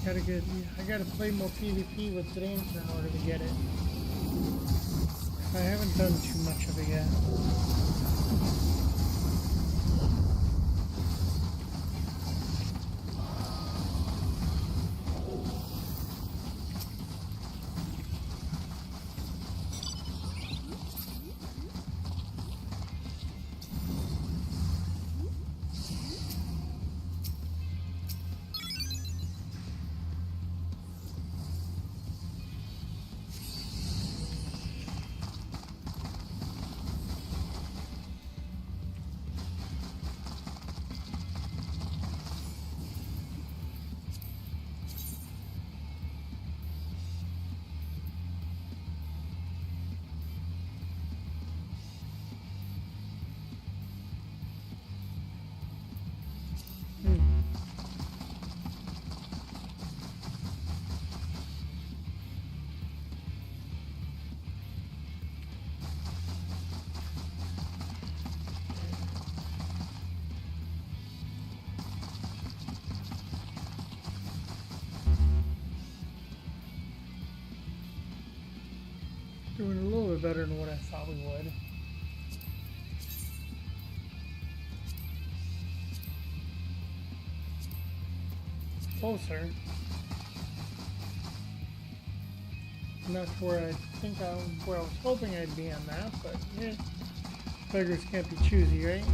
I gotta play more PvP with Drains in order to get it. I haven't done too much of it yet. Doing a little bit better than what I thought we would. Closer. Not where I think where I was hoping I'd be on that, but yeah, beggars can't be choosy, right?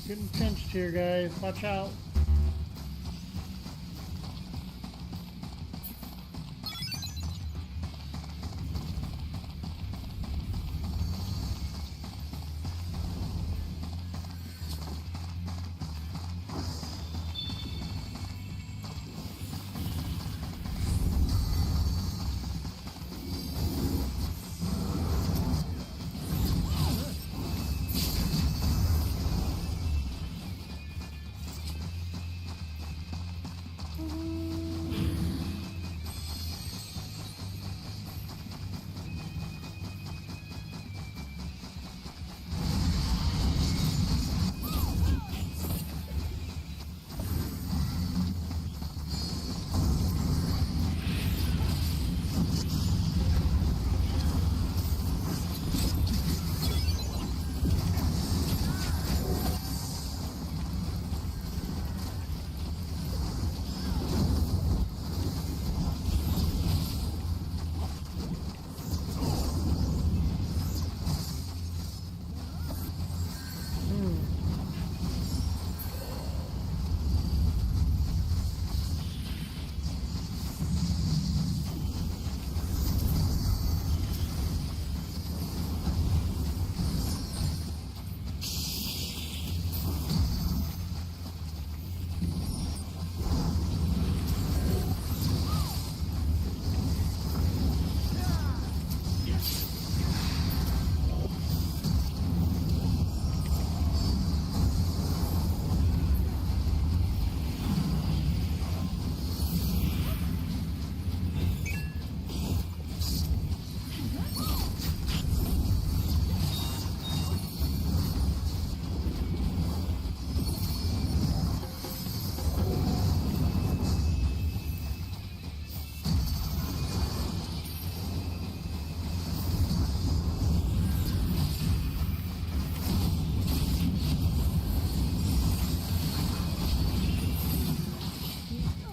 Getting pinched here, guys. Watch out.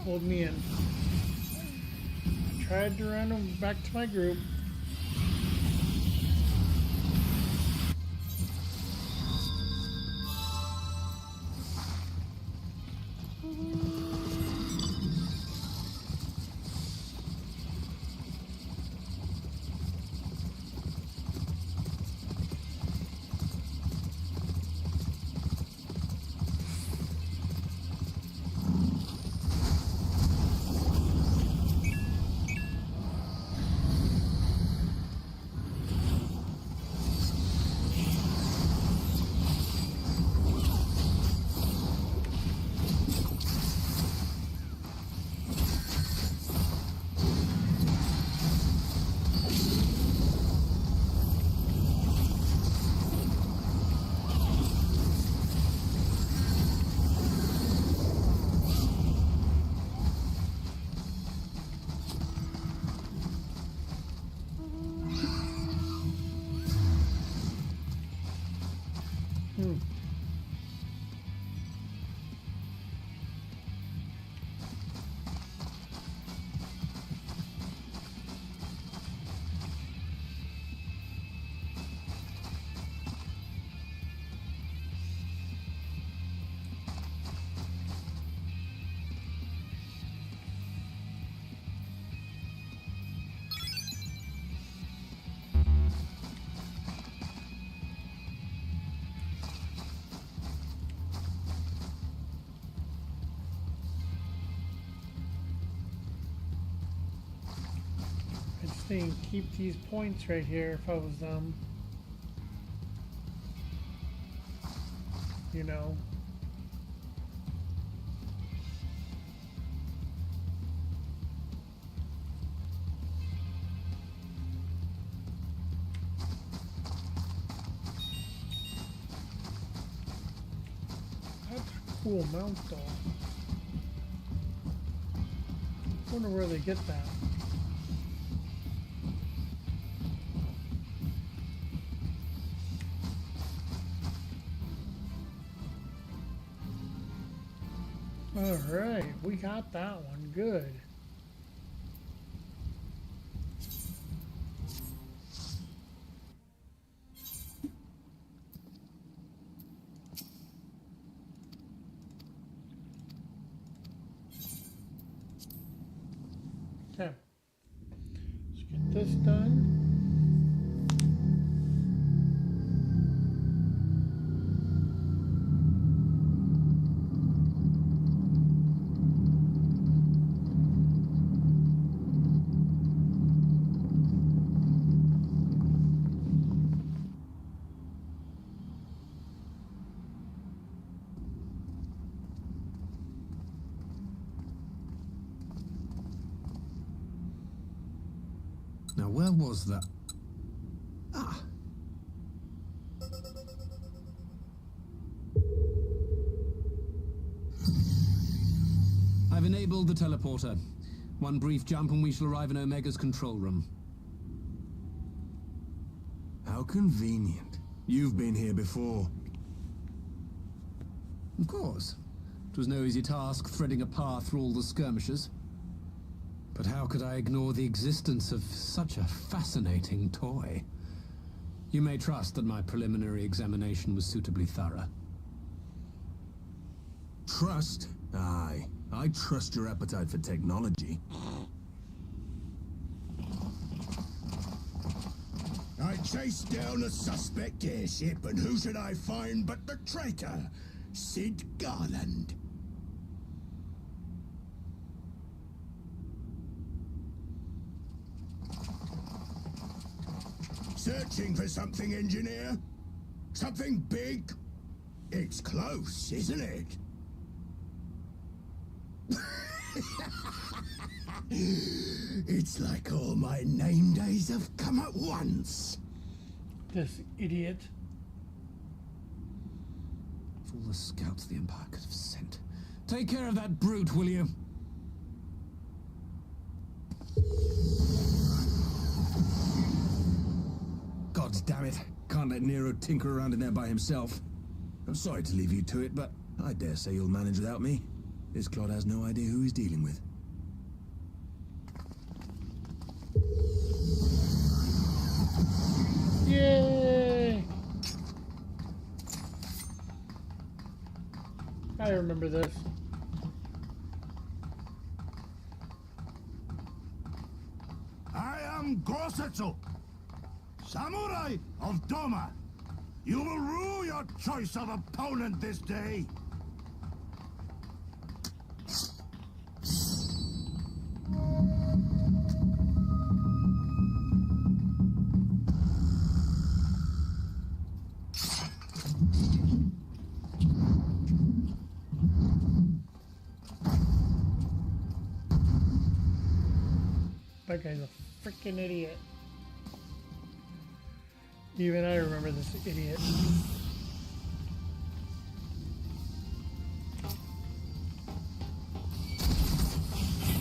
Hold me in. I tried to run him back to my group. Saying keep these points right here if I was them. You know. That's a cool mount though. I wonder where they get that. Alright, we got that one. Good. Okay. Let's get this done. Now, where was that? Ah! I've enabled the teleporter. One brief jump and we shall arrive in Omega's control room. How convenient. You've been here before. Of course. It was no easy task threading a path through all the skirmishes. But how could I ignore the existence of such a fascinating toy? You may trust that my preliminary examination was suitably thorough. Trust? Aye. I trust your appetite for technology. I chased down a suspect airship, and who should I find but the traitor, Sid Garland. Searching for something, engineer? Something big? It's close, isn't it? It's like all my name days have come at once. This idiot. Of all the scouts the Empire could have sent. Take care of that brute, will you? God damn it. Can't let Nero tinker around in there by himself. I'm sorry to leave you to it, but I dare say you'll manage without me. This clod has no idea who he's dealing with. Yay! I remember this. I am Gosetsu, Samurai of Doma. You will rue your choice of opponent this day. That guy's a freaking idiot. Even I remember this idiot.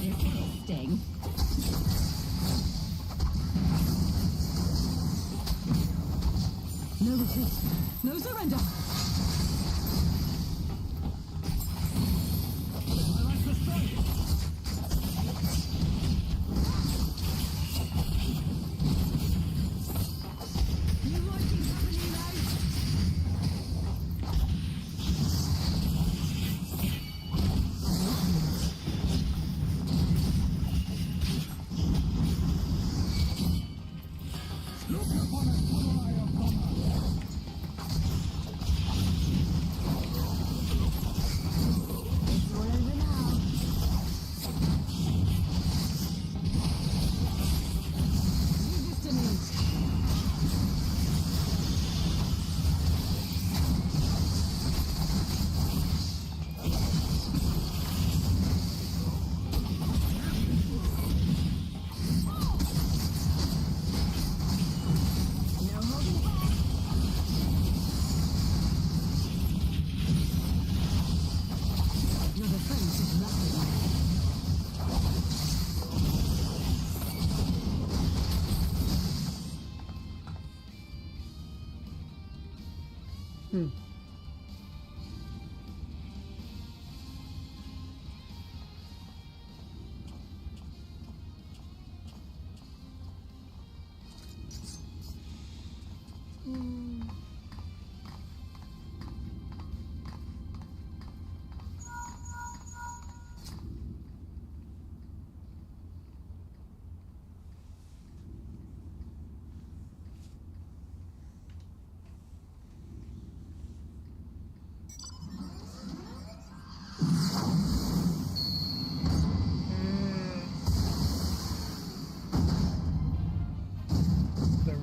Interesting. No retreat. retreat. No surrender.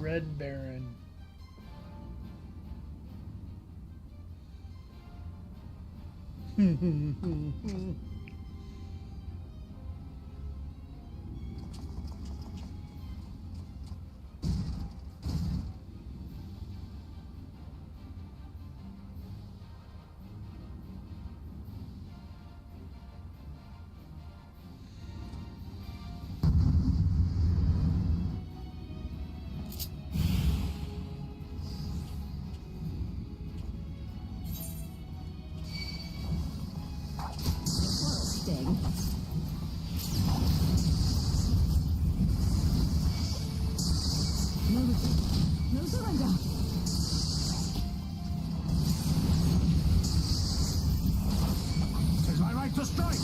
Red Baron. No surrender. It is my right to strike.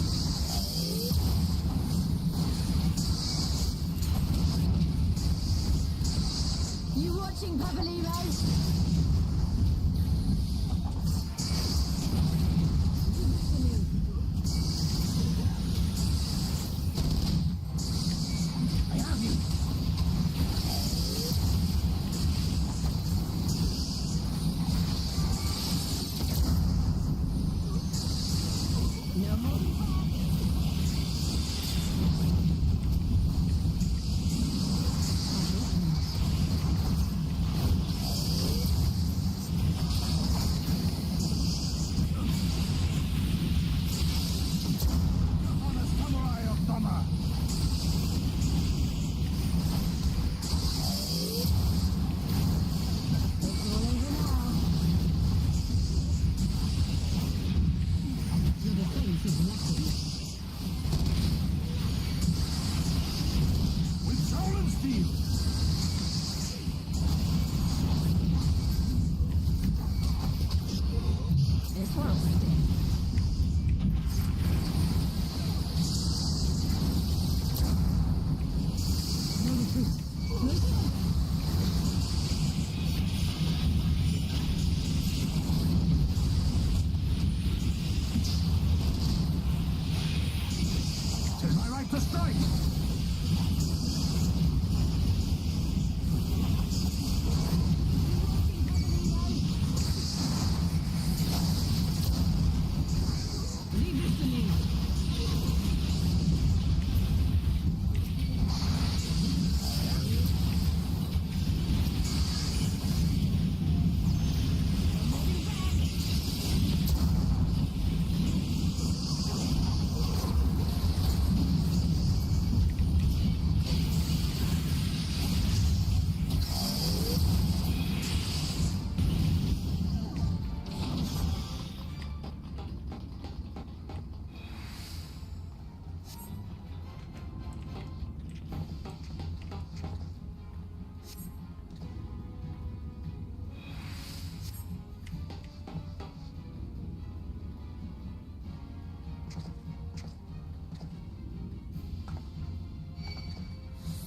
You watching, Pavelino?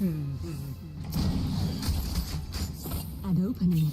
An opening.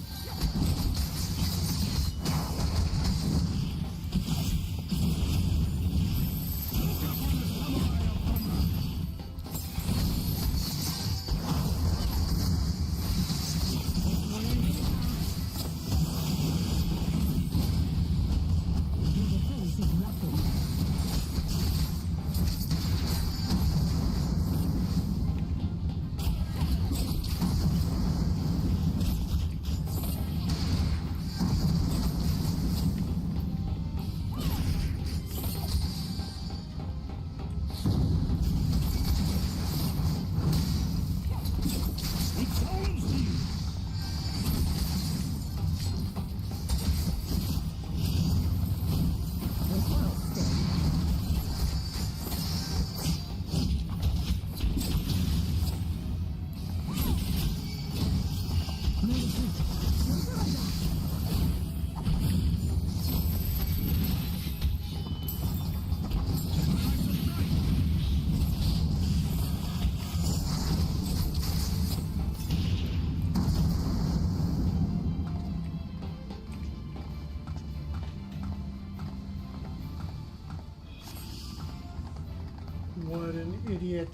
What an idiot.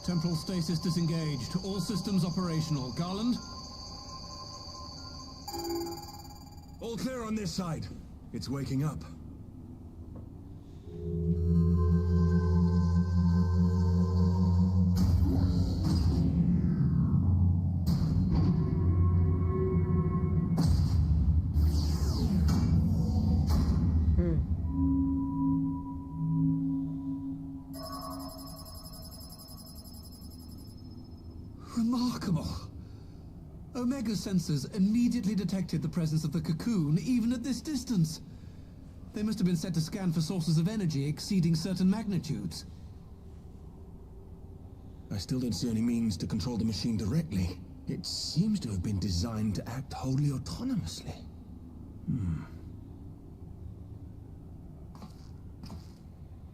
Temporal stasis disengaged. All systems operational. Garland? All clear on this side. It's waking up. Remarkable. Omega sensors immediately detected the presence of the cocoon, even at this distance. They must have been set to scan for sources of energy exceeding certain magnitudes. I still don't see any means to control the machine directly. It seems to have been designed to act wholly autonomously.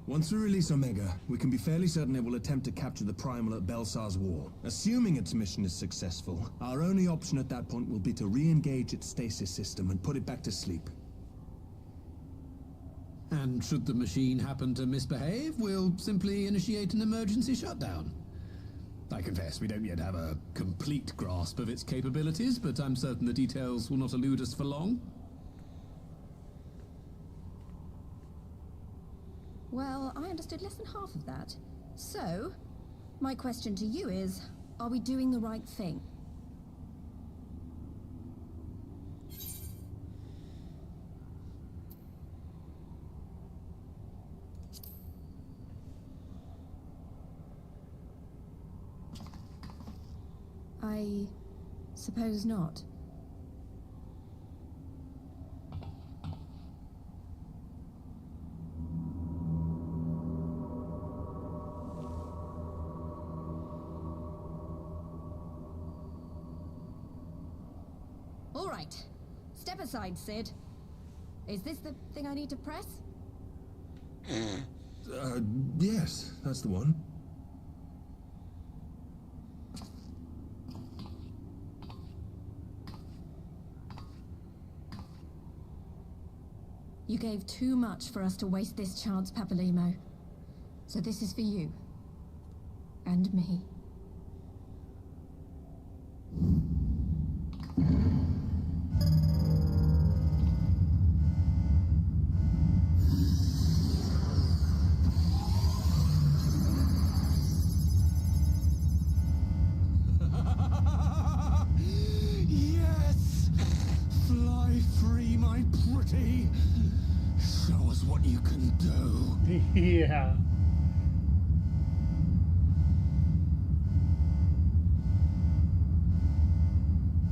Once we release Omega, we can be fairly certain it will attempt to capture the Primal at Belsar's Wall. Assuming its mission is successful, our only option at that point will be to re-engage its stasis system and put it back to sleep. And should the machine happen to misbehave, we'll simply initiate an emergency shutdown. I confess we don't yet have a complete grasp of its capabilities, but I'm certain the details will not elude us for long. Well, I understood less than half of that. So, my question to you is, are we doing the right thing? I suppose not. All right. Step aside, Sid. Is this the thing I need to press? Yes, that's the one. You gave too much for us to waste this chance, Papalymo. So this is for you. And me. Yes! Fly free, my pretty! Yeah.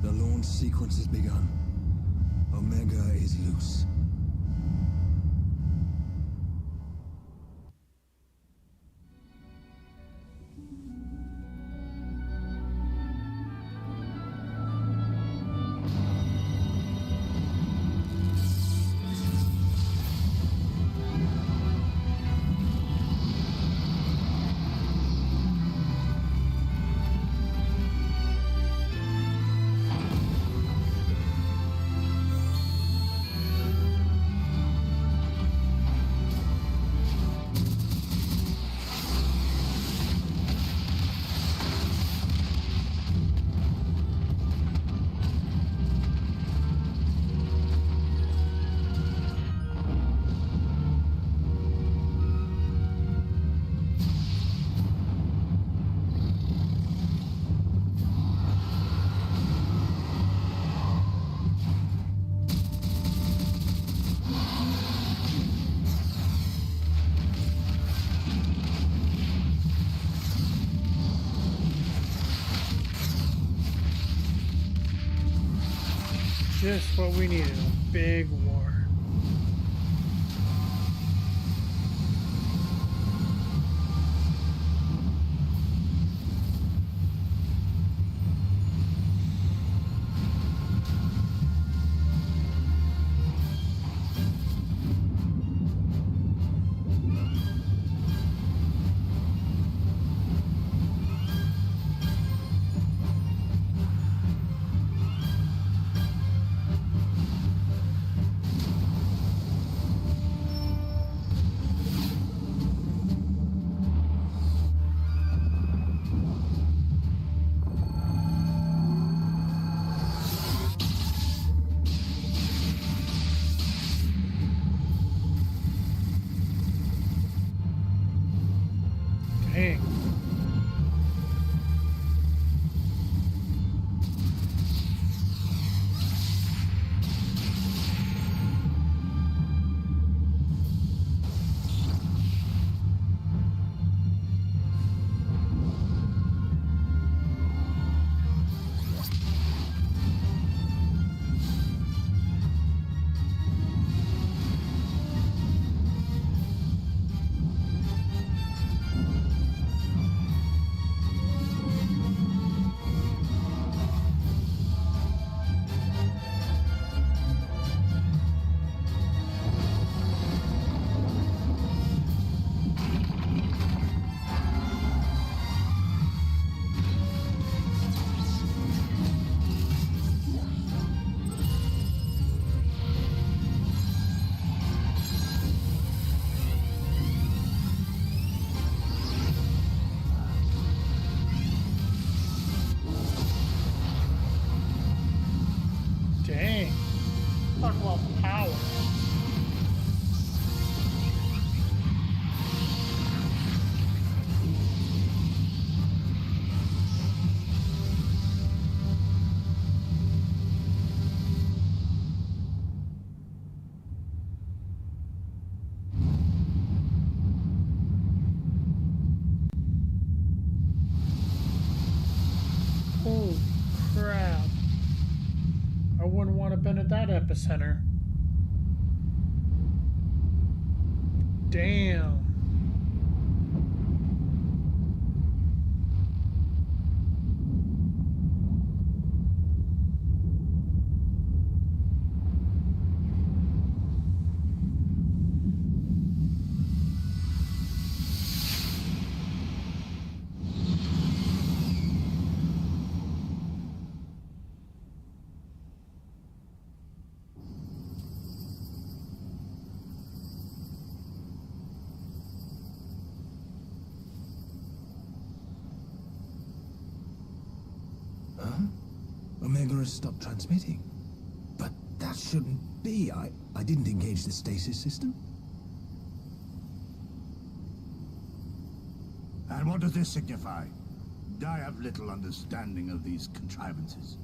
The launch sequence has begun. Omega is loose. Just what we needed, a big war. Dang. Dang. Talk about power. Holy crap. I wouldn't want to have been at that epicenter. Damn. Omega has stopped transmitting. But that shouldn't be. I didn't engage the stasis system. And what does this signify? I have little understanding of these contrivances.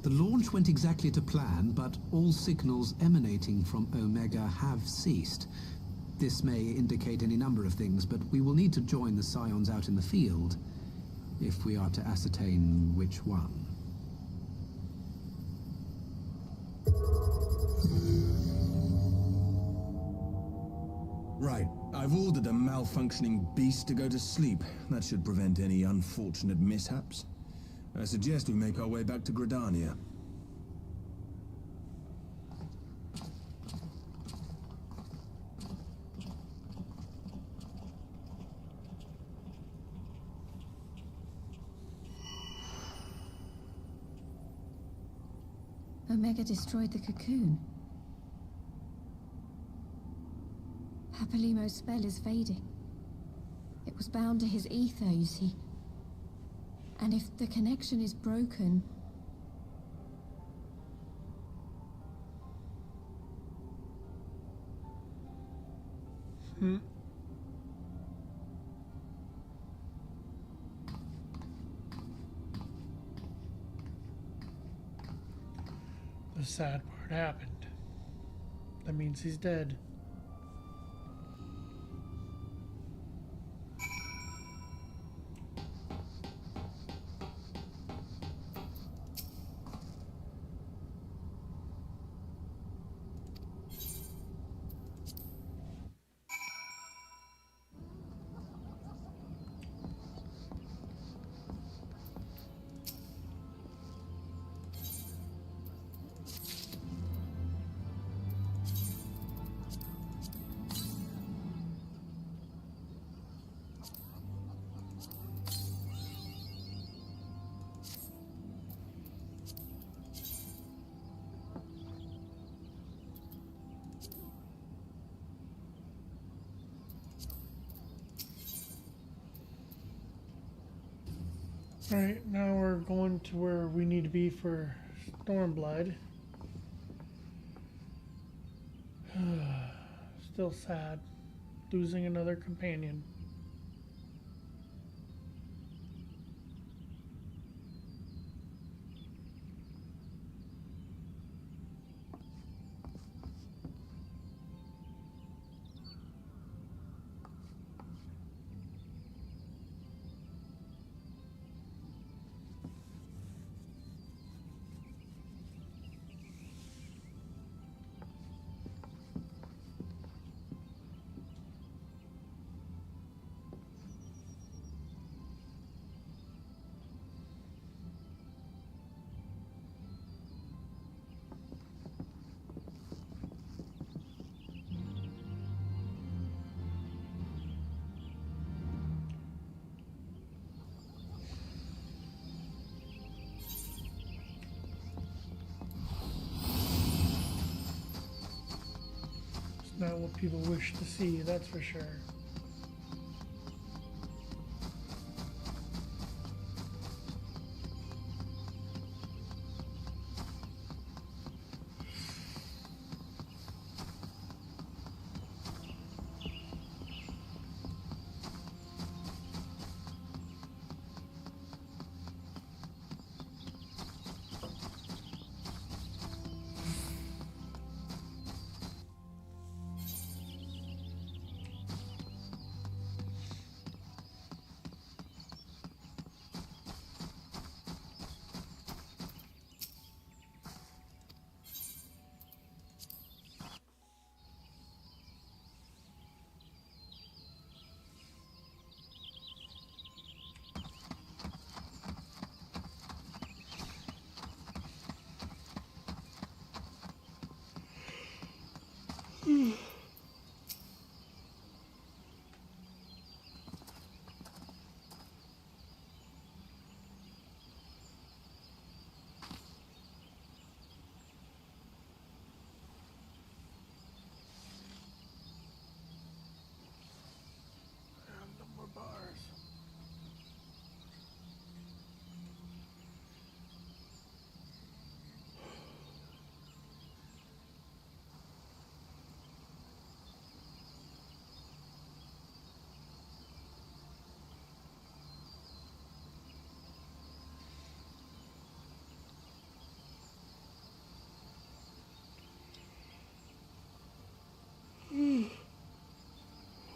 The launch went exactly to plan, but all signals emanating from Omega have ceased. This may indicate any number of things, but we will need to join the Scions out in the field if we are to ascertain which one. Right. I've ordered a malfunctioning beast to go to sleep. That should prevent any unfortunate mishaps. I suggest we make our way back to Gridania. Omega destroyed the cocoon. Papalymo's spell is fading. It was bound to his ether, you see. And if the connection is broken... The sad part happened. That means he's dead. Alright, now we're going to where we need to be for Stormblood. Still sad. Losing another companion. Not what people wish to see, that's for sure.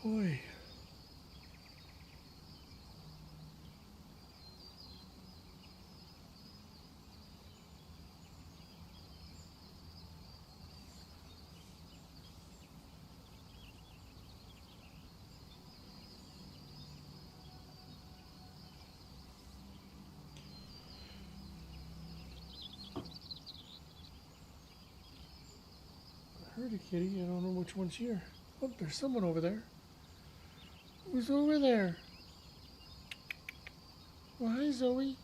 boy. I heard a kitty. I don't know which one's here. Oh, there's someone over there. Who's over there? Well, hi, Zoe.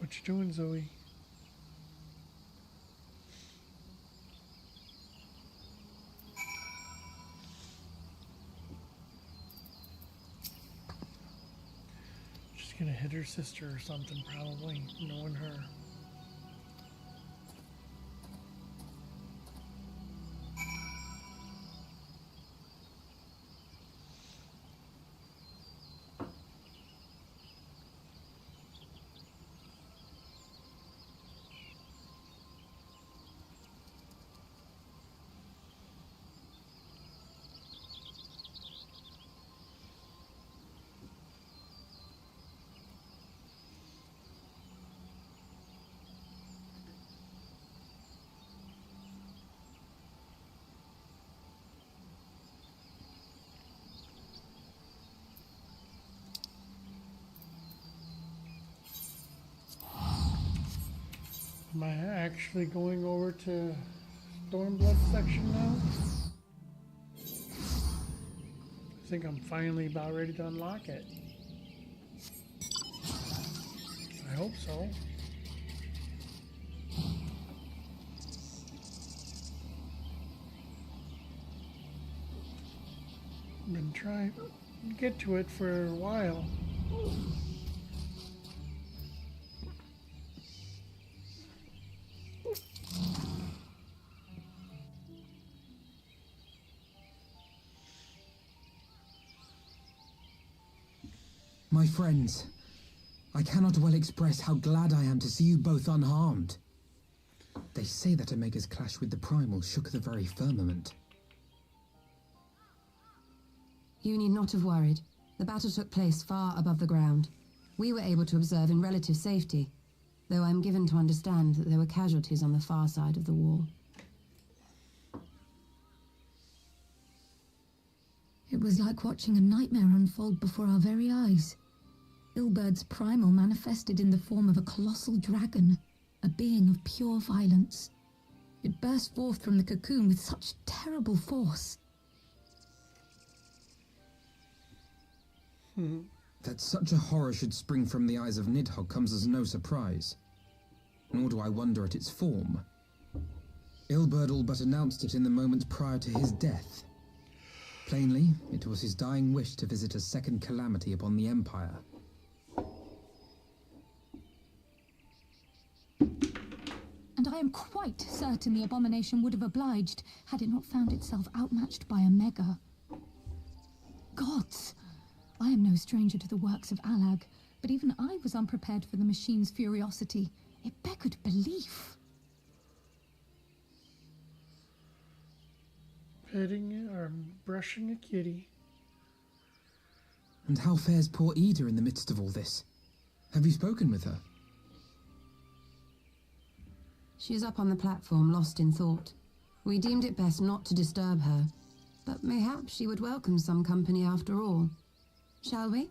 What you doing, Zoe? She's gonna hit her sister or something, probably, knowing her. Am I actually going over to Stormblood section now? I think I'm finally about ready to unlock it. I hope so. I've been trying to get to it for a while. My friends, I cannot well express how glad I am to see you both unharmed. They say that Omega's clash with the Primal shook the very firmament. You need not have worried. The battle took place far above the ground. We were able to observe in relative safety, though I'm given to understand that there were casualties on the far side of the wall. It was like watching a nightmare unfold before our very eyes. Ilberd's primal manifested in the form of a colossal dragon, a being of pure violence. It burst forth from the cocoon with such terrible force. That such a horror should spring from the eyes of Nidhogg comes as no surprise. Nor do I wonder at its form. Ilberd all but announced it in the moments prior to his death. Plainly, it was his dying wish to visit a second calamity upon the Empire. And I am quite certain the abomination would have obliged had it not found itself outmatched by Omega. Gods! I am no stranger to the works of Allag, but even I was unprepared for the machine's furiosity. It beggared belief. Petting or brushing a kitty. And how fares poor Ida in the midst of all this? Have you spoken with her? She is up on the platform, lost in thought. We deemed it best not to disturb her, but mayhap she would welcome some company after all. Shall we?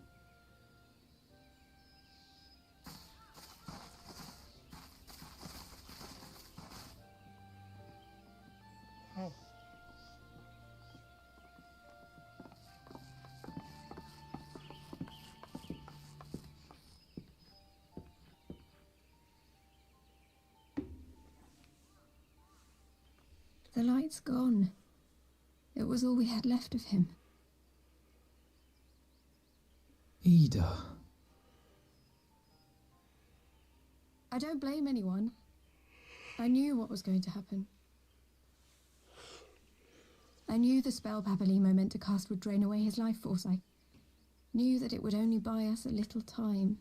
The light's gone. It was all we had left of him. Ida. I don't blame anyone. I knew what was going to happen. I knew the spell Papalymo meant to cast would drain away his life force. I knew that it would only buy us a little time.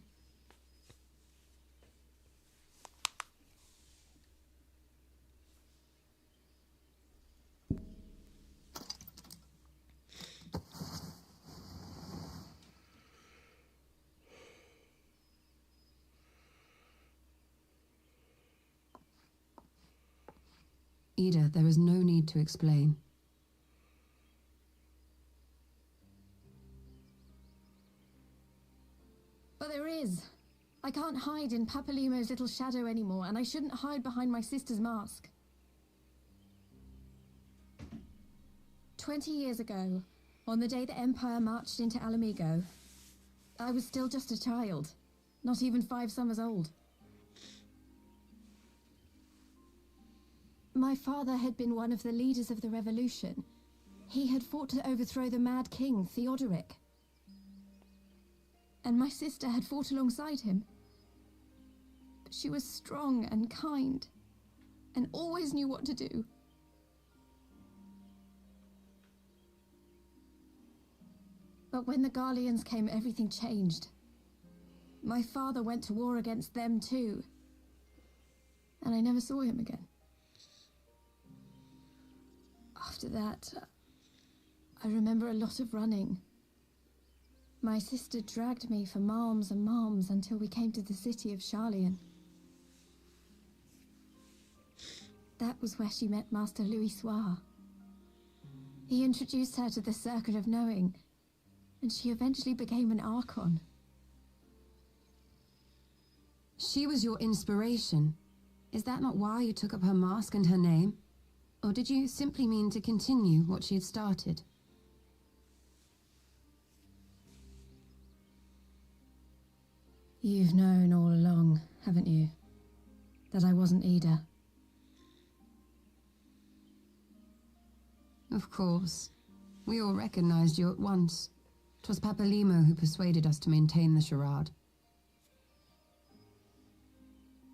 Ida, there is no need to explain. But there is. I can't hide in Papalymo's little shadow anymore, and I shouldn't hide behind my sister's mask. 20 years ago, on the day the Empire marched into Alamigo, I was still just a child, not even 5 summers old. My father had been one of the leaders of the revolution. He had fought to overthrow the Mad King, Theodoric. And my sister had fought alongside him. But she was strong and kind, and always knew what to do. But when the Garleans came, everything changed. My father went to war against them too, and I never saw him again. After that, I remember a lot of running. My sister dragged me for miles and miles until we came to the city of Sharlayan. That was where she met Master Louisoix. He introduced her to the Circle of Knowing, and she eventually became an Archon. She was your inspiration. Is that not why you took up her mask and her name? Or did you simply mean to continue what she had started? You've known all along, haven't you? That I wasn't Ida. Of course. We all recognized you at once. 'Twas Papalymo who persuaded us to maintain the charade.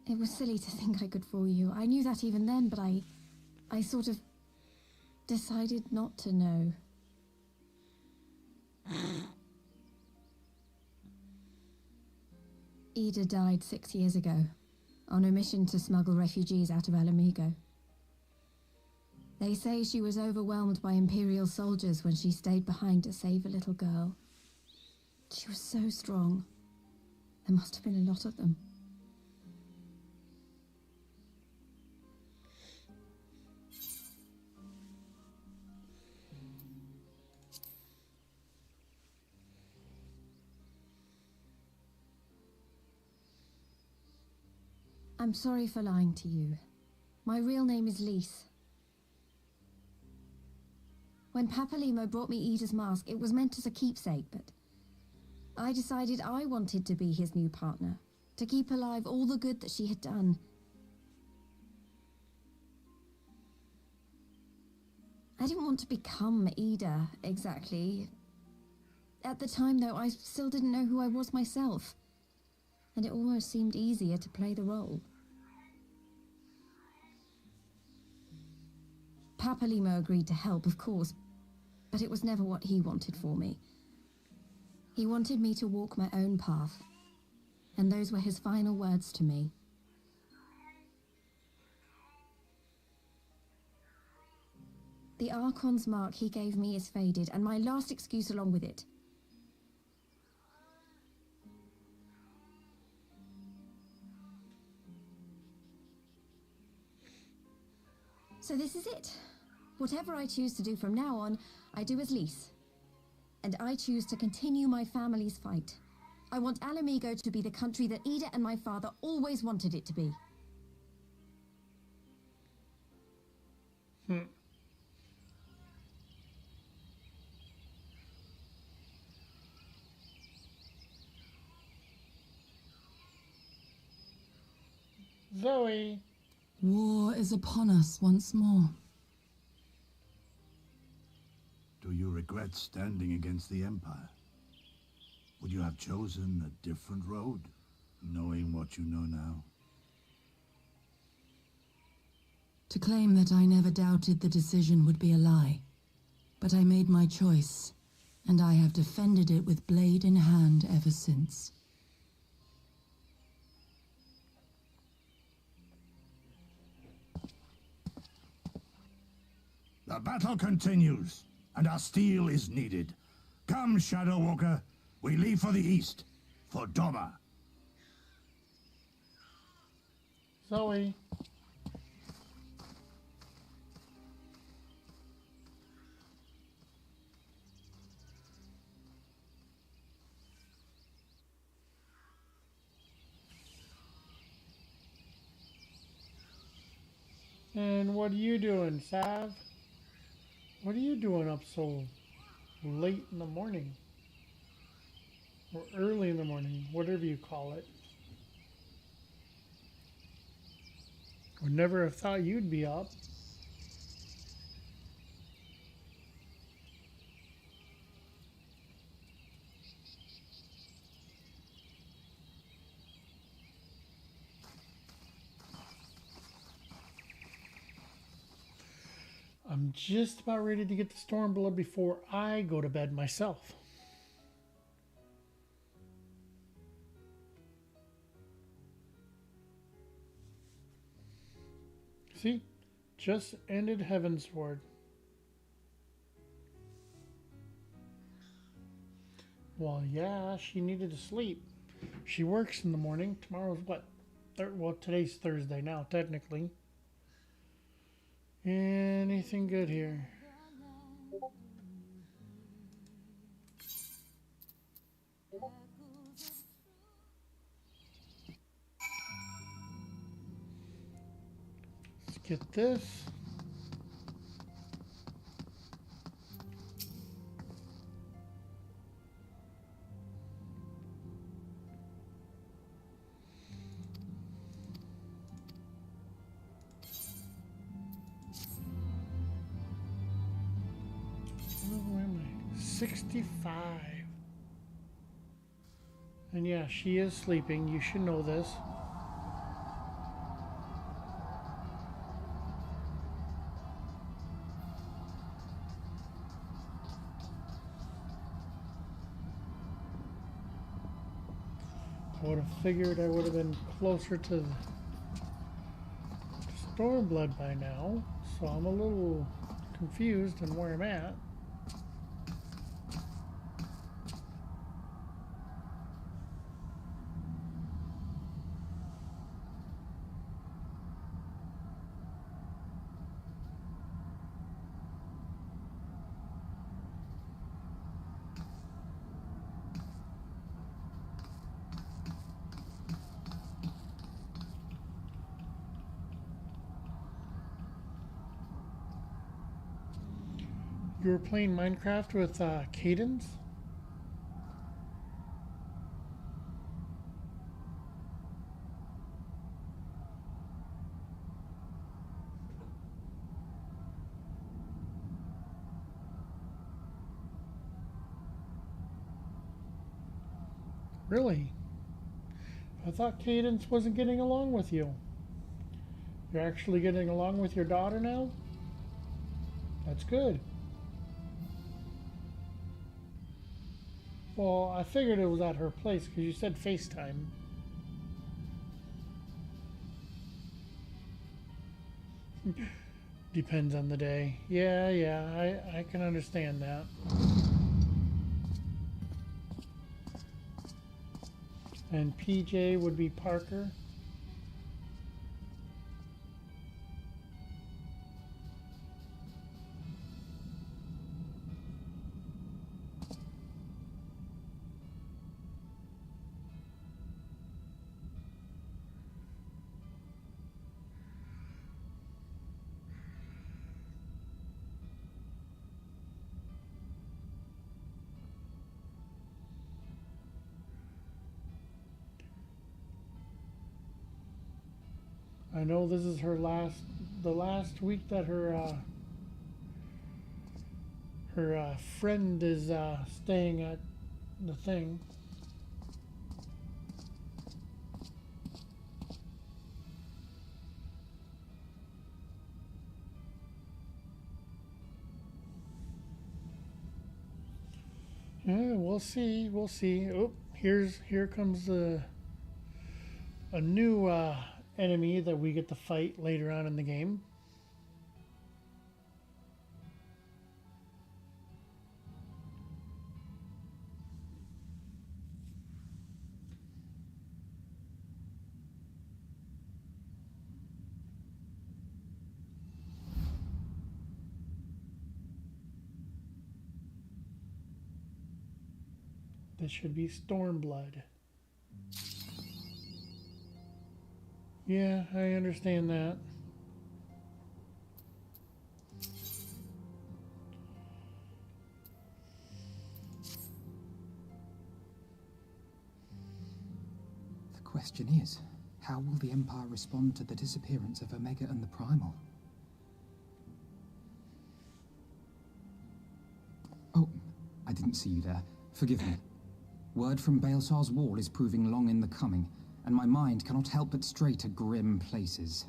It was silly to think I could fool you. I knew that even then, but I sort of decided not to know. Ida died 6 years ago, on a mission to smuggle refugees out of Alamigo. They say she was overwhelmed by Imperial soldiers when she stayed behind to save a little girl. She was so strong. There must have been a lot of them. I'm sorry for lying to you. My real name is Lys. When Papalymo brought me Ida's mask, it was meant as a keepsake, but I decided I wanted to be his new partner, to keep alive all the good that she had done. I didn't want to become Ida, exactly. At the time, though, I still didn't know who I was myself, and it almost seemed easier to play the role. Papalymo agreed to help, of course, but it was never what he wanted for me. He wanted me to walk my own path, and those were his final words to me. The Archon's mark he gave me is faded, and my last excuse along with it. So this is it. Whatever I choose to do from now on, I do as Lys. And I choose to continue my family's fight. I want Alamigo to be the country that Ida and my father always wanted it to be. Zoe. War is upon us once more. regret standing against the Empire? Would you have chosen a different road, knowing what you know now? To claim that I never doubted the decision would be a lie. But I made my choice, and I have defended it with blade in hand ever since. The battle continues, and our steel is needed. Come, Shadow Walker, we leave for the east, for Doma. Zoe. And what are you doing, Sav? What are you doing up so late in the morning? Or early in the morning, whatever you call it. Would never have thought you'd be up. I'm just about ready to get the Stormblood before I go to bed myself. See? Just ended Heavensward. Well, yeah, she needed to sleep. She works in the morning. Tomorrow's what? Well, today's Thursday now, technically. Anything good here? Let's get this. Where am I? 65. And yeah, she is sleeping. You should know this. I would have figured I would have been closer to Stormblood by now, so I'm a little confused on where I'm at. You were playing Minecraft with Cadence? Really? I thought Cadence wasn't getting along with you. You're actually getting along with your daughter now? That's good. Well, I figured it was at her place because you said FaceTime. Depends on the day. Yeah, I can understand that. And PJ would be Parker. I know this is the last week that her Her friend is staying at the thing. Yeah, we'll see. We'll see. Oh, here comes a new enemy that we get to fight later on in the game. This should be Stormblood. Yeah, I understand that. The question is, how will the Empire respond to the disappearance of Omega and the Primal? Oh, I didn't see you there. Forgive me. Word from Baelsar's wall is proving long in the coming, and my mind cannot help but stray to grim places.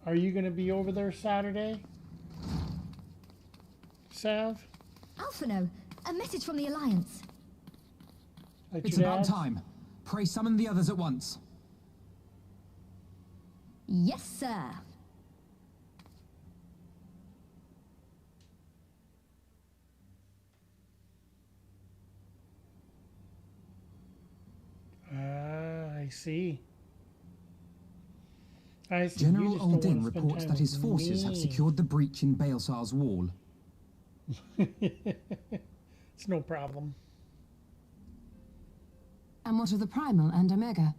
Are you going to be over there Saturday? Sav? Alphino, a message from the Alliance. It's about time. Pray summon the others at once. Yes, sir. I see. General Aldin reports that his forces have secured the breach in Baelsar's wall. It's no problem. And what of the Primal and Omega?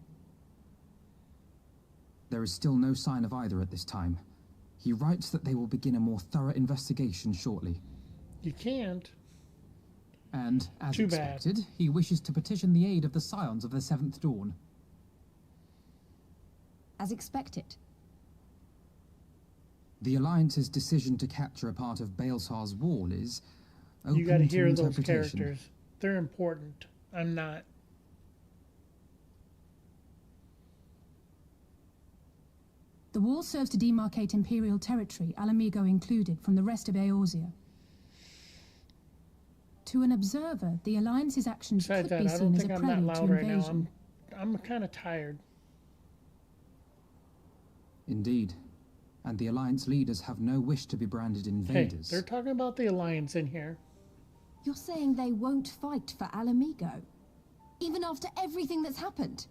There is still no sign of either at this time. He writes that they will begin a more thorough investigation shortly. You can't. And, as Too expected, bad. he wishes to petition the aid of the Scions of the Seventh Dawn. As expected. The Alliance's decision to capture a part of Baelsar's wall is open You gotta to hear those interpretation. characters. They're important. I'm not. The wall serves to demarcate Imperial territory, Alamigo included, from the rest of Eorzea. To an observer, the Alliance's actions Besides could that, be I seen don't as think a I'm that prelude to loud right now. invasion. I'm kind of tired. Indeed. And the Alliance leaders have no wish to be branded invaders. Hey, they're talking about the Alliance in here. You're saying they won't fight for Alamigo? Even after everything that's happened?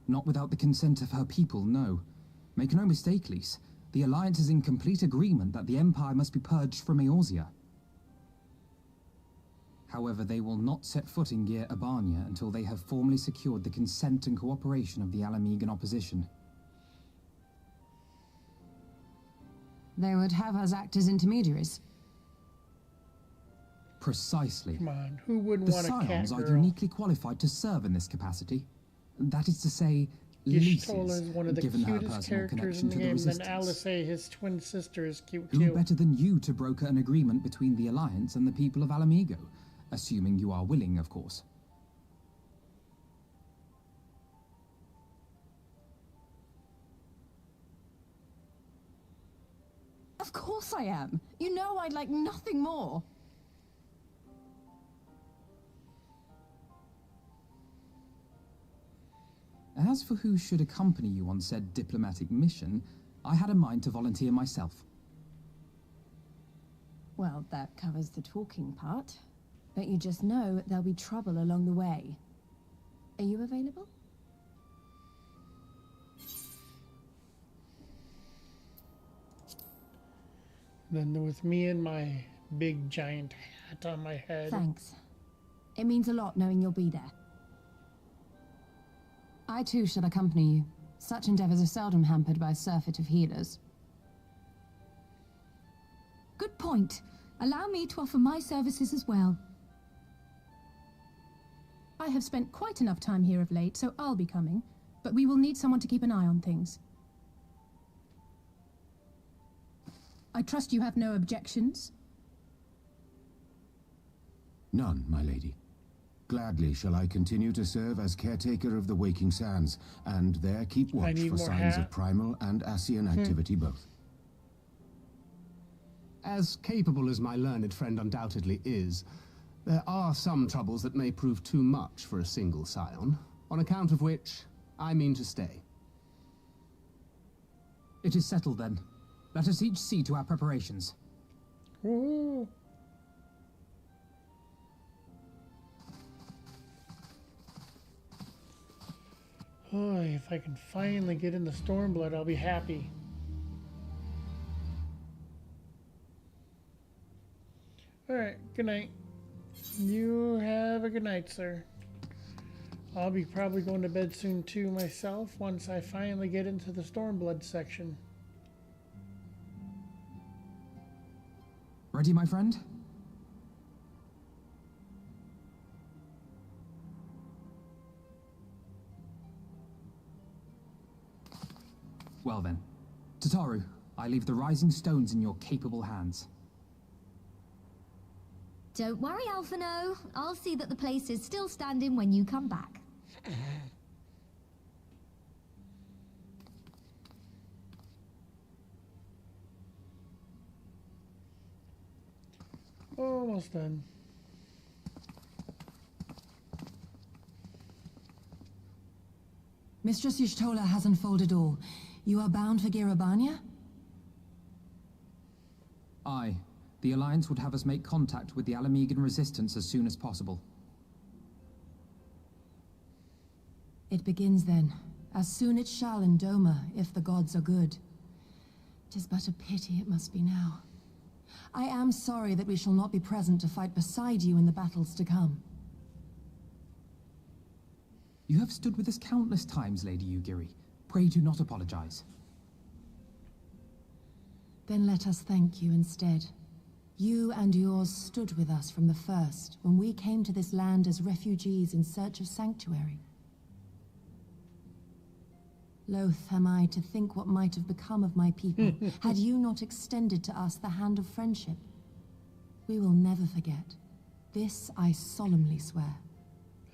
Not without the consent of her people, no. Make no mistake, Lys. The Alliance is in complete agreement that the Empire must be purged from Eorzea. However, they will not set foot in Gyr Abania until they have formally secured the consent and cooperation of the Alamigan opposition. They would have us act as intermediaries. Precisely. Come on, who wouldn't The want a cat Scions are girl? uniquely qualified to serve in this capacity. That is to say, Y'shtola Lys's, is one of the given her cutest personal characters connection in the to the game. Then Resistance. Alisaie, his twin sister, is cute Who too. better than you to broker an agreement between the Alliance and the people of Alamigo? Assuming you are willing, of course. Of course I am. You know I'd like nothing more. As for who should accompany you on said diplomatic mission, I had a mind to volunteer myself. Well, that covers the talking part. But you just know there'll be trouble along the way. Are you available? Then with me and my big giant hat on my head. Thanks. It means a lot knowing you'll be there. I too shall accompany you. Such endeavors are seldom hampered by a surfeit of healers. Good point. Allow me to offer my services as well. I have spent quite enough time here of late, so I'll be coming. But we will need someone to keep an eye on things. I I trust you have no objections? None, my lady. Gladly shall I continue to serve as caretaker of the Waking Sands, and there keep watch for signs of primal and Ascian activity both. As capable as my learned friend undoubtedly is, there are some troubles that may prove too much for a single scion, on account of which I mean to stay. It is settled then. Let us each see to our preparations. Ooh. Oh, if I can finally get into Stormblood, I'll be happy. Alright, good night. You have a good night, sir. I'll be probably going to bed soon too myself once I finally get into the Stormblood section. Ready, my friend? Well then, Tataru, I leave the Rising Stones in your capable hands. Don't worry, Alphino. I'll see that the place is still standing when you come back. Almost done. Mistress Y'shtola has unfolded all. You are bound for Girabania? Aye. The Alliance would have us make contact with the Alamegan resistance as soon as possible. It begins then. As soon it shall in Doma, if the gods are good. 'Tis but a pity it must be now. I am sorry that we shall not be present to fight beside you in the battles to come. You have stood with us countless times, Lady Yugiri. Pray do not apologize. Then let us thank you instead. You and yours stood with us from the first, when we came to this land as refugees in search of sanctuary. Loath am I to think what might have become of my people, had you not extended to us the hand of friendship. We will never forget. This I solemnly swear.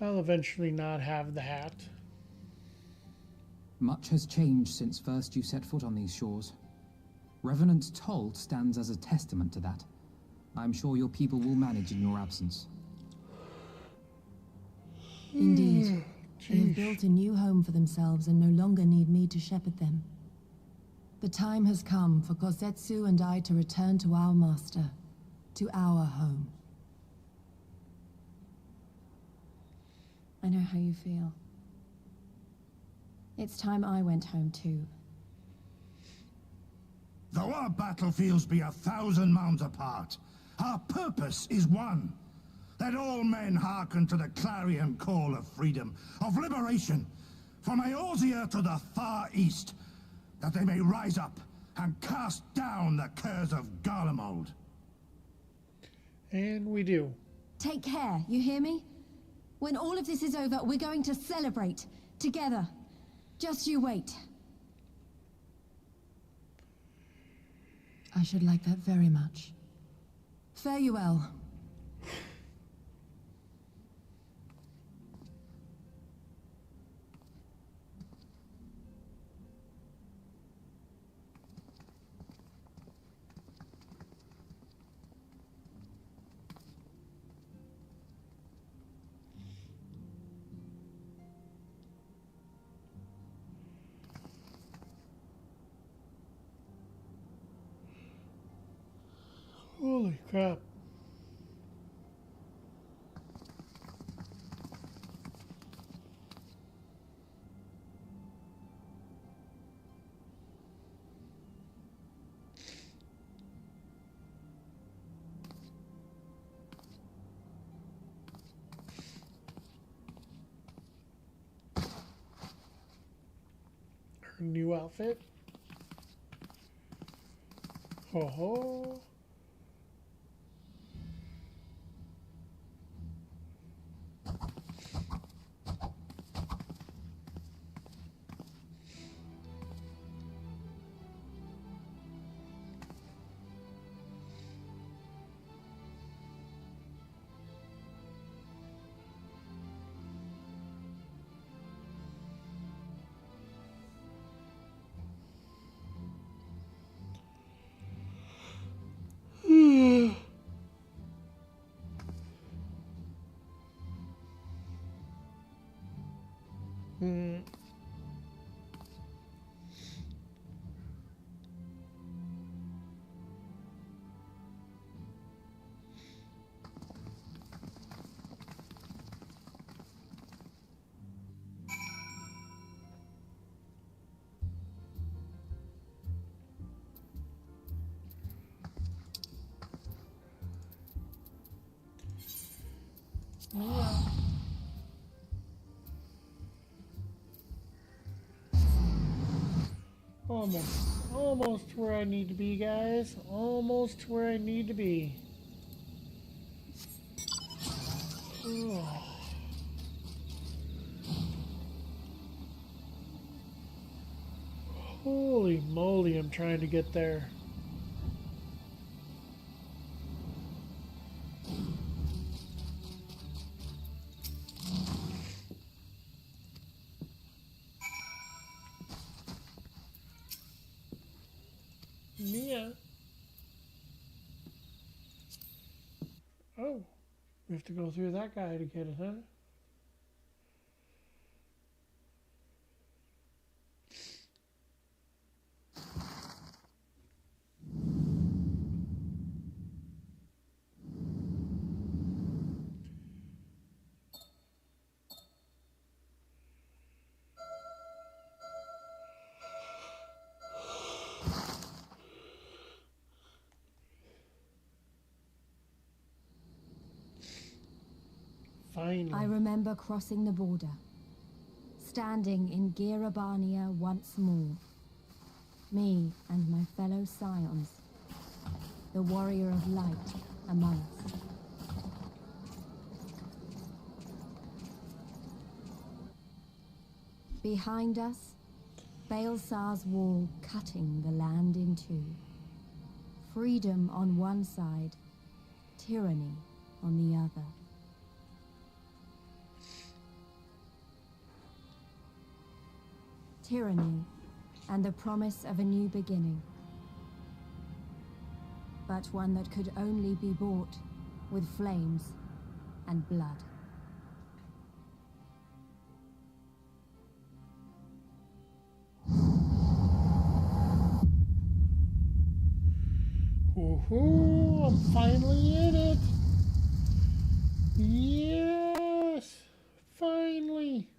I'll eventually not have the hat. Much has changed since first you set foot on these shores. Revenant's Toll stands as a testament to that. I'm sure your people will manage in your absence. Indeed. They have built a new home for themselves and no longer need me to shepherd them. The time has come for Kosetsu and I to return to our master, to our home. I know how you feel. It's time I went home too. Though our battlefields be 1,000 mounds apart, our purpose is one. Let all men hearken to the clarion call of freedom, of liberation, from Eorzea to the far east, that they may rise up and cast down the curse of Garlemald. And we do. Take care, you hear me? When all of this is over, we're going to celebrate, together. Just you wait. I should like that very much. Fare you well. Holy crap. Her new outfit. Ho ho. Yeah. Almost where I need to be, guys. Almost where I need to be. Oh. Holy moly, I'm trying to get there. Mia. Oh, we have to go through that guy to get it, huh? Finally. I remember crossing the border, standing in Girabania once more. Me and my fellow scions, the warrior of light among us. Behind us, Baelsar's wall cutting the land in two. Freedom on one side, tyranny on the other. Tyranny and the promise of a new beginning. But one that could only be bought with flames and blood. Woohoo! I'm finally in it! Yes! Finally!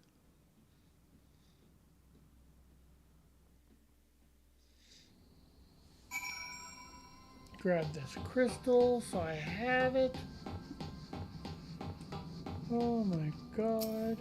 Grab this crystal so I have it. Oh my god.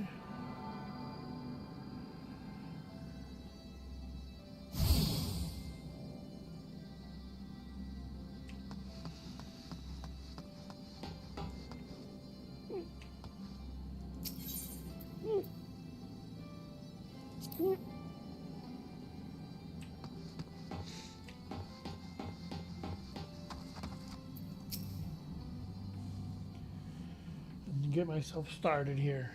Get myself started here.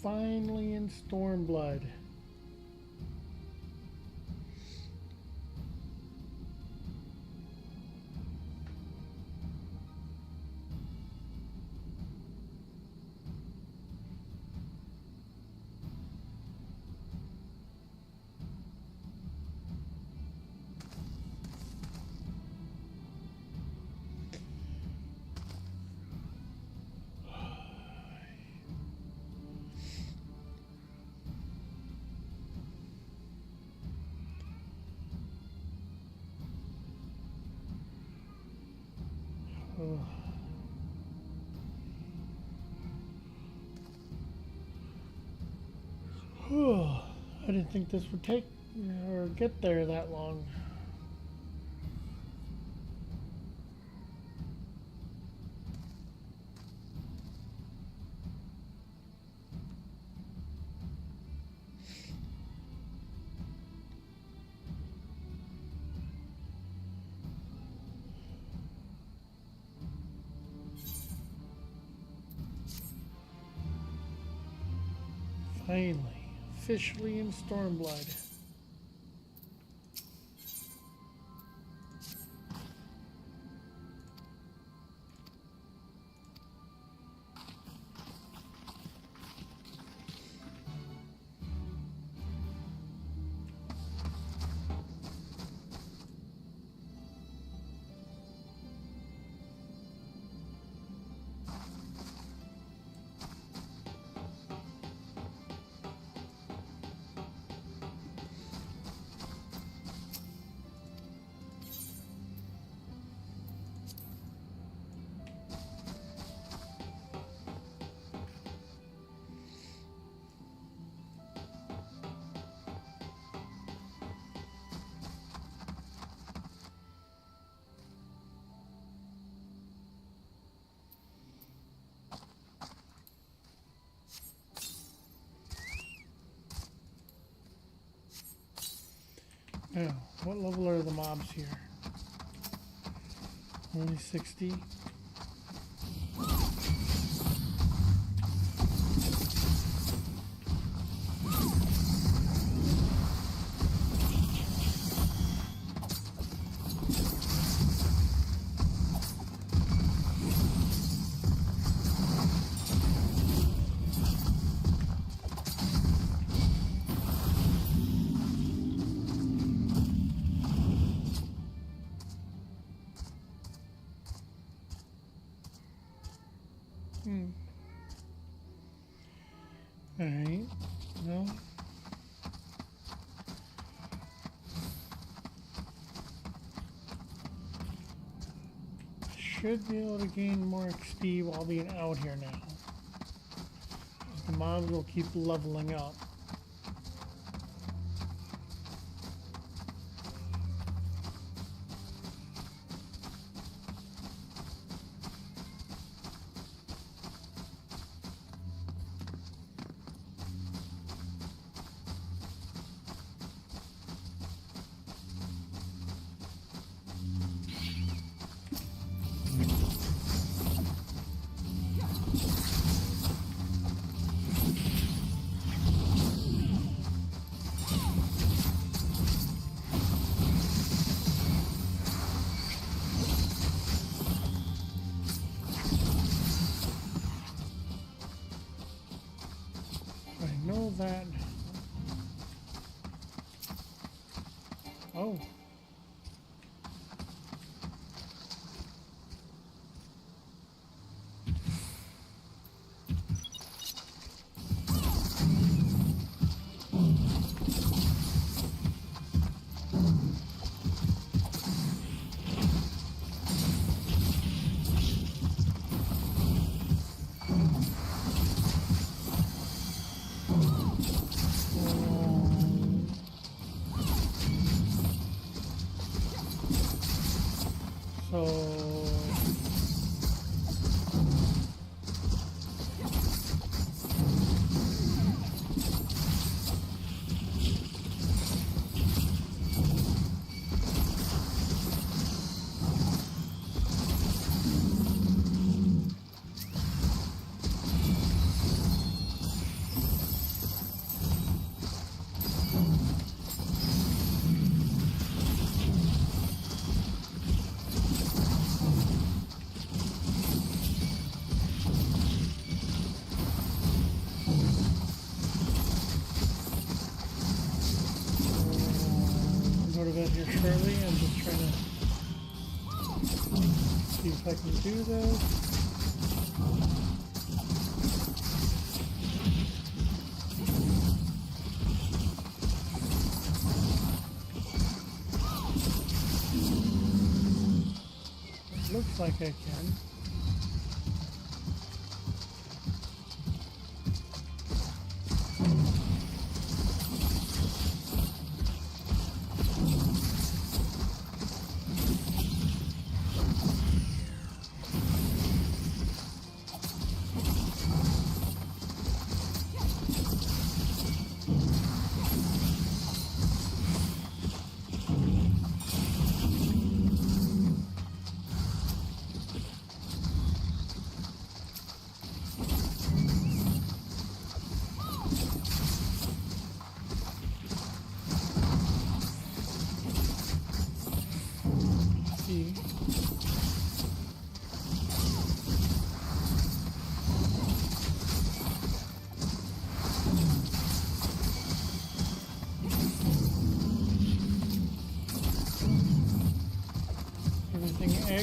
Finally in Stormblood. I didn't think this would take or get there that long. Finally, officially in Stormblood. Now, what level are the mobs here? Only 60. Alright, no. Should be able to gain more XP while being out here now. The mobs will keep leveling up. That. Oh. Here shortly. I'm just trying to see if I can do this. It looks like I can.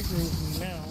aggroes me now.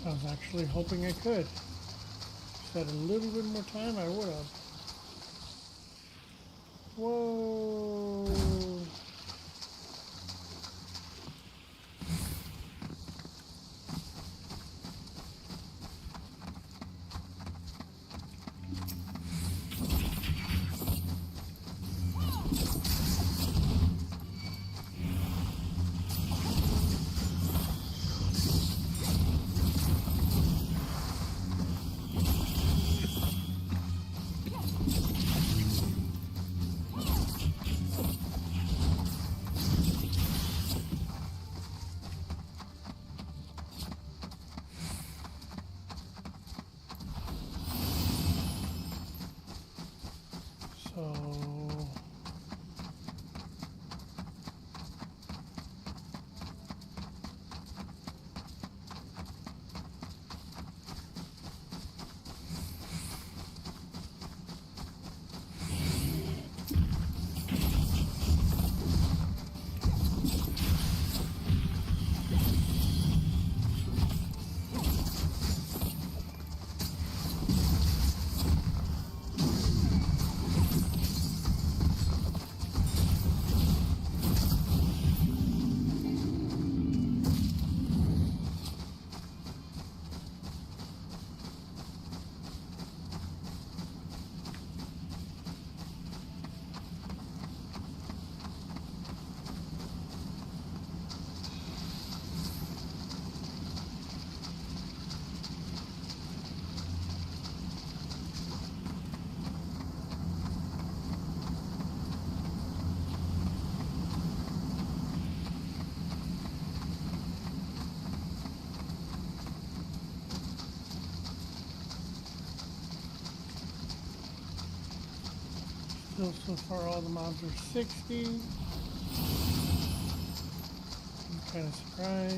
I was actually hoping I could. If I had a little bit more time, I would have. Whoa! So far all the mobs are 60. I'm kind of surprised.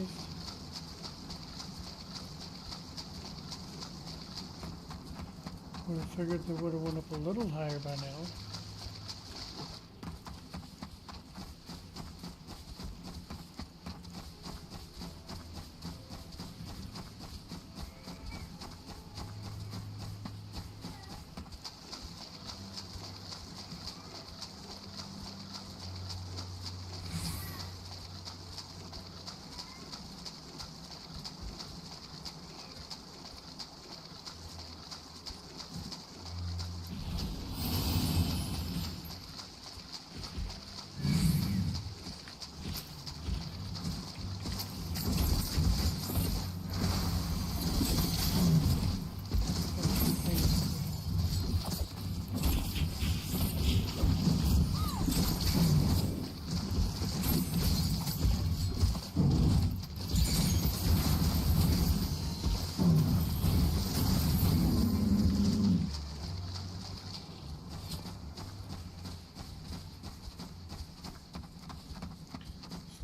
Would have figured they would have went up a little higher by now.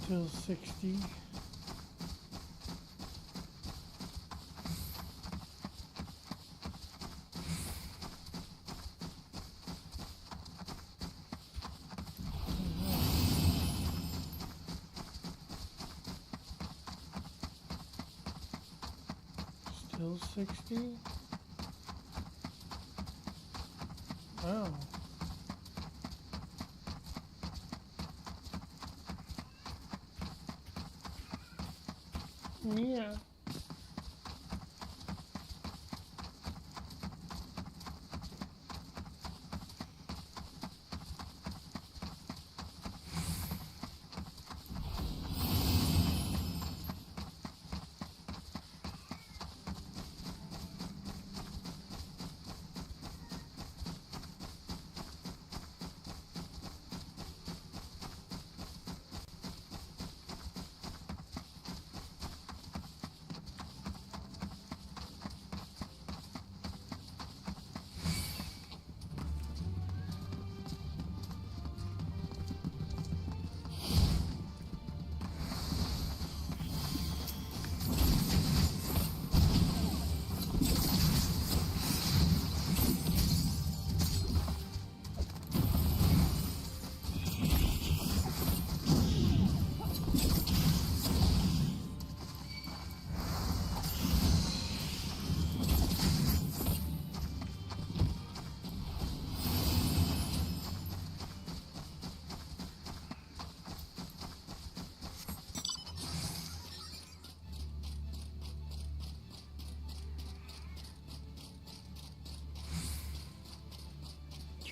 Still 60. Still 60. Wow. Yeah.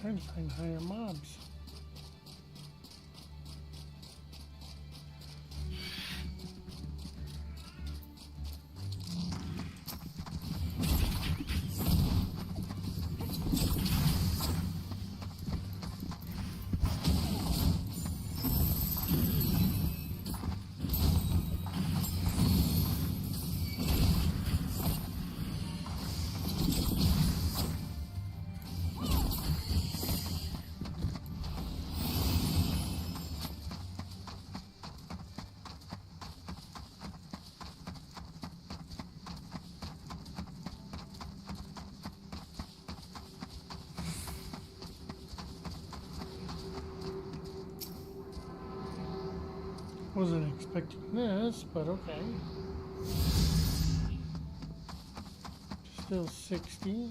Trying to find higher mobs. Wasn't expecting this, but okay. Still 60.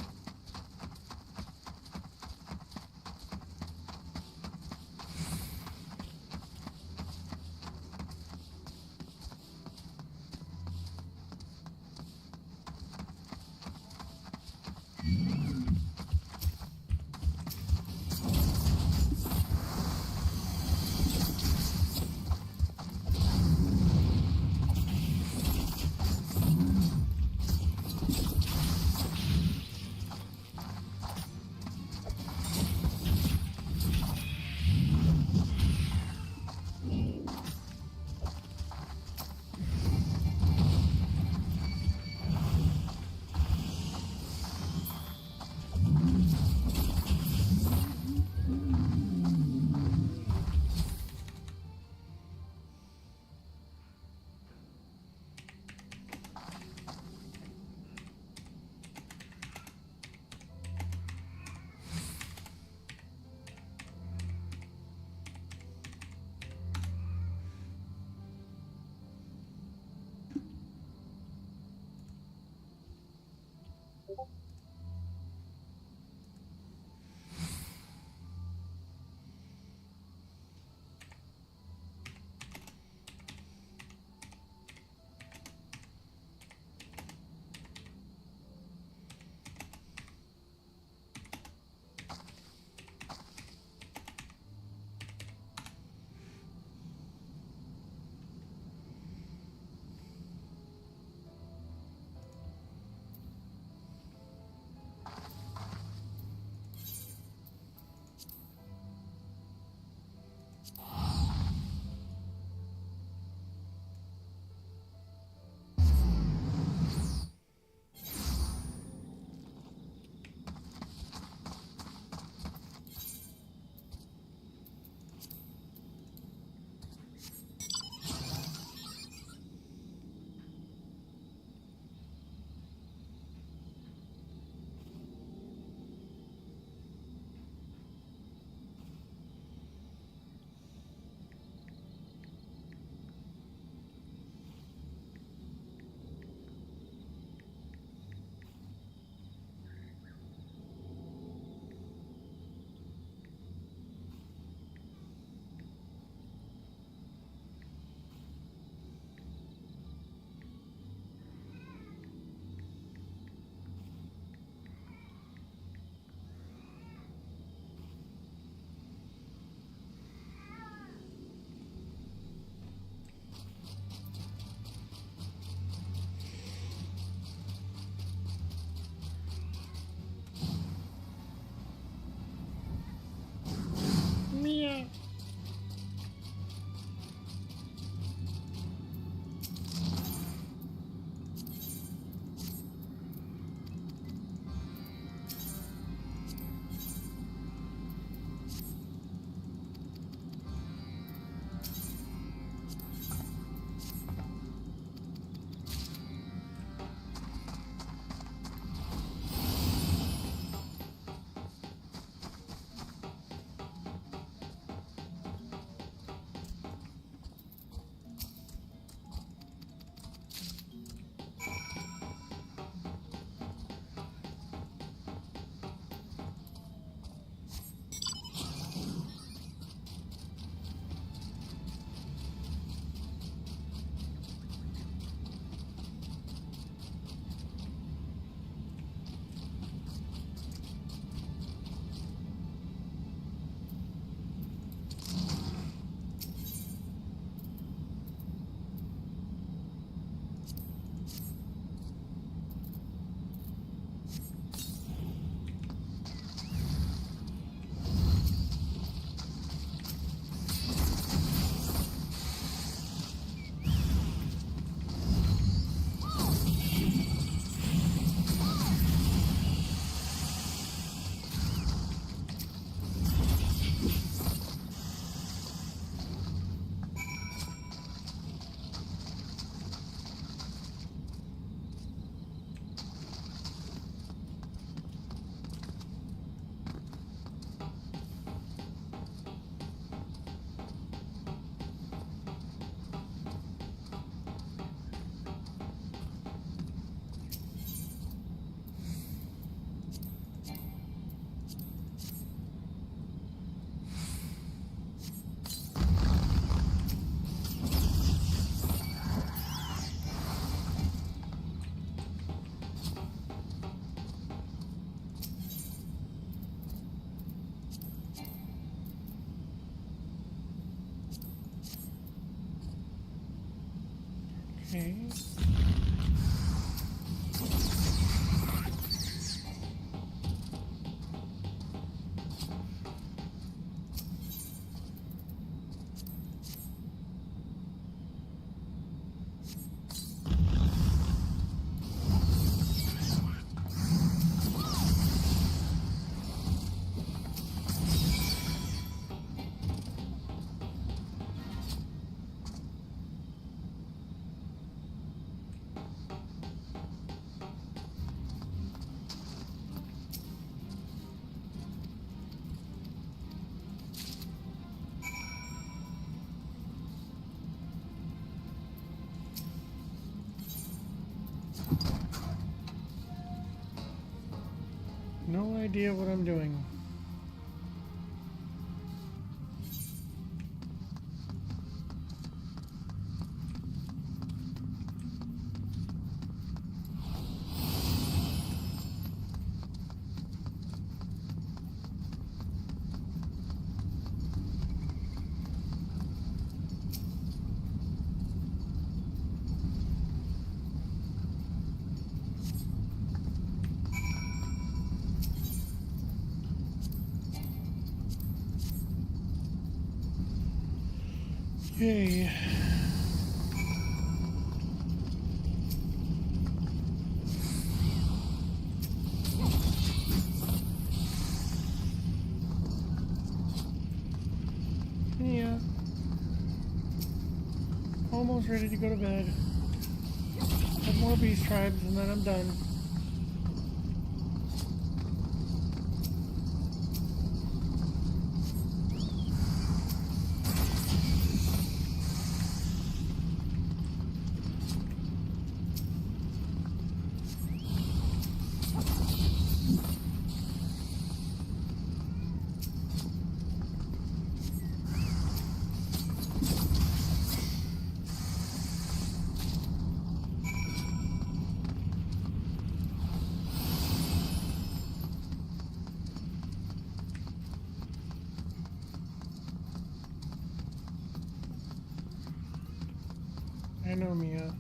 Okay. No idea what I'm doing. Okay. Yeah. Almost ready to go to bed. Have more beast tribes and then I'm done. I know, Mia.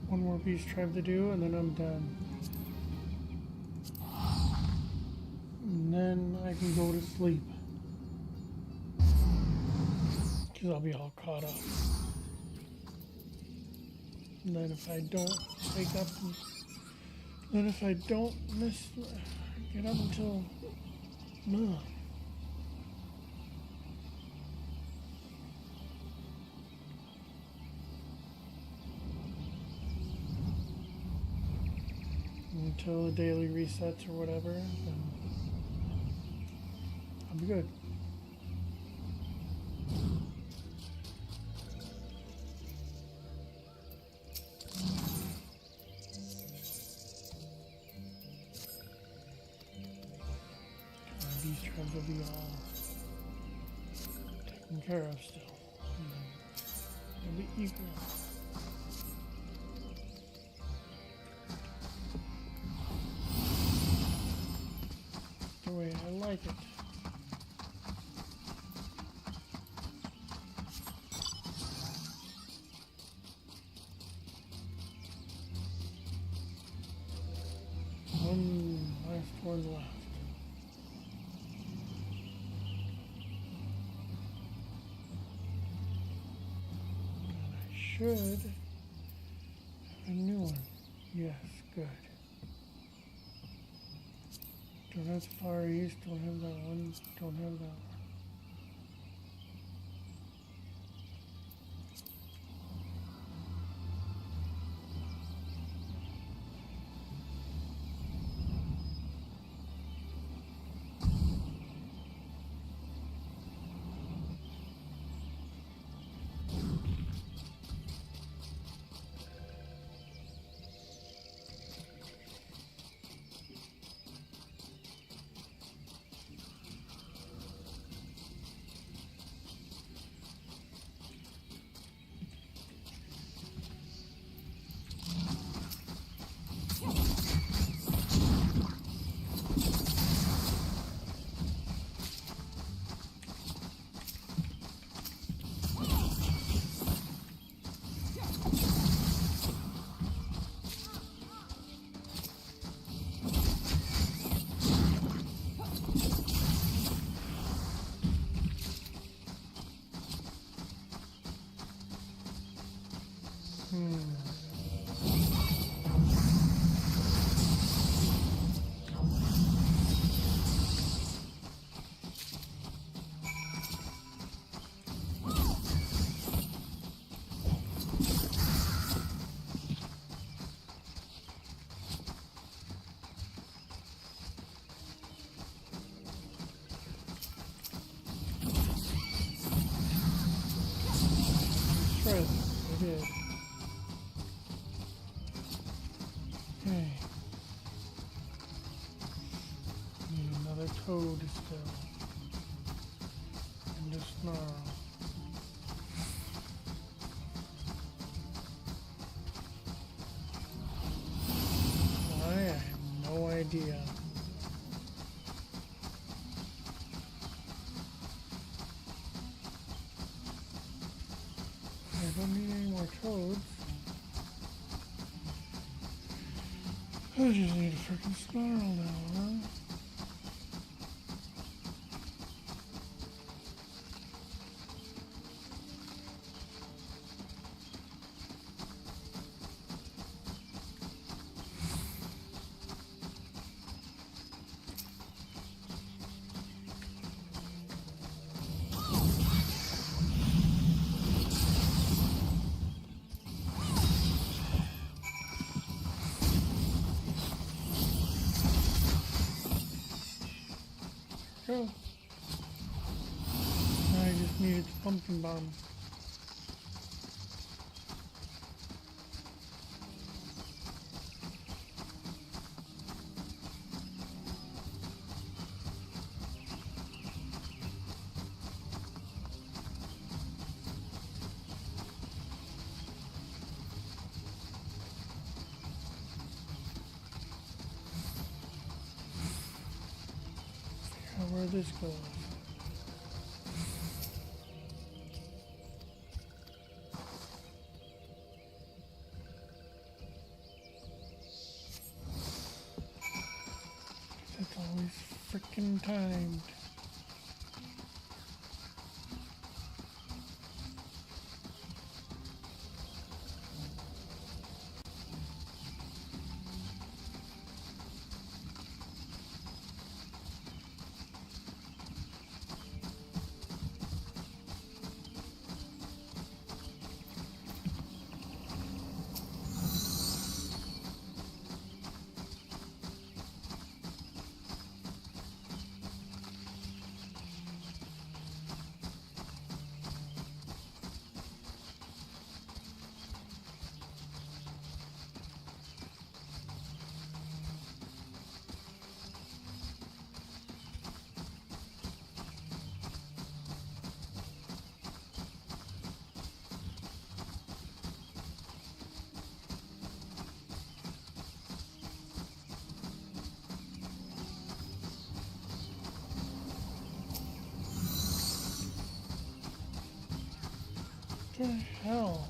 One more beast tribe to do and then I'm done. And then I can go to sleep. Because I'll be all caught up. And then if I don't wake up, then if I don't get up until, until the daily resets or whatever, then I'll be good. These tribes will be all taken care of still. They'll be equal. The way I like it. one left. And I should have a new one. Yes, good. Don't have Far East, don't have that one, don't have that one. Right, I did. Okay. Need another toad still. And a snarl. I have no idea. I don't need any more toads. I just need a freaking snarl now, huh? Go. I just needed the pumpkin bomb. Where this goes. It's always freaking timed. What the hell?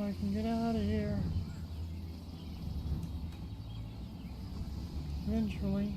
I can get out of here. Eventually.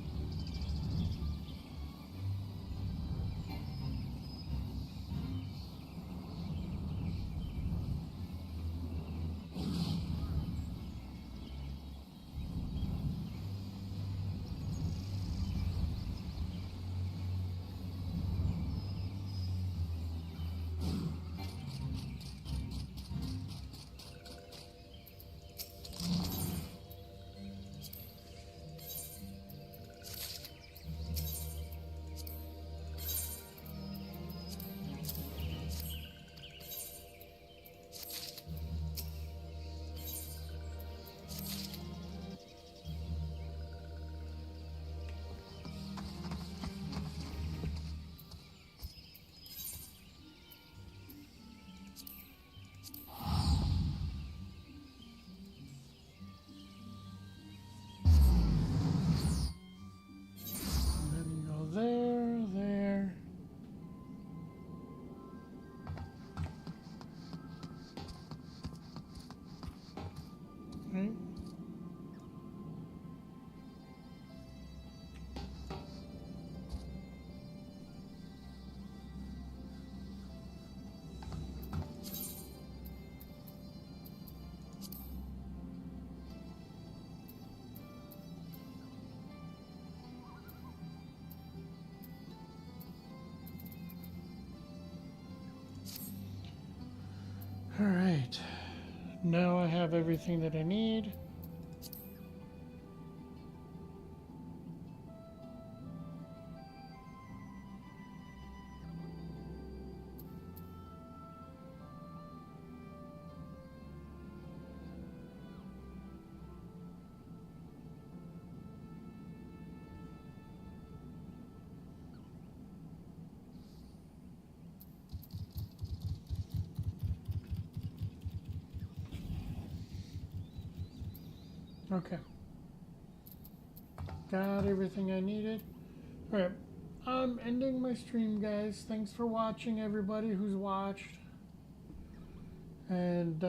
There. Right. All right, now I have everything that I need. Okay. Got everything I needed. Alright. I'm ending my stream, guys. Thanks for watching, everybody who's watched. And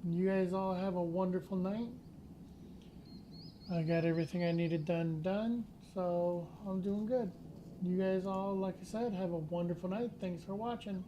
you guys all have a wonderful night. I got everything I needed done. So I'm doing good. You guys all, like I said, have a wonderful night. Thanks for watching.